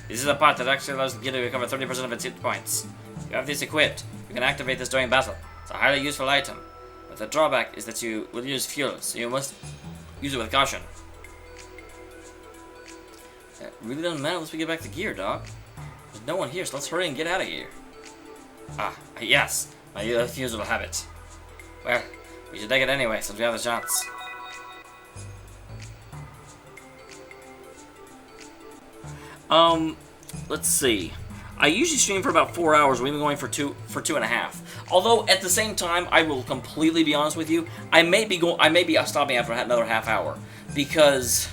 This is a part that actually allows the gear to recover 30% of its hit points. If you have this equipped, you can activate this during battle. It's a highly useful item, but the drawback is that you will use fuel, so you must use it with caution. It really doesn't matter once we get back to gear, Doc. There's no one here, so let's hurry and get out of here. Ah, yes, my usual habit. Well, we should take it anyway, since we have the chance. Let's see. I usually stream for about 4 hours. We've been going for 2.5. Although at the same time, I will completely be honest with you. I may be stopping after another half hour because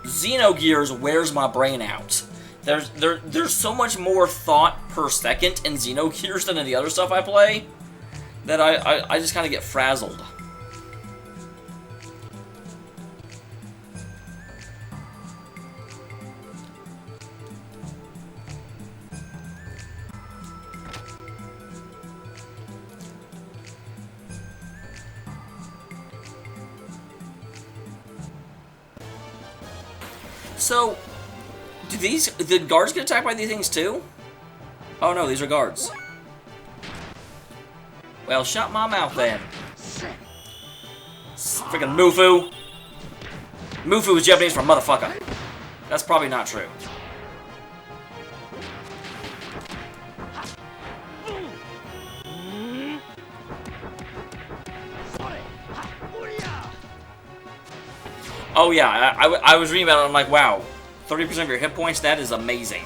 Xenogears wears my brain out. There's so much more thought per second in Xenogears than in the other stuff I play that I just kind of get frazzled. So, did guards get attacked by these things too? Oh no, these are guards. Well, shut my mouth then. Freaking Mufu. Mufu is Japanese for motherfucker. That's probably not true. Oh yeah, I was reading about it, I'm like, wow, 30% of your hit points, that is amazing.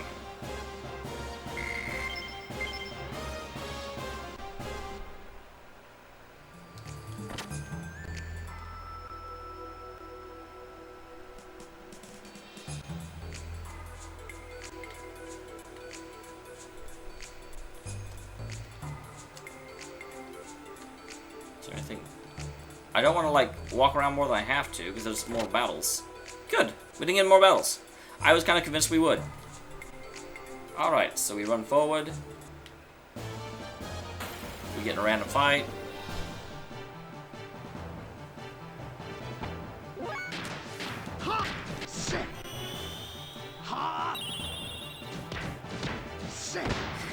Is there anything? I don't want to, like, walk around more than I have to, because there's more battles. Good! We didn't get more battles. I was kind of convinced we would. Alright, so we run forward. We get in a random fight.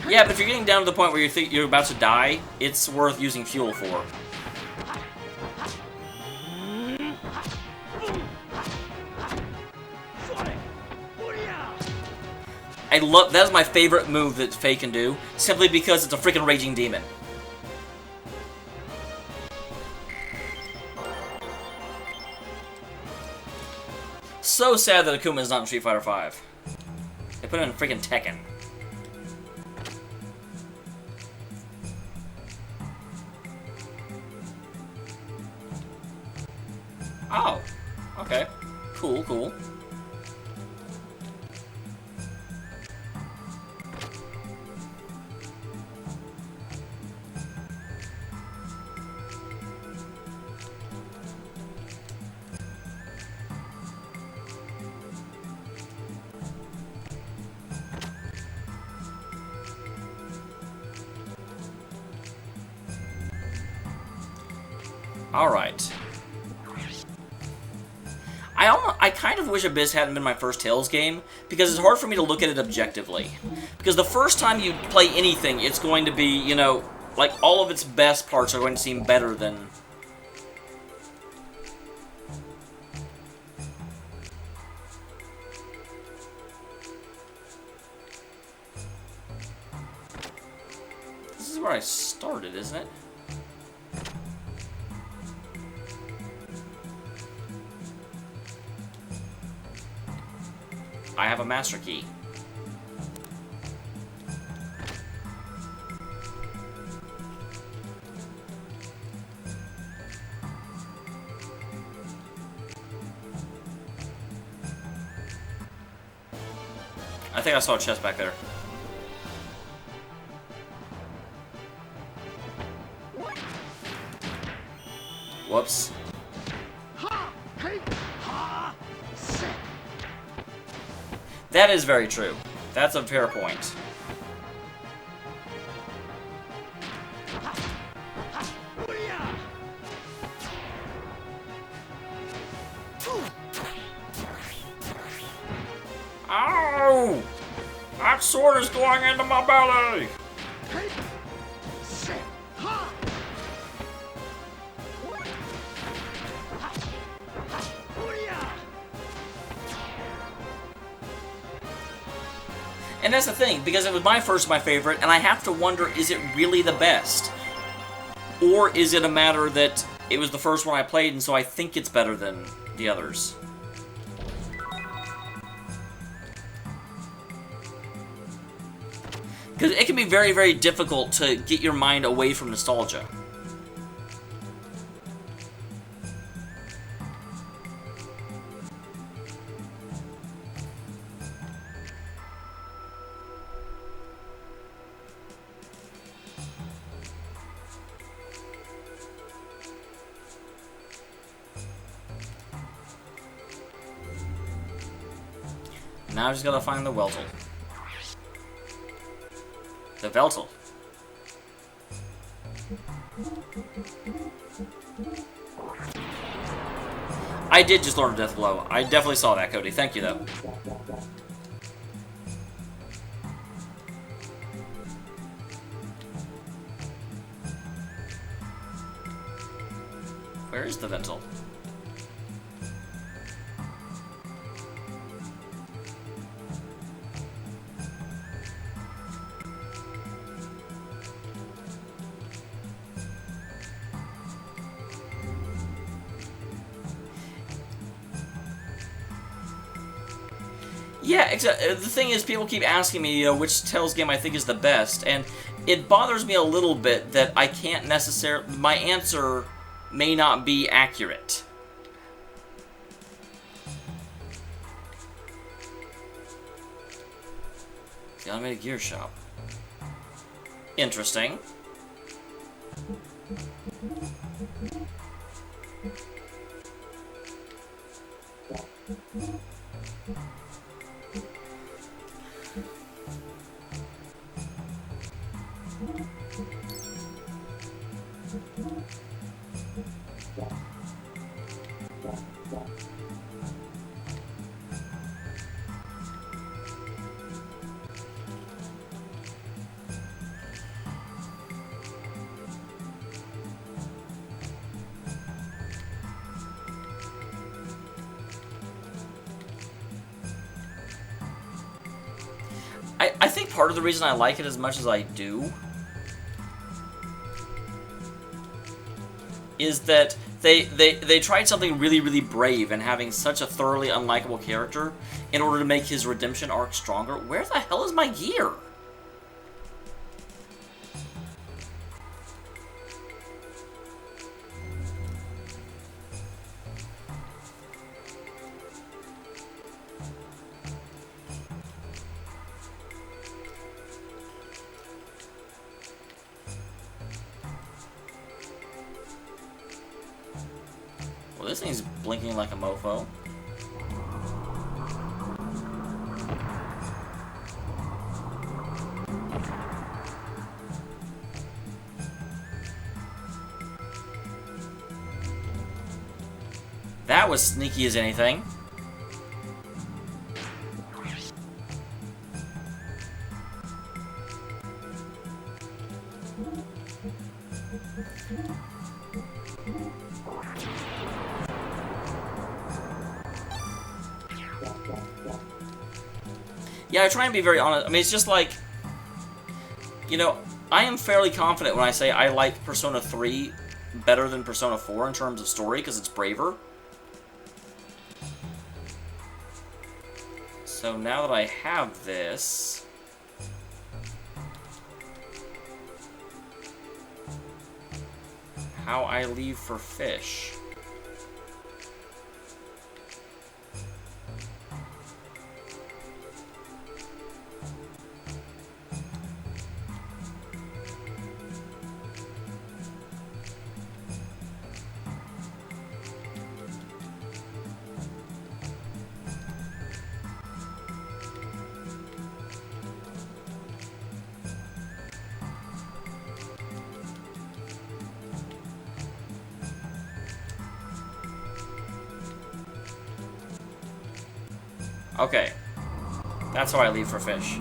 Yeah, but if you're getting down to the point where you think you're about to die, it's worth using fuel for. I love that is my favorite move that Faye can do, simply because it's a freaking raging demon. So sad that Akuma is not in Street Fighter V. They put him in freaking Tekken. Oh, okay. Cool, cool. Alright. I kind of wish Abyss hadn't been my first Tales game, because it's hard for me to look at it objectively. Because the first time you play anything, it's going to be, you know, like, all of its best parts are going to seem better than... This is where I started, isn't it? I have a master key. I think I saw a chest back there. Whoops. That is very true. That's a fair point. Ow! That sword is going into my belly! And that's the thing, because it was my favorite, and I have to wonder, is it really the best? Or is it a matter that it was the first one I played, and so I think it's better than the others? Because it can be very, very difficult to get your mind away from nostalgia. Now I just gotta find the Weltel. The Veltel. I did just learn Death Blow. I definitely saw that, Cody. Thank you, though. Where is the Veltel? Yeah, except the thing is, people keep asking me, you know, which Tales game I think is the best, and it bothers me a little bit that I can't necessarily... My answer may not be accurate. The Automated Gear Shop. Interesting. I think part of the reason I like it as much as I do is that they tried something really, really brave in having such a thoroughly unlikable character in order to make his redemption arc stronger. Where the hell is my gear? Well, this thing's blinking like a mofo. That was sneaky as anything. Yeah, I try and be very honest. I mean, it's just like, you know, I am fairly confident when I say I like Persona 3 better than Persona 4 in terms of story, because it's braver. So now that I have this... how I leave for fish. Okay. That's how I leave for fish.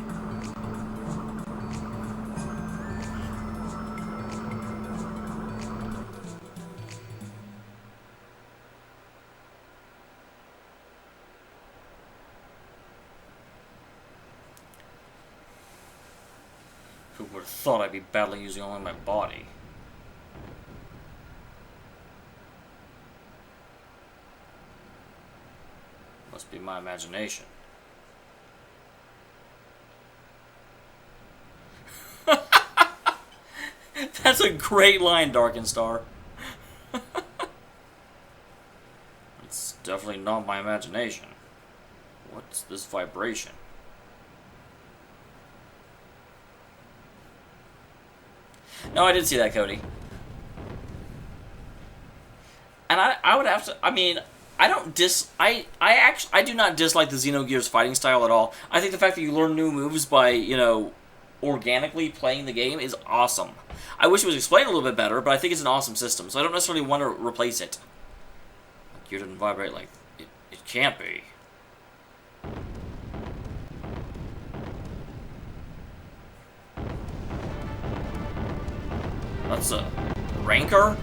Who would have thought I'd be battling using only my body? Must be my imagination. That's a great line, Darkenstar. It's definitely not my imagination. What's this vibration? No, I did see that, Cody. And I would have to, I mean, I do not dislike the Xenogears fighting style at all. I think the fact that you learn new moves by, you know, organically playing the game is awesome. I wish it was explained a little bit better, but I think it's an awesome system, so I don't necessarily want to replace it. Gear didn't vibrate like it can't be. That's a Rancor?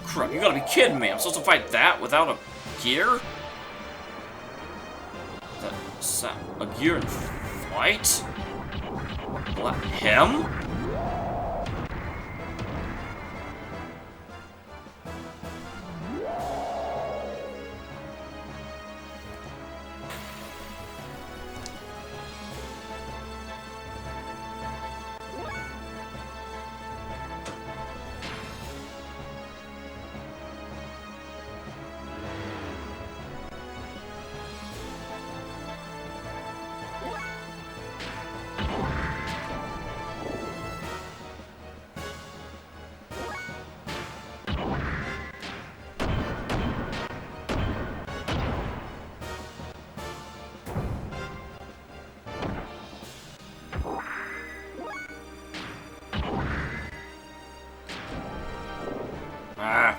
Crap, you gotta be kidding me. I'm supposed to fight that without a gear? A gear in flight? Him? Ah.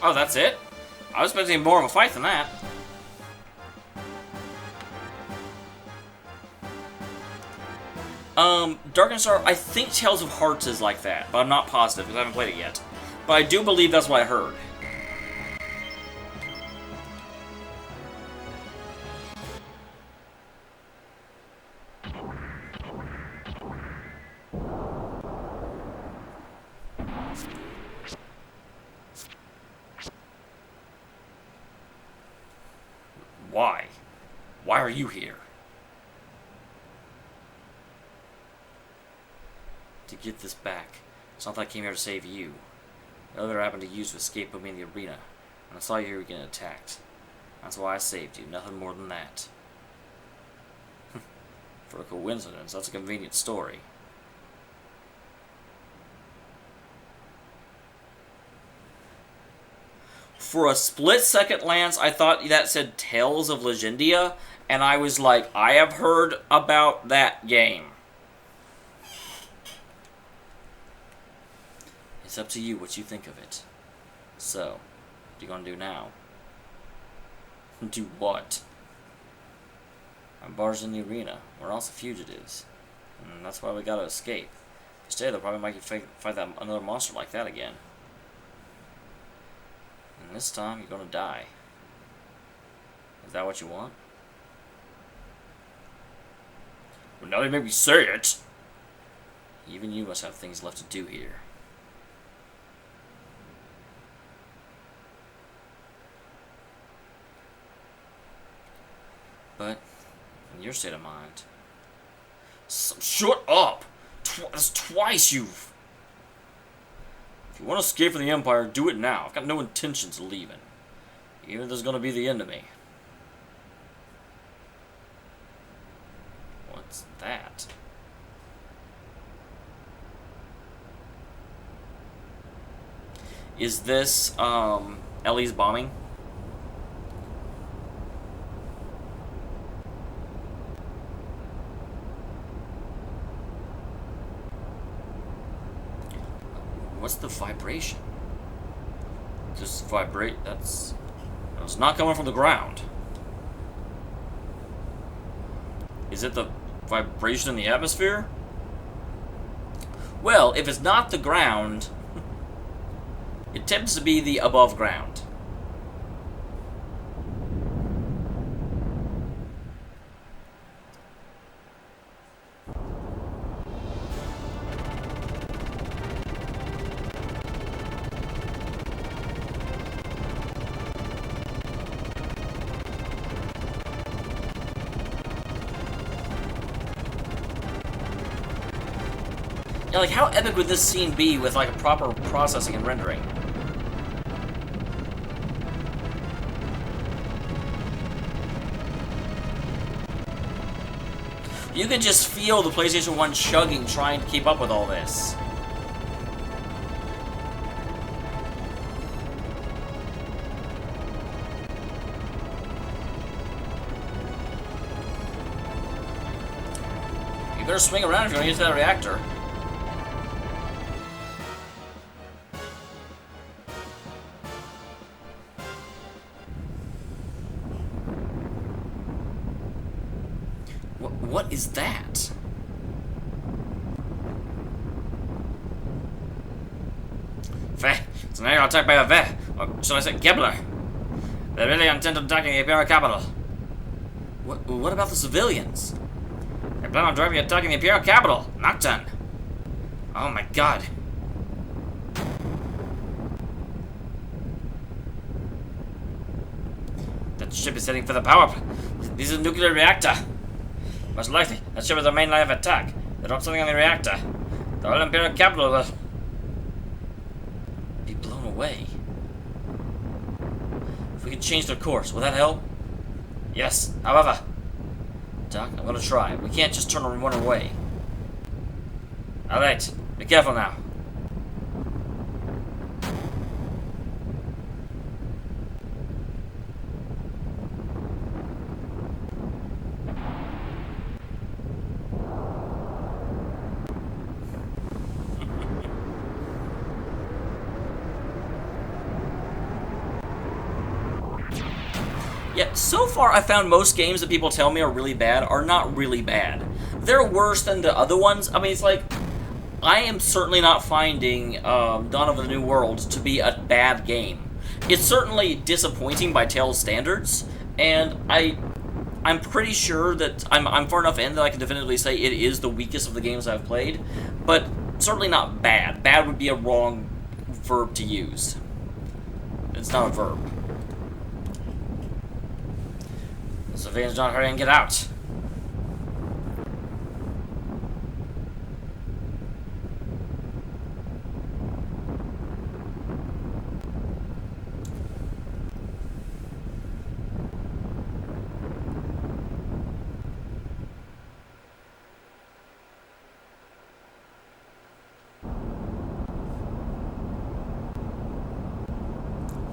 Oh, that's it? I was expecting more of a fight than that. Dark and Star, I think Tales of Hearts is like that, but I'm not positive because I haven't played it yet. But I do believe that's what I heard. Why? Why are you here? To get this back. It's not that I came here to save you. The other happened to use to escape with me in the arena, and I saw you here getting attacked. That's why I saved you, nothing more than that. For a coincidence, that's a convenient story. For a split second, Lance, I thought that said Tales of Legendia, and I was like, I have heard about that game. It's up to you what you think of it. So, what are you gonna do now? Do what? I'm barged in the arena. We're also fugitives. And that's why we gotta escape. Instead, they'll probably make you fight another monster like that again. And this time, you're gonna die. Is that what you want? Well, now they make me say it! Even you must have things left to do here. But, in your state of mind... shut up! That's twice you've... If you want to escape from the Empire, do it now. I've got no intentions of leaving. Even if there's going to be the end of me. What's that? Is this, Ellie's bombing? What's the vibration? Just vibrate, that's not coming from the ground. Is it the vibration in the atmosphere? Well, if it's not the ground, it tends to be the above ground. Yeah, like, how epic would this scene be with, like, a proper processing and rendering? You can just feel the PlayStation 1 chugging trying to keep up with all this. You better swing around if you want to use that reactor. What is that? It's an aerial attack by a Ve, or shall I say Gebler. They really intend on attacking the Imperial capital. What about the civilians? They plan on directly attacking the Imperial capital, Nocturne. Oh my god. That ship is heading for the power plant. This is a nuclear reactor. Most likely, that ship is the main line of attack. They drop something on the reactor. The whole Imperial capital will be blown away. If we could change their course, will that help? Yes, however. Doc, I'm gonna try. We can't just turn and run away. Alright, be careful now. Yeah, so far I found most games that people tell me are really bad are not really bad. they're worse than the other ones. I mean, it's like, I am certainly not finding Dawn of the New World to be a bad game. It's certainly disappointing by Tales standards, and I'm pretty sure that I'm far enough in that I can definitively say it is the weakest of the games I've played, but certainly not bad. Bad would be a wrong verb to use. It's not a verb. So Vane's John, hurry and get out.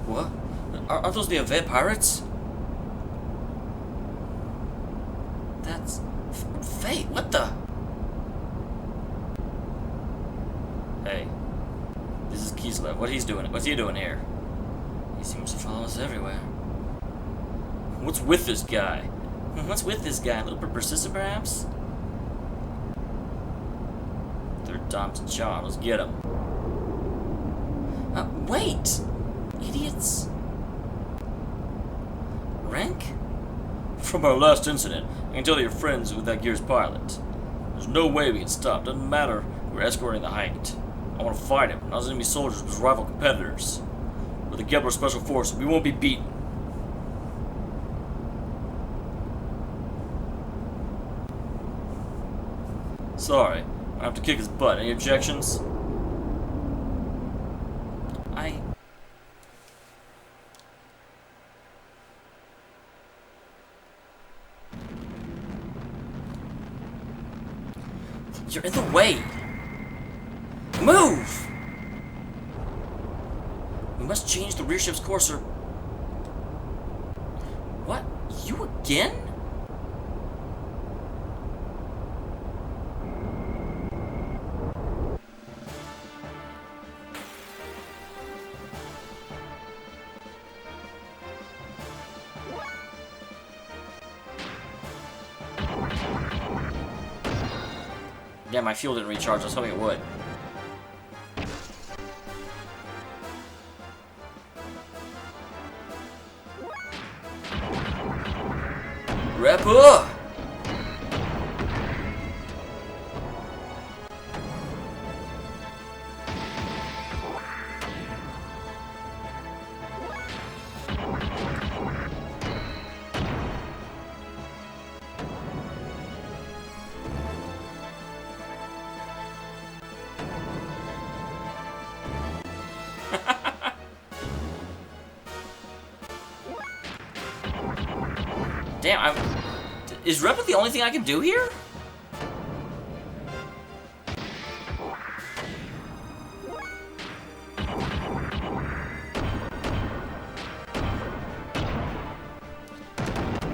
What? Aren't those the Aved pirates? That's... Fate, what the? Hey. This is Kislev. What's he doing here? He seems to follow us everywhere. What's with this guy? What's with this guy? A little bit persistent, perhaps? Third time's a charm. Let's get him. Wait! Idiots. Rank? From our last incident, I can tell you're friends with that Gears pilot. There's no way we can stop. Doesn't matter. We're escorting the Height. I want to fight him, not as enemy soldiers, but as rival competitors. With the Gebler Special Forces, we won't be beaten. Sorry, I have to kick his butt. Any objections? You're in the way. Move! We must change the rear ship's course or... What? You again? Yeah, my fuel didn't recharge. I was hoping it would. Wrap up! Damn, is Repit the only thing I can do here?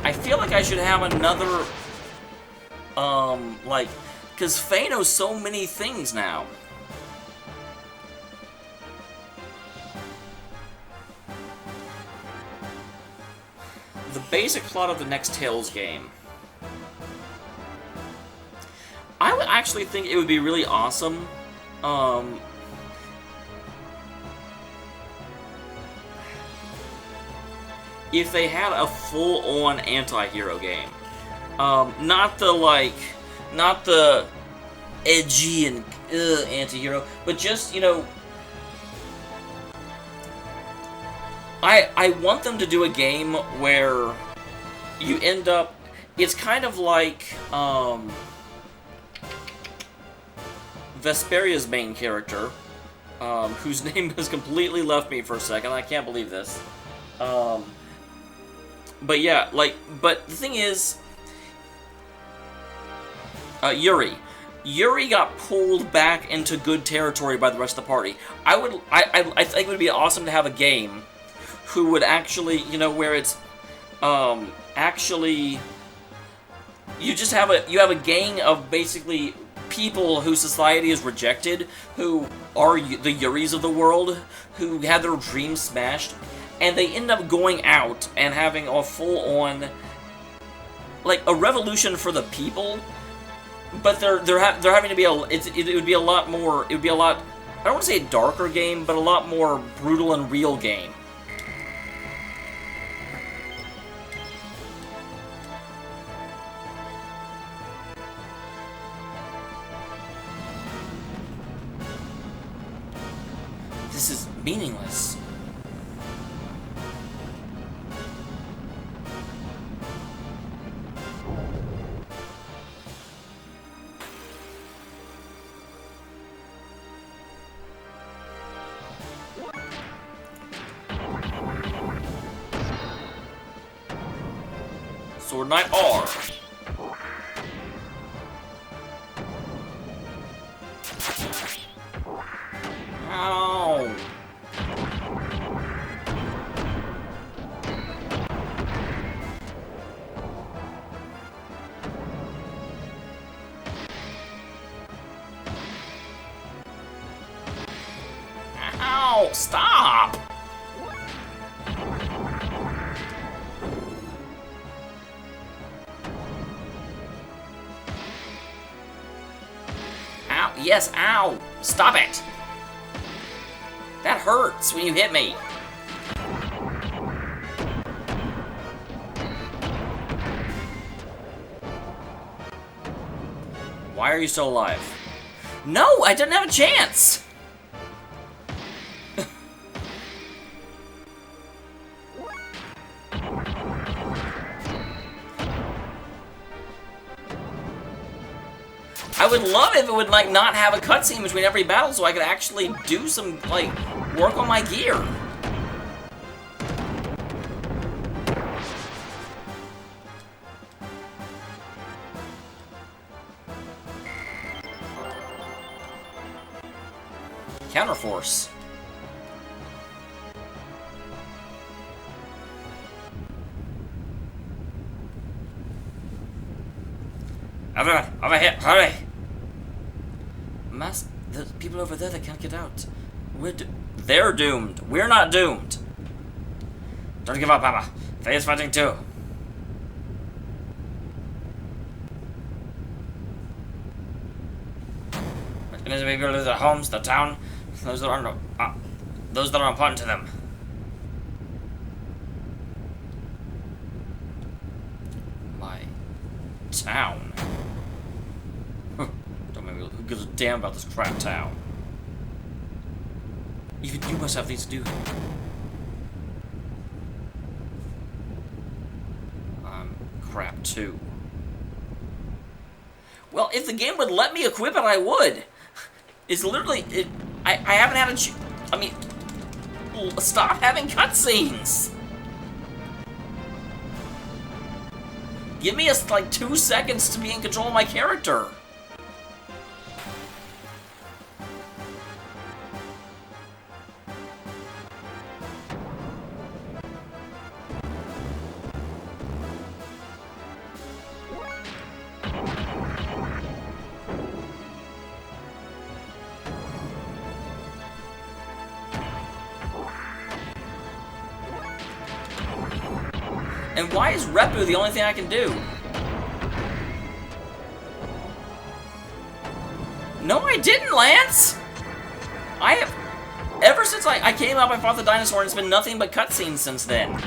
I feel like I should have another, like, because Faye knows so many things now. The basic plot of the next Tales game. I would actually think it would be really awesome, if they had a full-on anti-hero game. Not the edgy and anti-hero, but just, you know, I want them to do a game where you end up, it's kind of like, Vesperia's main character, whose name has completely left me for a second, I can't believe this. But yeah, like, but the thing is, Yuri. Yuri got pulled back into good territory by the rest of the party. I think it would be awesome to have a game who would actually, you know, where it's, actually, you have a gang of basically people whose society is rejected, who are the Yuris of the world, who had their dreams smashed, and they end up going out and having a full-on, like, a revolution for the people, but they're having to be it would be a lot more. It would be a lot. I don't want to say a darker game, but a lot more brutal and real game. This is meaningless. Sword Knight R. Ow. Ow, stop! Ow, yes, ow! Stop it! That hurts when you hit me. Why are you still alive? No, I didn't have a chance! I would love if it would, like, not have a cutscene between every battle so I could actually do some, like, work on my gear. Counterforce. Everyone, over here, hurry! The people over there that can't get out. They're doomed. We're not doomed. Don't give up, Papa. Faye is fighting too. Innocent people lose their homes, their town, those that are important to them. My town. Who gives a damn about this crap town? Even you must have things to do. Crap too. Well, if the game would let me equip it, I would. It's literally I haven't had a I mean, stop having cutscenes. Give me like 2 seconds to be in control of my character. And why is Repu the only thing I can do? No, I didn't, Lance! I have... Ever since I came up and fought the dinosaur, it's been nothing but cutscenes since then.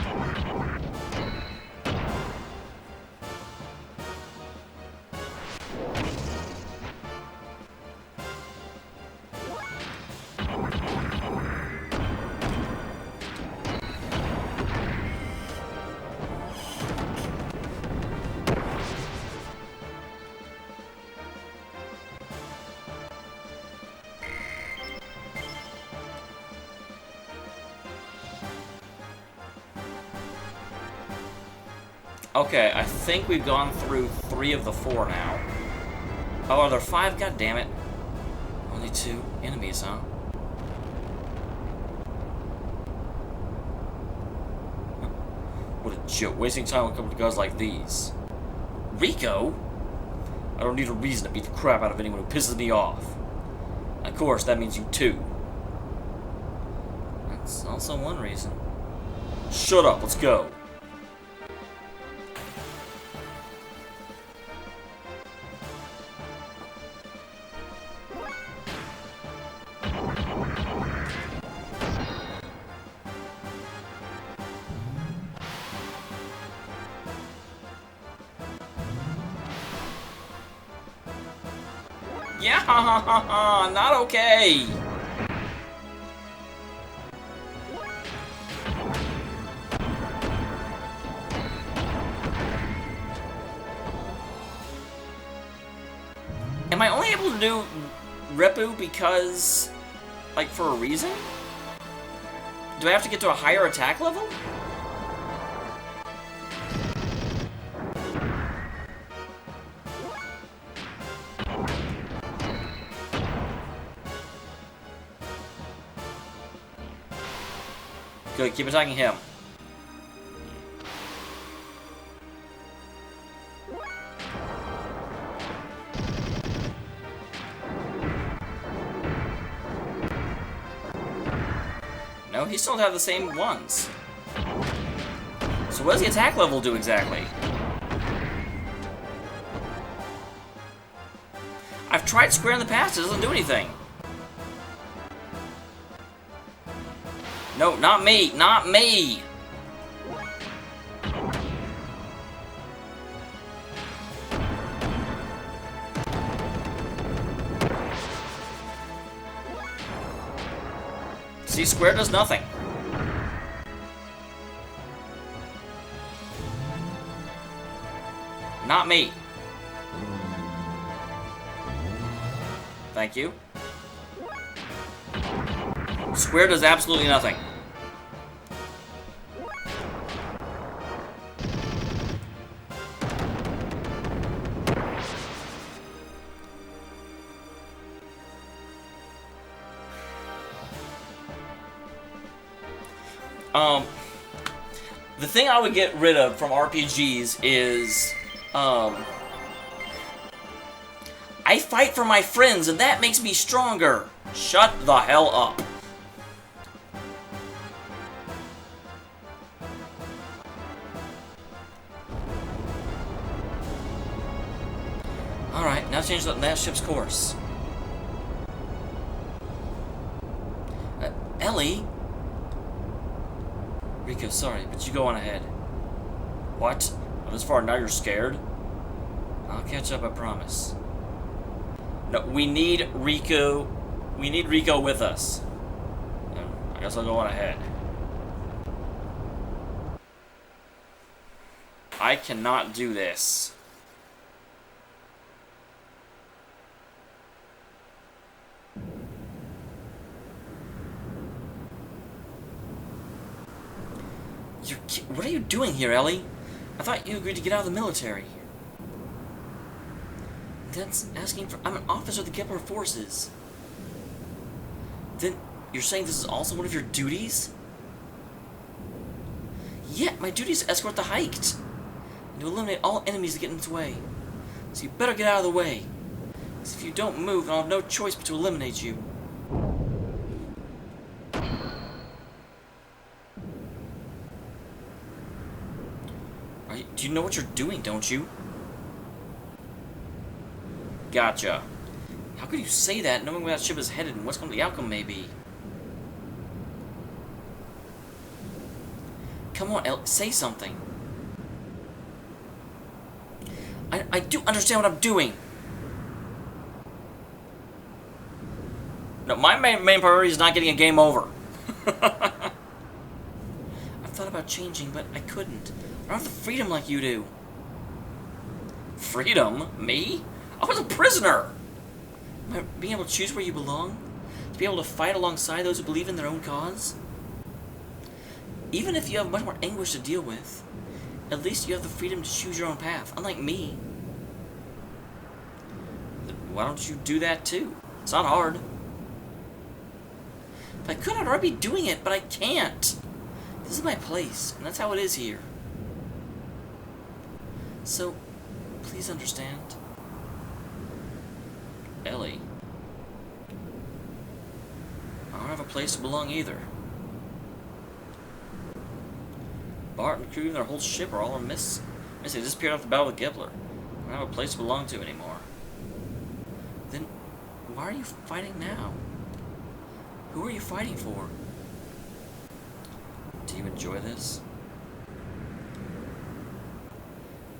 Okay, I think we've gone through 3 of the 4 now. Oh, are there 5? God damn it. Only 2 enemies, huh? What a joke. Wasting time when it comes to guys like these. Rico? I don't need a reason to beat the crap out of anyone who pisses me off. Of course, that means you too. That's also one reason. Shut up, let's go. Not okay. Am I only able to do Repu because, like, for a reason? Do I have to get to a higher attack level? Good, keep attacking him. No, he still have the same ones. So what does the attack level do exactly? I've tried square in the past, it doesn't do anything. No, not me, not me! See, square does nothing. Not me. Thank you. Square does absolutely nothing. The thing I would get rid of from RPGs is, I fight for my friends and that makes me stronger. Shut the hell up. Alright, now change that ship's course. Ellie? Rico, sorry, but you go on ahead. What? Well, this far now you're scared? I'll catch up, I promise. No, we need Rico. We need Rico with us. I guess I'll go on ahead. I cannot do this. What are you doing here, Ellie? I thought you agreed to get out of the military. That's asking for... I'm an officer of the Kepler forces. Then you're saying this is also one of your duties? Yeah, my duty is to escort the hiked. And to eliminate all enemies that get in its way. So you better get out of the way. Because if you don't move, I'll have no choice but to eliminate you. Do you know what you're doing, don't you? Gotcha. How could you say that, knowing where that ship is headed and what's going to the outcome may be? Come on, El, say something. I do understand what I'm doing. No, my main priority is not getting a game over. I thought about changing, but I couldn't. I don't have the freedom like you do. Freedom? Me? I was a prisoner! Being able to choose where you belong? To be able to fight alongside those who believe in their own cause? Even if you have much more anguish to deal with, at least you have the freedom to choose your own path, unlike me. Why don't you do that too? It's not hard. If I could, I'd already be doing it, but I can't. This is my place, and that's how it is here. So, please understand. Ellie. I don't have a place to belong either. Bart and crew and their whole ship are all missing. They disappeared off the battle with Gebler. I don't have a place to belong to anymore. Then, why are you fighting now? Who are you fighting for? Do you enjoy this?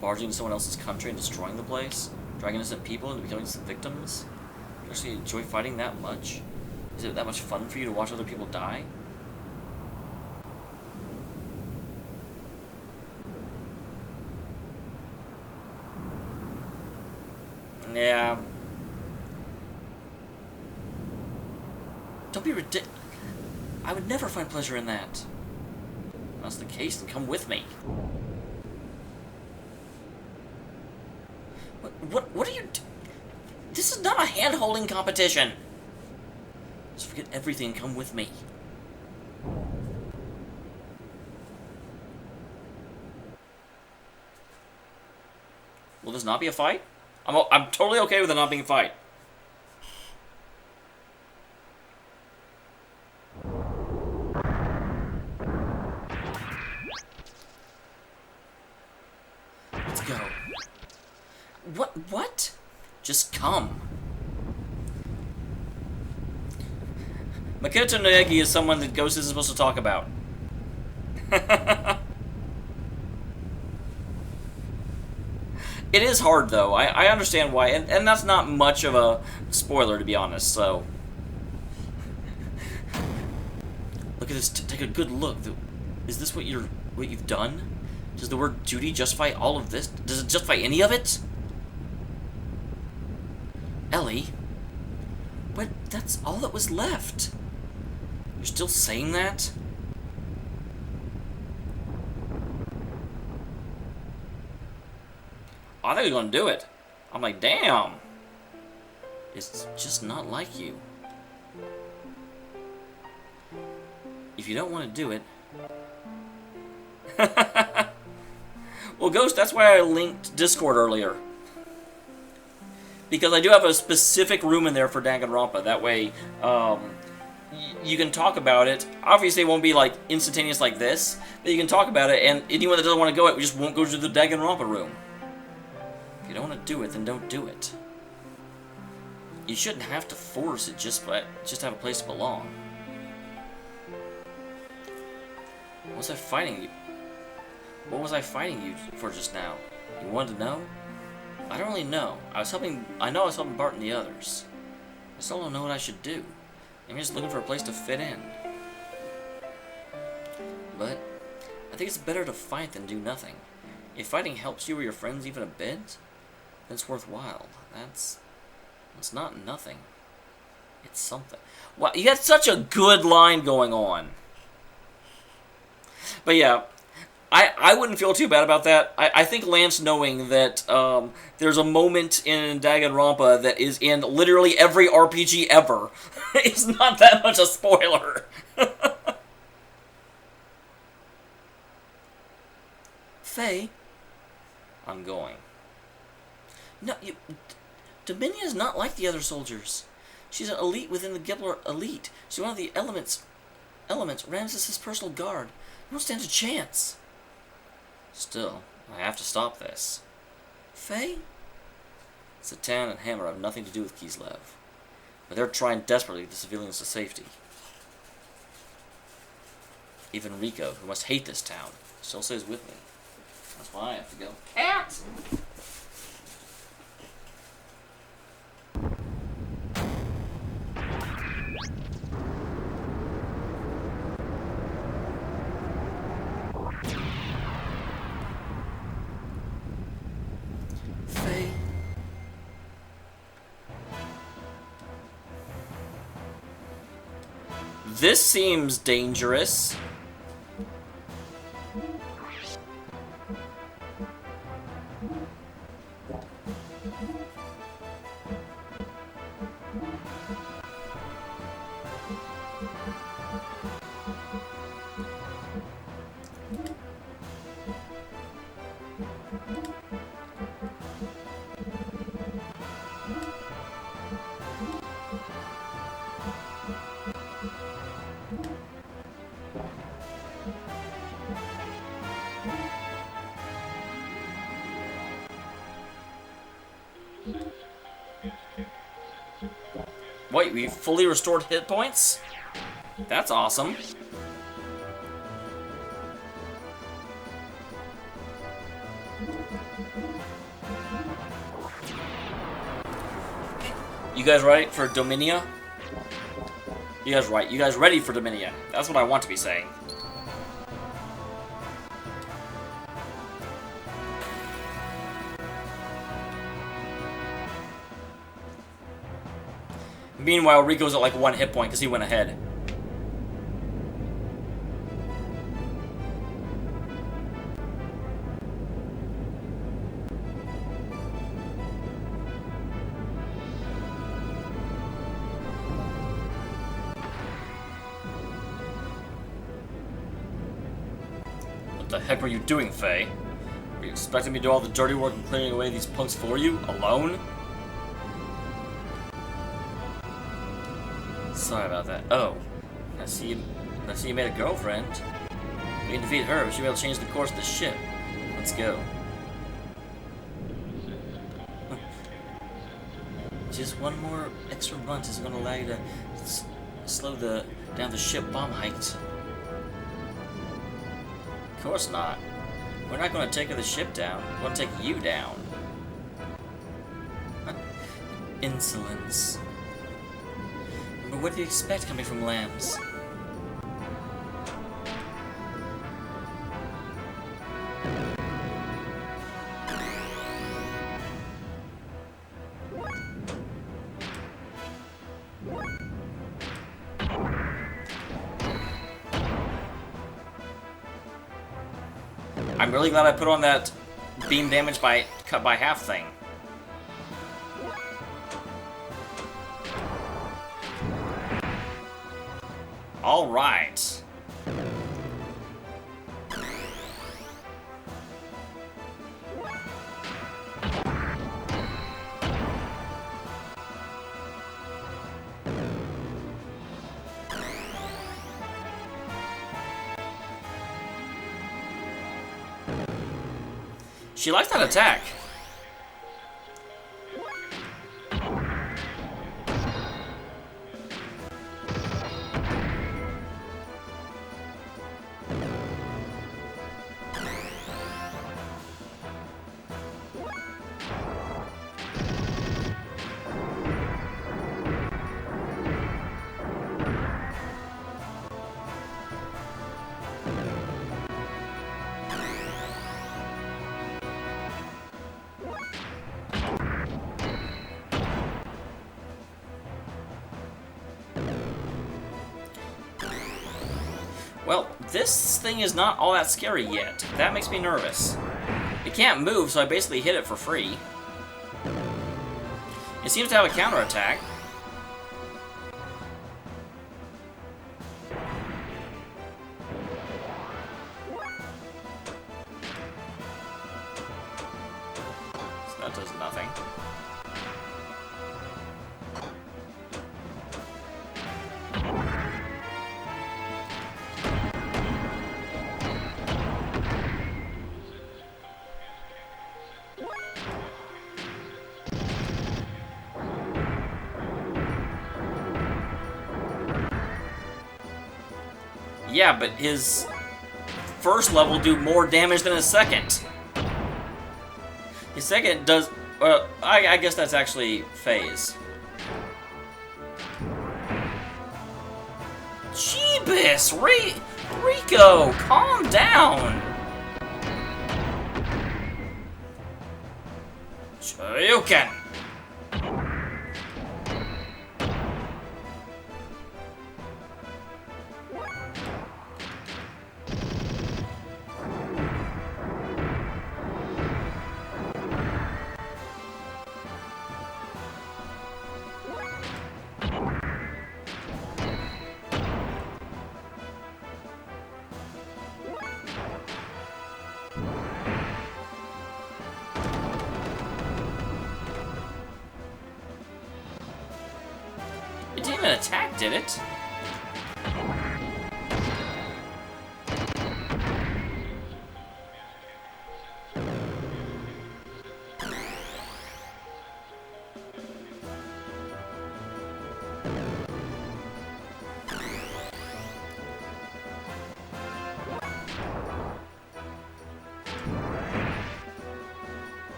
Barging into someone else's country and destroying the place? Dragging innocent people into becoming victims? actually enjoy fighting that much? Is it that much fun for you to watch other people die? Yeah. Don't be ridiculous. I would never find pleasure in that. If that's the case, then come with me. What are you This is not a hand-holding competition. Just forget everything, come with me. Will this not be a fight? I'm totally okay with it not being a fight. Let's go. What? Just come. Makoto Noegi is someone that Ghost isn't supposed to talk about. It is hard, though. I understand why, and that's not much of a spoiler, to be honest, so... Look at this. Take a good look. Is this what you've done? Does the word duty justify all of this? Does it justify any of it? Ellie? But that's all that was left. You're still saying that? I thought you were gonna do it. I'm like, damn. It's just not like you. If you don't want to do it... Well, Ghost, that's why I linked Discord earlier. Because I do have a specific room in there for Danganronpa. That way, you can talk about it. Obviously, it won't be like instantaneous like this, but you can talk about it, and anyone that doesn't want to go, it just won't go to the Danganronpa room. If you don't want to do it, then don't do it. You shouldn't have to force it just to have a place to belong. What was I fighting you? What was I fighting you for just now? You wanted to know? I don't really know. I know I was helping Bart and the others. I still don't know what I should do. I'm just looking for a place to fit in. But I think it's better to fight than do nothing. If fighting helps you or your friends even a bit, then it's worthwhile. That's not nothing. It's something. Wow, you had such a good line going on. But yeah, I wouldn't feel too bad about that. I think Lance knowing that there's a moment in Danganronpa that is in literally every RPG ever is not that much a spoiler. Faye, I'm going. No, Dominia is not like the other soldiers. She's an elite within the Gibbler elite. She's one of the elements, Ramses' personal guard. You don't stand a chance. Still, I have to stop this. Faye? Satan and Hammer have nothing to do with Kislev, but they're trying desperately to get the civilians to safety. Even Rico, who must hate this town, still stays with me. That's why I have to go. Cat! Faye. This seems dangerous. Wait, we fully restored hit points? That's awesome. You guys ready for Dominia? You guys right? You guys ready for Dominia? That's what I want to be saying. Meanwhile, Rico's at like 1 hit point because he went ahead. What the heck were you doing, Faye? Were you expecting me to do all the dirty work and clearing away these punks for you? Alone? Sorry about that. Oh. I see you made a girlfriend. We can defeat her, we should be able to change the course of the ship. Let's go. Just one more extra runt is going to allow you to slow down the ship bomb height. Of course not. We're not going to take the ship down. We're going to take you down. Insolence. But what do you expect coming from lambs? I'm really glad I put on that beam damage by cut by half thing. All right. She likes that attack. Well, this thing is not all that scary yet. That makes me nervous. It can't move, so I basically hit it for free. It seems to have a counterattack. So that does nothing. Yeah, but his first level do more damage than his second. His second does... I guess that's actually phase. Jeebus! Rico, calm down! Shoryuken! It didn't even attack, did it?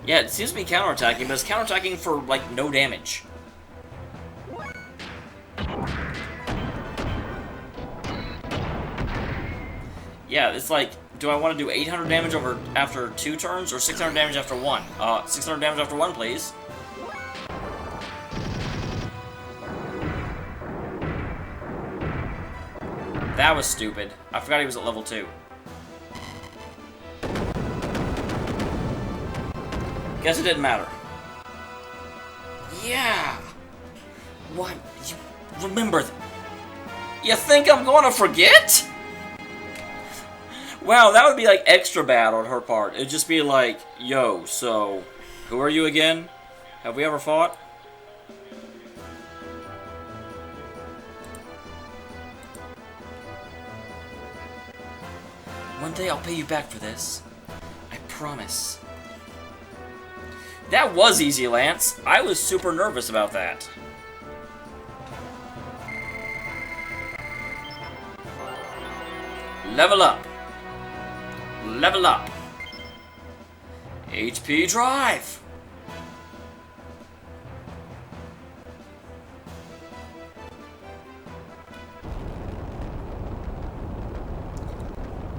Yeah, it seems to be counterattacking, but it's counterattacking for, like, no damage. Yeah, it's like, do I want to do 800 damage after 2 turns, or 600 damage after 1? 600 damage after 1, please. That was stupid. I forgot he was at level 2. Guess it didn't matter. Yeah! What? You remember You think I'm gonna forget? Wow, that would be like extra bad on her part. It'd just be like, yo, so, who are you again? Have we ever fought? One day I'll pay you back for this. I promise. That was easy, Lance. I was super nervous about that. Level up. Level up. HP drive.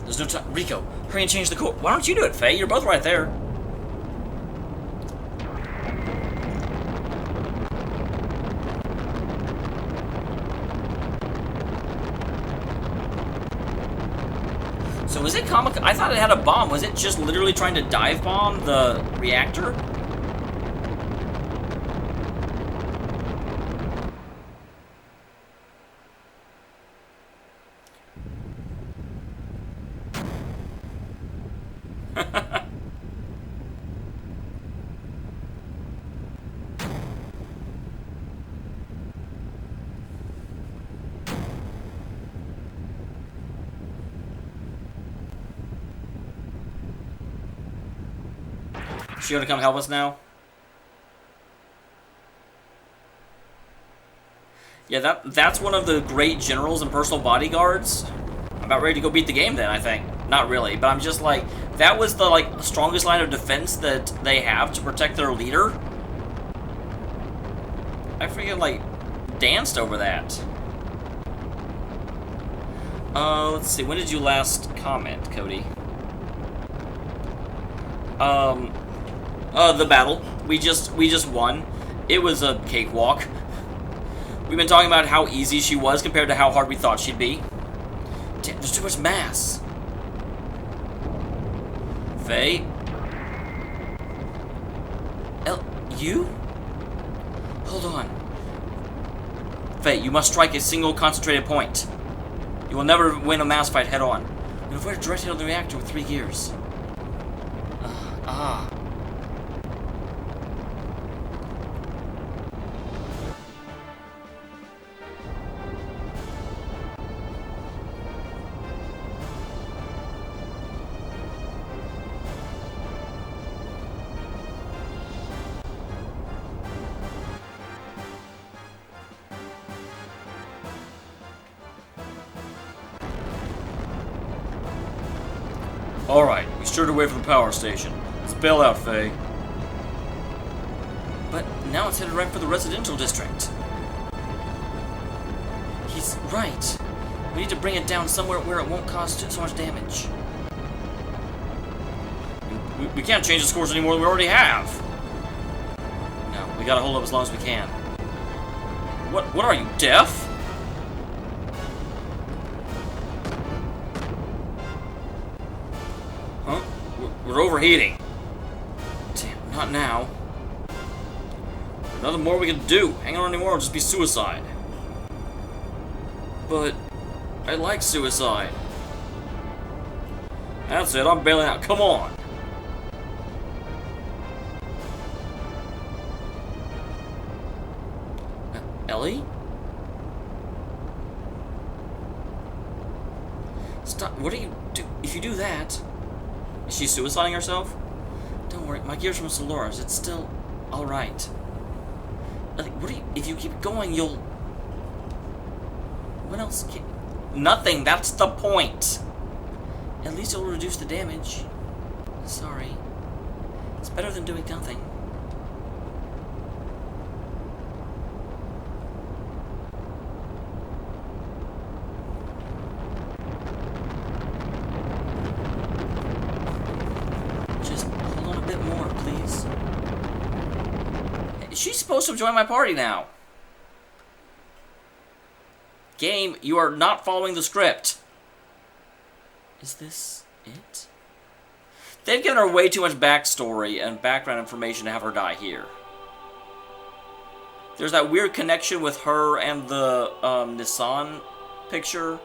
There's no time. Rico, hurry and change the core. Why don't you do it, Faye? You're both right there. So was it comic? I thought it had a bomb. Was it just literally trying to dive bomb the reactor? She gonna come help us now? Yeah, that's one of the great generals and personal bodyguards. I'm about ready to go beat the game then, I think. Not really, but I'm just like, that was the like strongest line of defense that they have to protect their leader. I freaking like danced over that. Let's see, when did you last comment, Cody? The battle. We just won. It was a cakewalk. We've been talking about how easy she was compared to how hard we thought she'd be. Damn, there's too much mass. Faye? You? Hold on. Faye, you must strike a single concentrated point. You will never win a mass fight head on. You'll avoid a direct hit on the reactor with 3 gears. Alright, we steered away from the power station. Let's bail out, Faye. But now it's headed right for the residential district. He's right. We need to bring it down somewhere where it won't cause so much damage. We can't change the scores any more than we already have. No, we gotta hold up as long as we can. What are you, deaf? We're overheating. Damn, not now. Nothing more we can do. Hang on anymore will just be suicide. But I like suicide. That's it, I'm bailing out. Come on. Ellie? Stop. What do you do? If you do that... Is she suiciding herself? Don't worry, my gears from Solaris, it's still alright. What do you, if you keep going, you'll... What else can... Nothing, that's the point. At least it'll reduce the damage. Sorry. It's better than doing nothing. Just hold on a bit more, please. She's supposed to join my party now. Game, you are not following the script. Is this it? They've given her way too much backstory and background information to have her die here. There's that weird connection with her and the Nissan picture.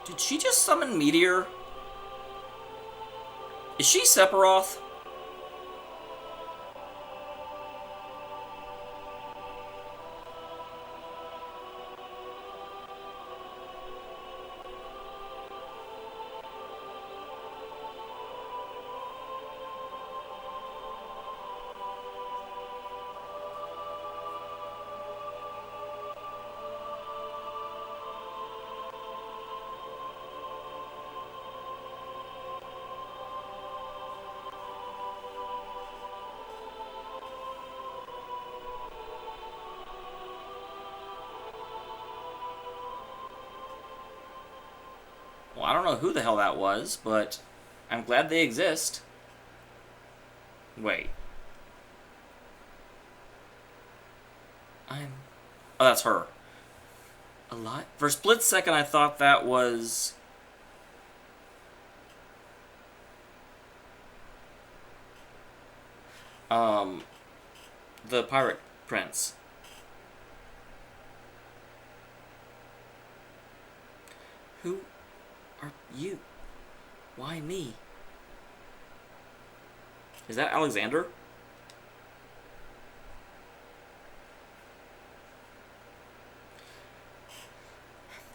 Did she just summon Meteor? Is she Sephiroth? Well, I don't know who the hell that was, but I'm glad they exist. Wait. Oh, that's her. A lot? For a split second, I thought that was... the Pirate Prince. Who are you? Why me? Is that Alexander?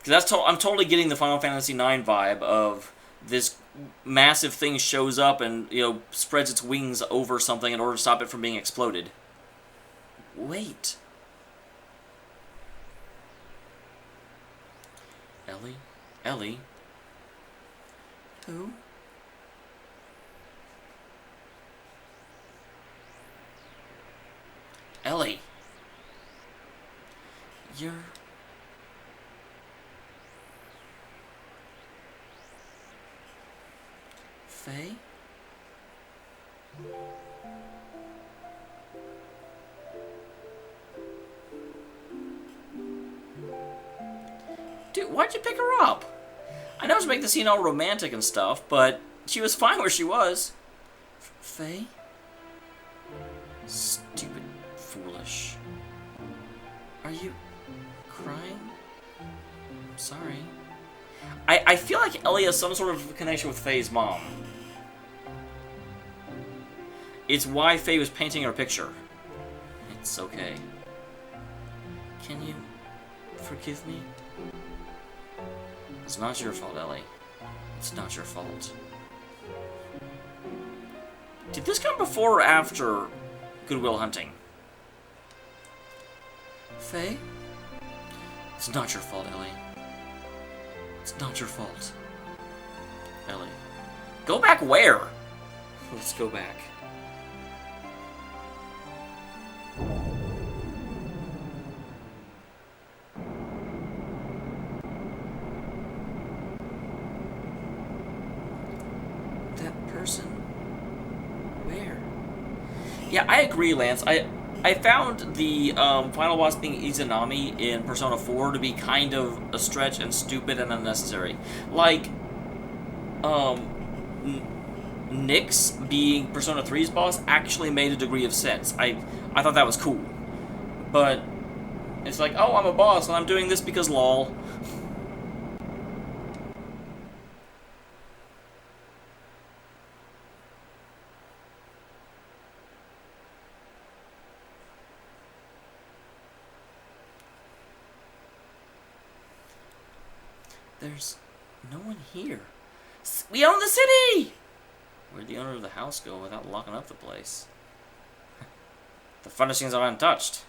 Because I'm totally getting the Final Fantasy IX vibe of this massive thing shows up and, you know, spreads its wings over something in order to stop it from being exploded. Wait. Ellie? Ellie? Who? Ellie. You're... Faye? Dude, why'd you pick her up? I know it's making the scene all romantic and stuff, but she was fine where she was. Faye? Stupid, foolish. Are you crying? I'm sorry. I feel like Ellie has some sort of connection with Faye's mom. It's why Faye was painting her picture. It's okay. Can you forgive me? It's not your fault, Ellie. It's not your fault. Did this come before or after Good Will Hunting? Faye? It's not your fault, Ellie. It's not your fault. Ellie. Go back where? Let's go back. That person? Where? Yeah, I agree, Lance. I found the final boss being Izanami in Persona 4 to be kind of a stretch and stupid and unnecessary. Like, Nyx being Persona 3's boss actually made a degree of sense. I thought that was cool. But it's like, oh, I'm a boss and I'm doing this because lol. There's no one here. We own the city! Where'd the owner of the house go without locking up the place? The furnishings are untouched.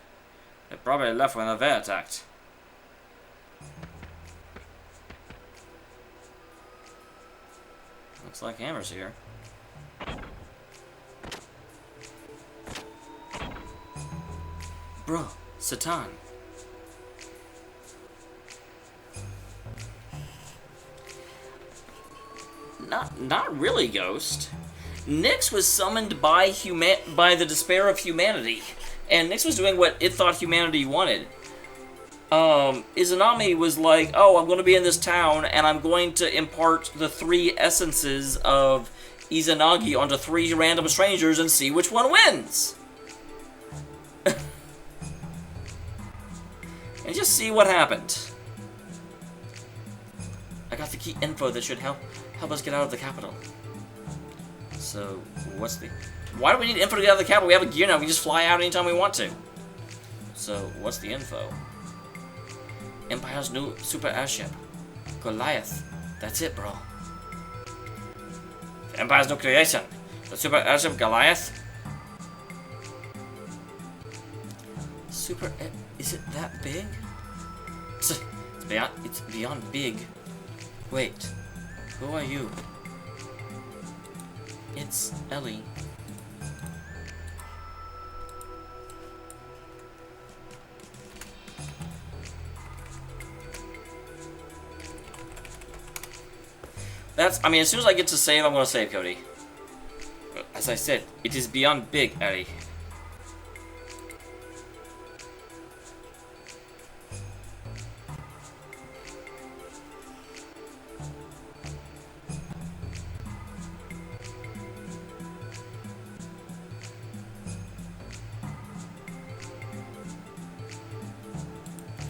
They probably left when the bear attacked. Looks like Hammer's here. Bro, Satan. Not really, Ghost. Nyx was summoned by the despair of humanity, and Nyx was doing what it thought humanity wanted. Izanami was like, oh, I'm going to be in this town, and I'm going to impart the 3 essences of Izanagi onto 3 random strangers and see which one wins. And just see what happened. I got the key info that should help us get out of the capital. So, what's the... Why do we need info to get out of the capital? We have a gear now. We can just fly out anytime we want to. So, what's the info? Empire's new super airship. Goliath. That's it, bro. The Empire's new creation. The super airship Goliath. Super... Is it that big? It's beyond big. Wait. Who are you? It's Ellie. I mean, as soon as I get to save, I'm gonna save, Cody. As I said, it is beyond big, Ellie.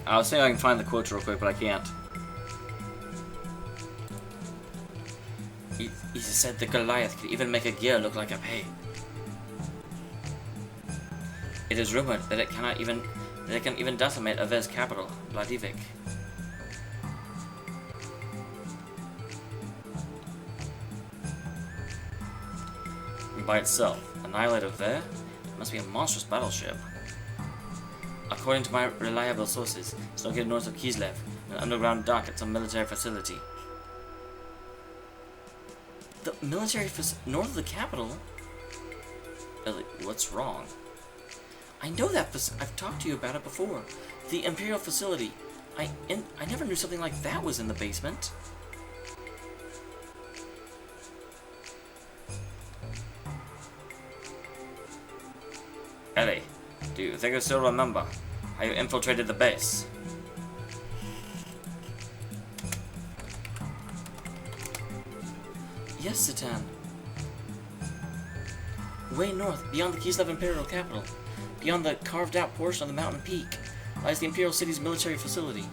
I was saying I can find the quotes real quick, but I can't. He said the Goliath could even make a gear look like a pay. It is rumored that it can even decimate Avez's capital, Vladivik. And by itself, annihilate Avez must be a monstrous battleship. According to my reliable sources, it's located north of Kislev, an underground dock at some military facility. The military north of the capital? Ellie, what's wrong? I know that I've talked to you about it before. The Imperial facility. I never knew something like that was in the basement. Ellie, do you think I still remember how you infiltrated the base? Yes, Satan. Way north, beyond the Kislev Imperial capital, beyond the carved-out portion of the mountain peak, lies the Imperial City's military facility.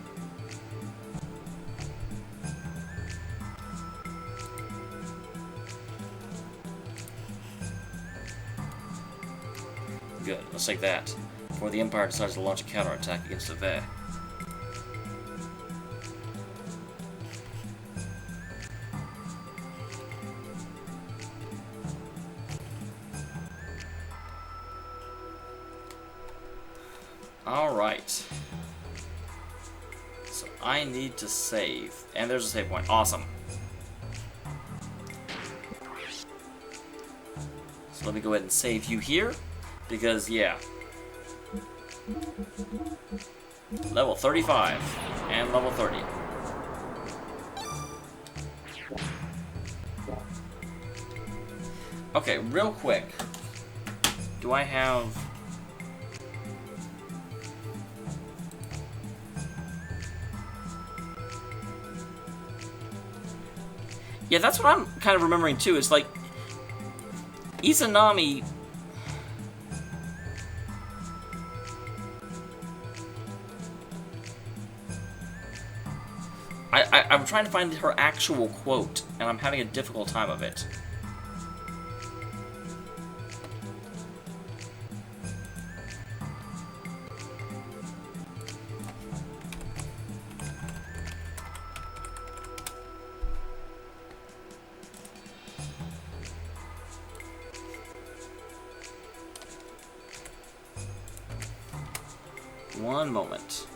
Good, let's take that, before the Empire decides to launch a counterattack against Ave. Alright. So I need to save. And there's a save point. Awesome. So let me go ahead and save you here. Because, yeah. Level 35. And level 30. Okay, real quick. Do I have... Yeah, that's what I'm kind of remembering too. It's like Izanami. I'm trying to find her actual quote, and I'm having a difficult time of it. One moment.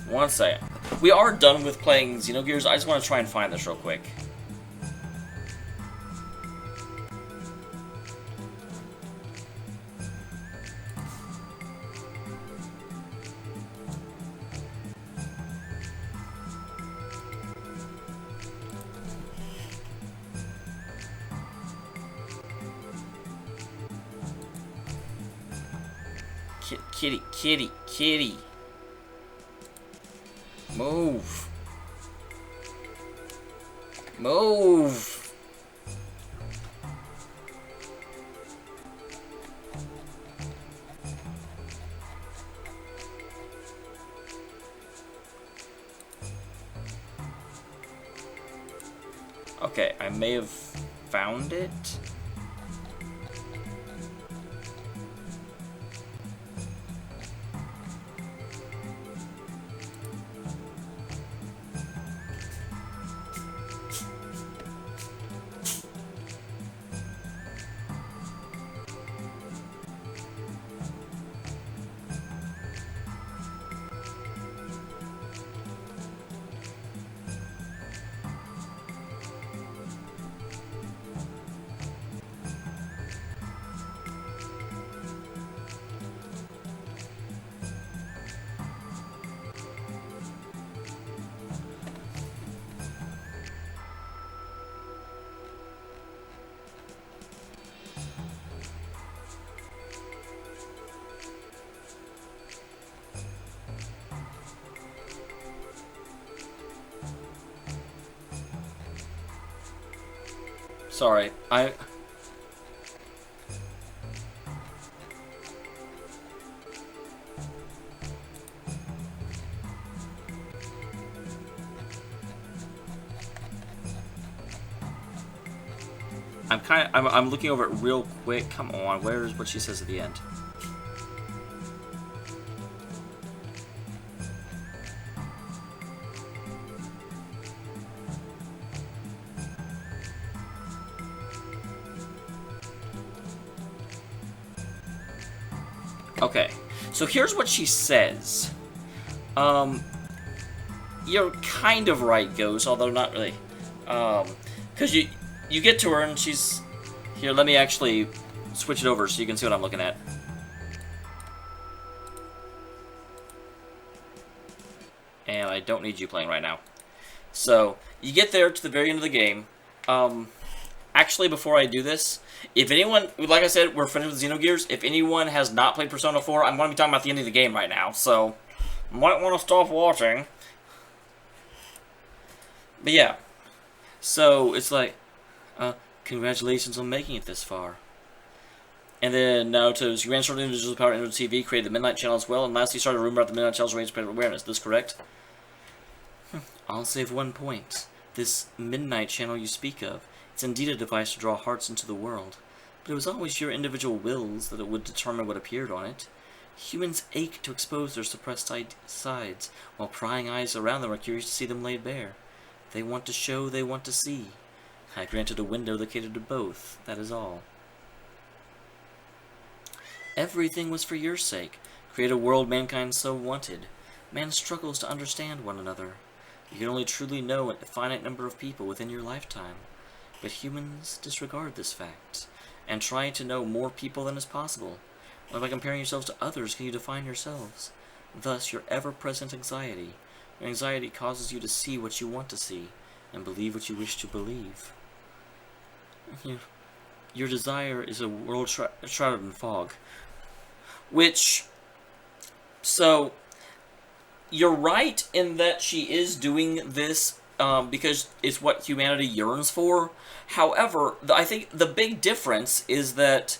One second. We are done with playing Xenogears. I just want to try and find this real quick. Kitty, kitty, kitty. Move. Move. Okay, I may have found it. Sorry, I'm looking over it real quick. Come on, where's what she says at the end? Okay, so here's what she says. You're kind of right, Ghost, although not really. Because you get to her and she's... Here, let me actually switch it over so you can see what I'm looking at. And I don't need you playing right now. So, you get there to the very end of the game. Actually, before I do this, if anyone, like I said, we're finished with Xenogears. If anyone has not played Persona 4, I'm going to be talking about the end of the game right now. So, you might want to stop watching. But yeah. So, it's like, congratulations on making it this far. And then Naruto's ran certain individuals power into TV, created the Midnight Channel as well, and lastly started a rumor about the Midnight Channel's range of awareness. Is this correct? I'll save one point. This Midnight Channel you speak of, it's indeed a device to draw hearts into the world, but it was always your individual wills that it would determine what appeared on it. Humans ache to expose their suppressed sides, while prying eyes around them are curious to see them laid bare. They want to show, they want to see. I granted a window that catered to both, that is all. Everything was for your sake. Create a world mankind so wanted. Man struggles to understand one another. You can only truly know a finite number of people within your lifetime. But humans disregard this fact, and try to know more people than is possible. Only by comparing yourselves to others can you define yourselves. Thus, your ever-present anxiety. Your anxiety causes you to see what you want to see, and believe what you wish to believe. Your desire is a world shrouded in fog. Which, so, you're right in that she is doing this because it's what humanity yearns for. However, I think the big difference is that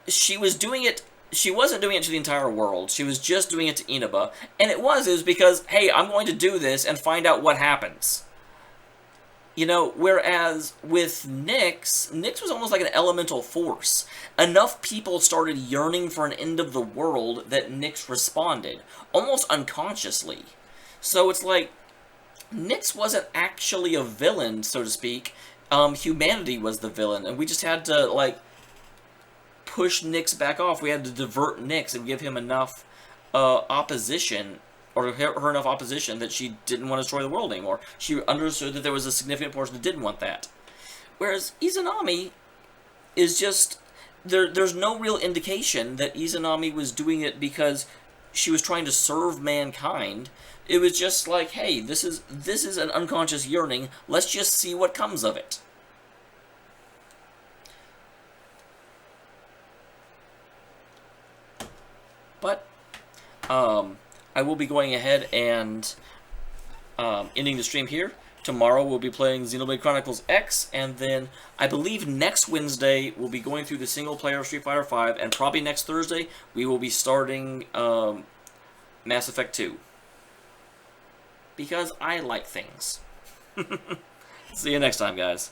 she was doing it she wasn't doing it to the entire world. She was just doing it to Inaba. And it was because, hey, I'm going to do this and find out what happens. You know, whereas with Nyx was almost like an elemental force. Enough people started yearning for an end of the world that Nyx responded, almost unconsciously. So it's like, Nyx wasn't actually a villain, so to speak. Humanity was the villain, and we just had to, like, push Nyx back off. We had to divert Nyx and give him enough opposition, or her enough opposition that she didn't want to destroy the world anymore. She understood that there was a significant portion that didn't want that. Whereas Izanami is just... There's no real indication that Izanami was doing it because she was trying to serve mankind. It was just like, hey, this is an unconscious yearning. Let's just see what comes of it. But I will be going ahead and ending the stream here. Tomorrow we'll be playing Xenoblade Chronicles X, and then I believe next Wednesday we'll be going through the single player of Street Fighter V, and probably next Thursday we will be starting Mass Effect 2. Because I like things. See you next time, guys.